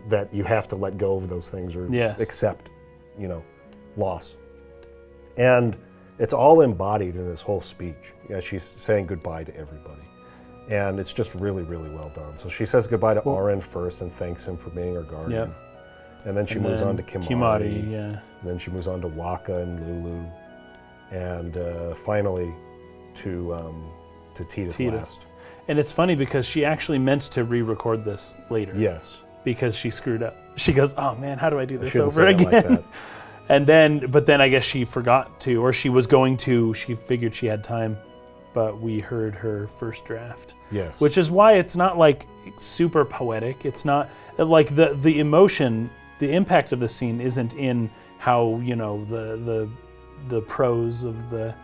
Speaker 1: that you have to let go of those things or accept, loss. And it's all embodied in this whole speech. She's saying goodbye to everybody. And it's just really, really well done. So she says goodbye to Oren first and thanks him for being her guardian.
Speaker 2: Yep.
Speaker 1: And then she moves on to Kimari.
Speaker 2: And
Speaker 1: then she moves on to Waka and Lulu. And finally to Titus last.
Speaker 2: And it's funny because she actually meant to re-record this later.
Speaker 1: Yes.
Speaker 2: Because she screwed up. She goes, oh man, how do I do this
Speaker 1: over
Speaker 2: again?
Speaker 1: Like that.
Speaker 2: But then I guess she forgot to, or she was going to, she figured she had time, but we heard her first draft.
Speaker 1: Yes.
Speaker 2: Which is why it's not like super poetic. It's not like the emotion, the impact of the scene isn't in how, the prose of the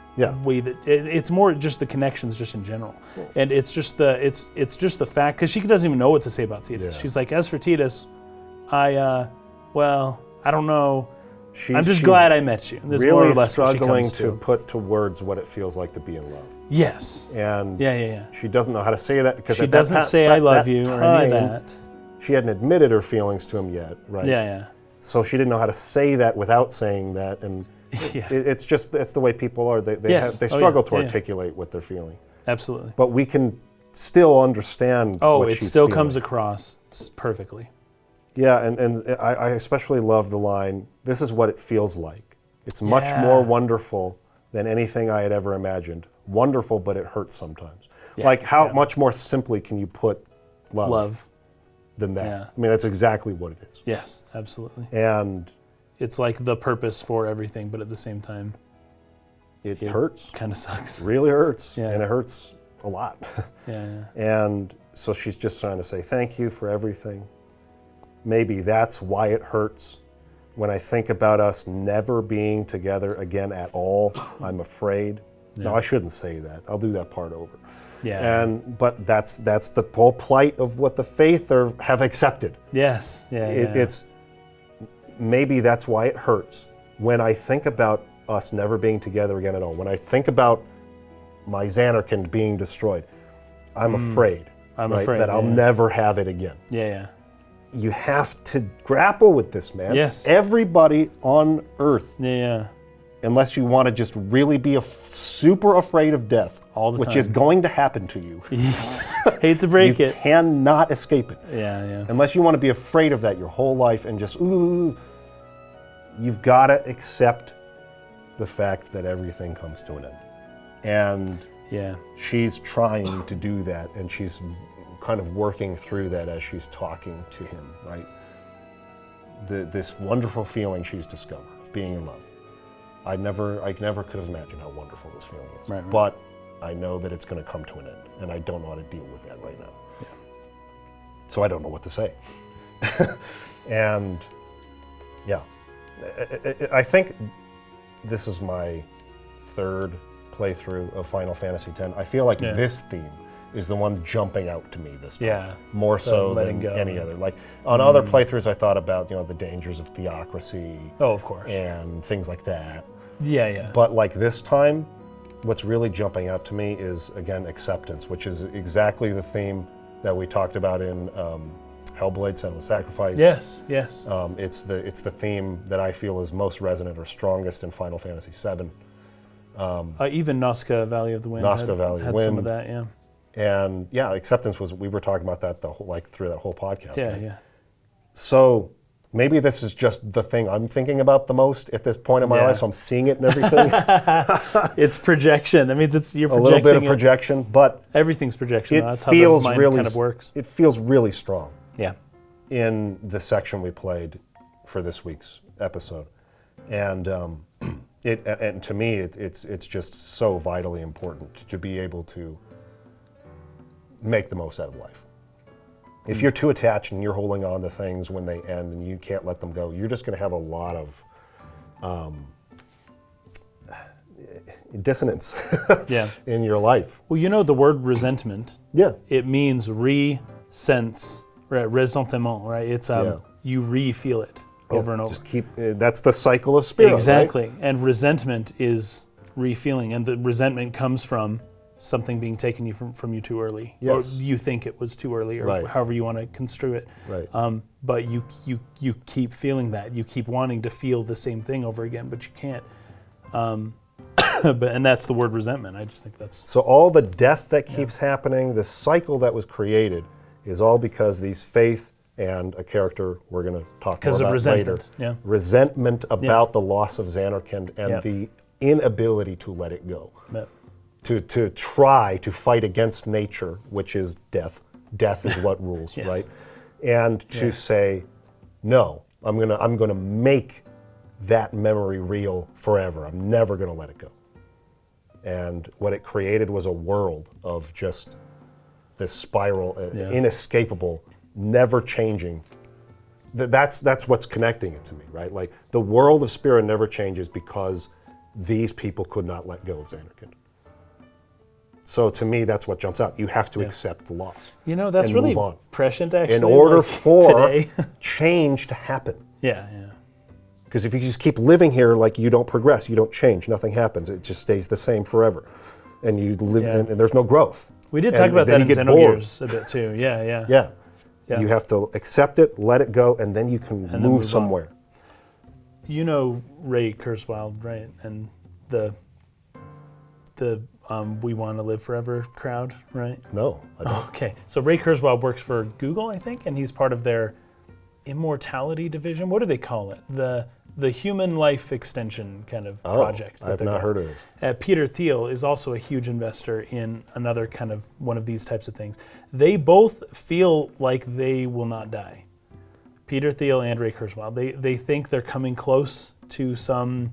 Speaker 2: way that it's more just the connections just in general. Cool. And it's just the fact, because she doesn't even know what to say about Titus. Yeah. She's like, as for Titus, I don't know. I'm just glad I met you. This
Speaker 1: really
Speaker 2: more or less
Speaker 1: struggling to put to words what it feels like to be in love.
Speaker 2: Yes.
Speaker 1: And
Speaker 2: yeah.
Speaker 1: She doesn't know how to say that because
Speaker 2: she doesn't say I love you or any of that.
Speaker 1: She hadn't admitted her feelings to him yet, right?
Speaker 2: Yeah.
Speaker 1: So she didn't know how to say that without saying that, and it's the way people are. They struggle to articulate what they're feeling.
Speaker 2: Absolutely.
Speaker 1: But we can still understand.
Speaker 2: Oh, it still comes across perfectly.
Speaker 1: Yeah, and I especially love the line, this is what it feels like. It's much more wonderful than anything I had ever imagined. Wonderful, but it hurts sometimes. Yeah, like how much more simply can you put love than that? Yeah. I mean, that's exactly what it is.
Speaker 2: Yes, absolutely.
Speaker 1: And
Speaker 2: it's like the purpose for everything, but at the same time,
Speaker 1: it hurts.
Speaker 2: Kind of sucks.
Speaker 1: It really hurts, and it hurts a lot.
Speaker 2: Yeah.
Speaker 1: And so she's just trying to say thank you for everything. Maybe that's why it hurts. When I think about us never being together again at all, I'm afraid. Yeah. No, I shouldn't say that. I'll do that part over.
Speaker 2: Yeah.
Speaker 1: But that's the whole plight of what the Fayth have accepted.
Speaker 2: Yes.
Speaker 1: It's maybe that's why it hurts. When I think about us never being together again at all, when I think about my Xanarkand being destroyed, I'm afraid.
Speaker 2: I'm afraid
Speaker 1: that I'll never have it again.
Speaker 2: Yeah.
Speaker 1: You have to grapple with this, man.
Speaker 2: Yes.
Speaker 1: Everybody on Earth.
Speaker 2: Yeah.
Speaker 1: Unless you want to just really be super afraid of death.
Speaker 2: All the time.
Speaker 1: Which is going to happen to you.
Speaker 2: Hate to break it.
Speaker 1: You cannot escape it.
Speaker 2: Yeah.
Speaker 1: Unless you want to be afraid of that your whole life and just, you've got to accept the fact that everything comes to an end. And she's trying to do that, and she's kind of working through that as she's talking to him, right? This wonderful feeling she's discovered of being in love. I never could have imagined how wonderful this feeling is.
Speaker 2: Right.
Speaker 1: But I know that it's going to come to an end, and I don't know how to deal with that right now. Yeah. So I don't know what to say. And I think this is my third playthrough of Final Fantasy X. I feel like this theme is the one jumping out to me this time.
Speaker 2: Yeah.
Speaker 1: More so than any other. Like on other playthroughs I thought about, the dangers of theocracy.
Speaker 2: Oh, of course.
Speaker 1: And things like that.
Speaker 2: Yeah.
Speaker 1: But like this time, what's really jumping out to me is, again, acceptance, which is exactly the theme that we talked about in Hellblade: Senseless Sacrifice.
Speaker 2: Yes.
Speaker 1: It's the theme that I feel is most resonant or strongest in Final Fantasy VII.
Speaker 2: Even Nazca Valley of the Wind had some of that, yeah.
Speaker 1: And acceptance we were talking about that through that whole podcast.
Speaker 2: Yeah,
Speaker 1: right?
Speaker 2: yeah.
Speaker 1: So maybe this is just the thing I'm thinking about the most at this point in my life, so I'm seeing it in everything.
Speaker 2: It's projection. That means you're projecting.
Speaker 1: A little bit of projection, but
Speaker 2: everything's projection. That's how
Speaker 1: feels
Speaker 2: the mind
Speaker 1: really,
Speaker 2: kind of works.
Speaker 1: It feels really strong.
Speaker 2: Yeah.
Speaker 1: In the section we played for this week's episode, and and to me it's just so vitally important to be able to make the most out of life. If you're too attached and you're holding on to things when they end and you can't let them go, you're just going to have a lot of dissonance
Speaker 2: Yeah.
Speaker 1: in your life.
Speaker 2: Well, you know the word resentment.
Speaker 1: Yeah.
Speaker 2: It means re-sense, right? Ressentiment, right? It's you re-feel it over and over.
Speaker 1: Just that's the cycle of spirit.
Speaker 2: Exactly.
Speaker 1: Right?
Speaker 2: And resentment is re-feeling, and the resentment comes from something being taken from you too early,
Speaker 1: yes.
Speaker 2: or you think it was too early, or however you want to construe it.
Speaker 1: Right.
Speaker 2: But you keep feeling that. You keep wanting to feel the same thing over again, but you can't. And that's the word resentment. I just think that's...
Speaker 1: So all the death that keeps happening, the cycle that was created, is all because these Fayth and a character we're going to talk more about later.
Speaker 2: Yeah.
Speaker 1: Resentment about the loss of Zanarkand and the inability to let it go.
Speaker 2: Yeah.
Speaker 1: To try to fight against nature, which is death. Death is what rules,
Speaker 2: yes.
Speaker 1: right? And to say, no, I'm gonna make that memory real forever. I'm never gonna let it go. And what it created was a world of just this spiral, inescapable, never changing. That's what's connecting it to me, right? Like the world of spirit never changes because these people could not let go of Zanarkand. So to me, that's what jumps out. You have to accept the loss.
Speaker 2: You know, that's really prescient, actually.
Speaker 1: In order for
Speaker 2: today.
Speaker 1: change to happen.
Speaker 2: Yeah.
Speaker 1: Because if you just keep living here, like you don't progress, you don't change, nothing happens. It just stays the same forever. And you live, and there's no growth.
Speaker 2: We did talk about that in Xenogears a bit too. Yeah.
Speaker 1: You have to accept it, let it go, and then you can move somewhere.
Speaker 2: You know Ray Kurzweil, right? And the We Want to Live Forever crowd, right?
Speaker 1: No, I don't.
Speaker 2: Okay, so Ray Kurzweil works for Google, I think, and he's part of their immortality division. What do they call it? The human life extension kind of project.
Speaker 1: I have not heard of this.
Speaker 2: Peter Thiel is also a huge investor in another kind of one of these types of things. They both feel like they will not die. Peter Thiel and Ray Kurzweil. They think they're coming close to some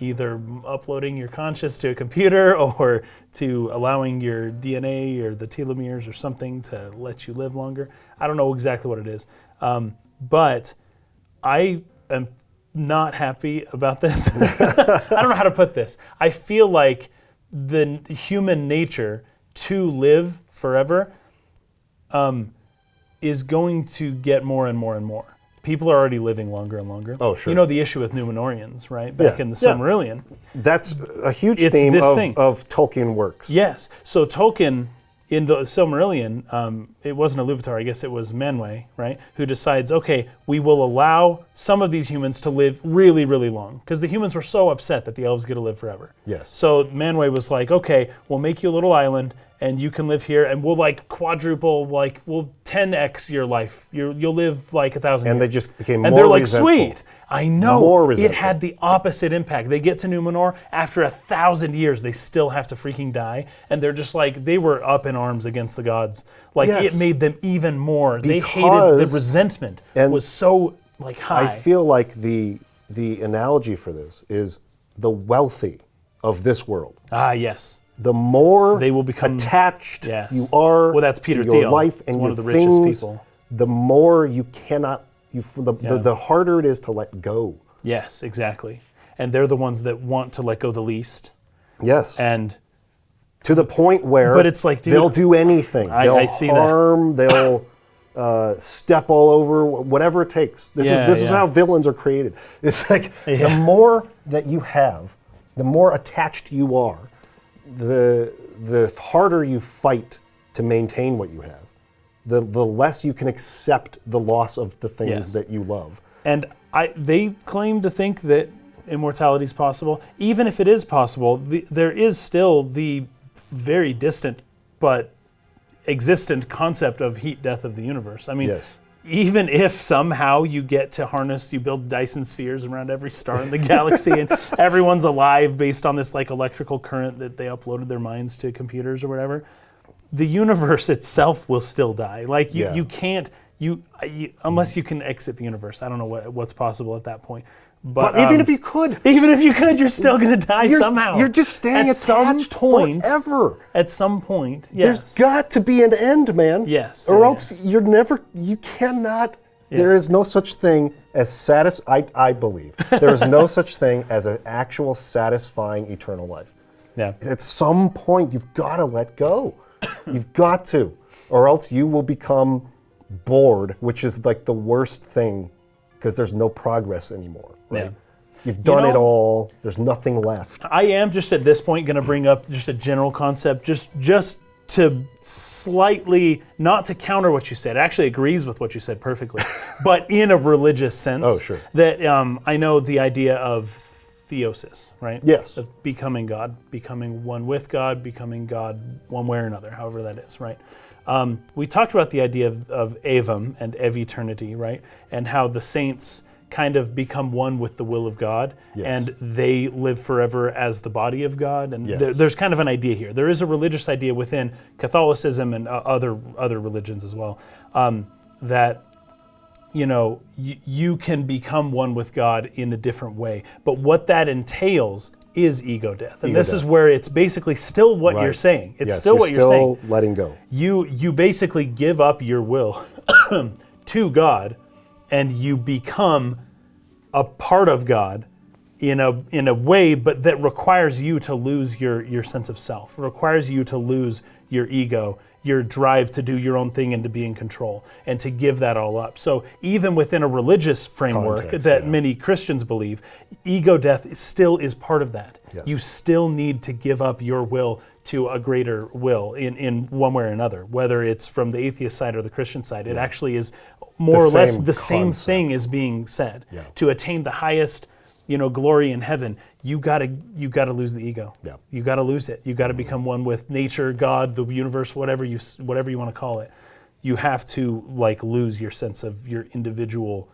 Speaker 2: either uploading your conscious to a computer or to allowing your DNA or the telomeres or something to let you live longer. I don't know exactly what it is. But I am not happy about this. I don't know how to put this. I feel like the human nature to live forever is going to get more and more and more. People are already living longer and longer.
Speaker 1: Oh, sure.
Speaker 2: You know the issue with Numenorians, right? Back in the Silmarillion.
Speaker 1: That's a huge theme of Tolkien works.
Speaker 2: Yes. So Tolkien, in the Silmarillion, it wasn't Iluvatar, I guess it was Manwë, right? Who decides, okay, we will allow some of these humans to live really, really long. Because the humans were so upset that the elves get to live forever.
Speaker 1: Yes.
Speaker 2: So Manwë was like, okay, we'll make you a little island, and you can live here, and we'll quadruple, we'll 10x your life. You'll live 1,000 years.
Speaker 1: And they just became
Speaker 2: and
Speaker 1: more
Speaker 2: they're
Speaker 1: resentful.
Speaker 2: Sweet. I know.
Speaker 1: More
Speaker 2: it
Speaker 1: resentful.
Speaker 2: had the opposite impact. They get to Numenor, after 1,000 years, they still have to freaking die, and they're just they were up in arms against the gods. It made them even more. They hated the resentment. Was so high.
Speaker 1: I feel like the analogy for this is the wealthy of this world.
Speaker 2: Ah, yes.
Speaker 1: The more
Speaker 2: they will become
Speaker 1: attached you are
Speaker 2: that's Peter
Speaker 1: to your
Speaker 2: Thiel.
Speaker 1: life and
Speaker 2: one
Speaker 1: your
Speaker 2: of the
Speaker 1: things,
Speaker 2: richest people.
Speaker 1: The more you cannot, the harder it is to let go.
Speaker 2: Yes, exactly. And they're the ones that want to let go the least.
Speaker 1: Yes.
Speaker 2: And
Speaker 1: to the point where
Speaker 2: but it's
Speaker 1: they'll do anything.
Speaker 2: I see
Speaker 1: harm, they'll step all over, whatever it takes. This is how villains are created. It's the more that you have, the more attached you are, the harder you fight to maintain what you have. The less you can accept the loss of the things that you love.
Speaker 2: And they claim to think that immortality is possible. Even if it is possible, there is still the very distant but existent concept of heat death of the universe. I mean, even if somehow you get to harness, you build Dyson spheres around every star in the galaxy and everyone's alive based on this electrical current that they uploaded their minds to computers or whatever, the universe itself will still die. You can't, unless you can exit the universe. I don't know what's possible at that point. But
Speaker 1: even if you could,
Speaker 2: you're still going to die somehow.
Speaker 1: You're just staying
Speaker 2: at some point
Speaker 1: forever.
Speaker 2: At some point, yes.
Speaker 1: There's got to be an end, man.
Speaker 2: Yes.
Speaker 1: Or else you cannot. Yes. There is no such thing as I believe there is no such thing as an actual satisfying eternal life.
Speaker 2: Yeah.
Speaker 1: At some point, you've got to let go. You've got to, or else you will become bored, which is like the worst thing, because there's no progress anymore. Right?
Speaker 2: Yeah.
Speaker 1: You've done it all. There's nothing left.
Speaker 2: I am just at this point going to bring up just a general concept, just to slightly, not to counter what you said. It actually agrees with what you said perfectly, but in a religious sense.
Speaker 1: Oh, sure.
Speaker 2: That I know the idea of theosis, right?
Speaker 1: Yes.
Speaker 2: Of becoming God, becoming one with God, becoming God one way or another, however that is, right? We talked about the idea of Avum and eviternity, right? And how the saints kind of become one with the will of God,
Speaker 1: yes.
Speaker 2: and they live forever as the body of God. And
Speaker 1: yes.
Speaker 2: there's kind of an idea here. There is a religious idea within Catholicism and other religions as well, that you can become one with God in a different way. But what that entails is ego death. And this is where it's basically still what you're saying. It's still what you're saying.
Speaker 1: Still letting go.
Speaker 2: You basically give up your will to God, and you become a part of God in a way, but that requires you to lose your sense of self, requires you to lose your ego, your drive to do your own thing and to be in control, and to give that all up. So even within a religious framework that many Christians believe, ego death still is part of that. Yes. You still need to give up your will to a greater will in one way or another, whether it's from the atheist side or the Christian side. It actually is more or less the same thing is being said. Yeah. To attain the highest, glory in heaven, you gotta lose the ego. Yeah. You gotta lose it. You gotta become one with nature, God, the universe, whatever you want to call it. You have to lose your sense of your individual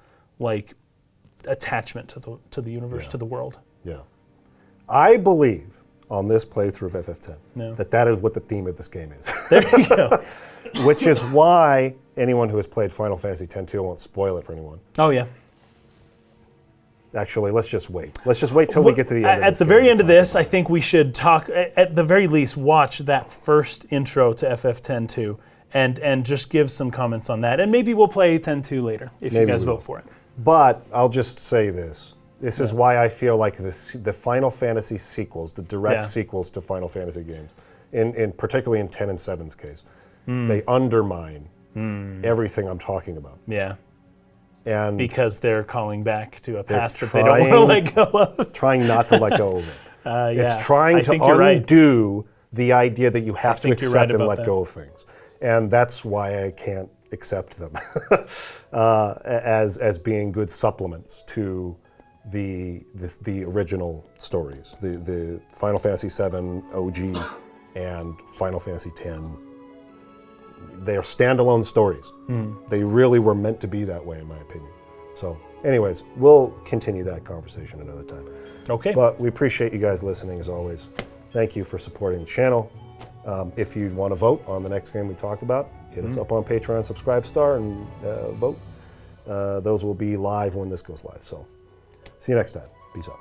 Speaker 2: attachment to the universe, to the world.
Speaker 1: Yeah. I believe on this playthrough of FF10 that is what the theme of this game is.
Speaker 2: There you go.
Speaker 1: Which is why anyone who has played Final Fantasy X-2, I won't spoil it for anyone.
Speaker 2: Oh, yeah.
Speaker 1: Actually, let's just wait. Let's just wait till we get to the end.
Speaker 2: At the very end of this, I think we should talk, at the very least, watch that first intro to FF10-2 and just give some comments on that. And maybe we'll play 10-2 later if you guys vote for it.
Speaker 1: But I'll just say this. This is why I feel like the Final Fantasy sequels, the direct sequels to Final Fantasy games, in particularly in 10 and 7's case, they undermine everything I'm talking about.
Speaker 2: Yeah.
Speaker 1: And
Speaker 2: because they're calling back to a past that they don't want to let go of.
Speaker 1: Trying not to let go of it. It's trying to undo the idea that you have to accept and let go of things. And that's why I can't accept them as being good supplements to the original stories, the Final Fantasy VII OG and Final Fantasy X. They are standalone stories. They really were meant to be that way, in my opinion. So, anyways, we'll continue that conversation another time.
Speaker 2: Okay.
Speaker 1: But we appreciate you guys listening as always. Thank you for supporting the channel. If you want to vote on the next game we talk about, hit us up on Patreon, Subscribestar, and vote. Those will be live when this goes live. So, see you next time. Peace out.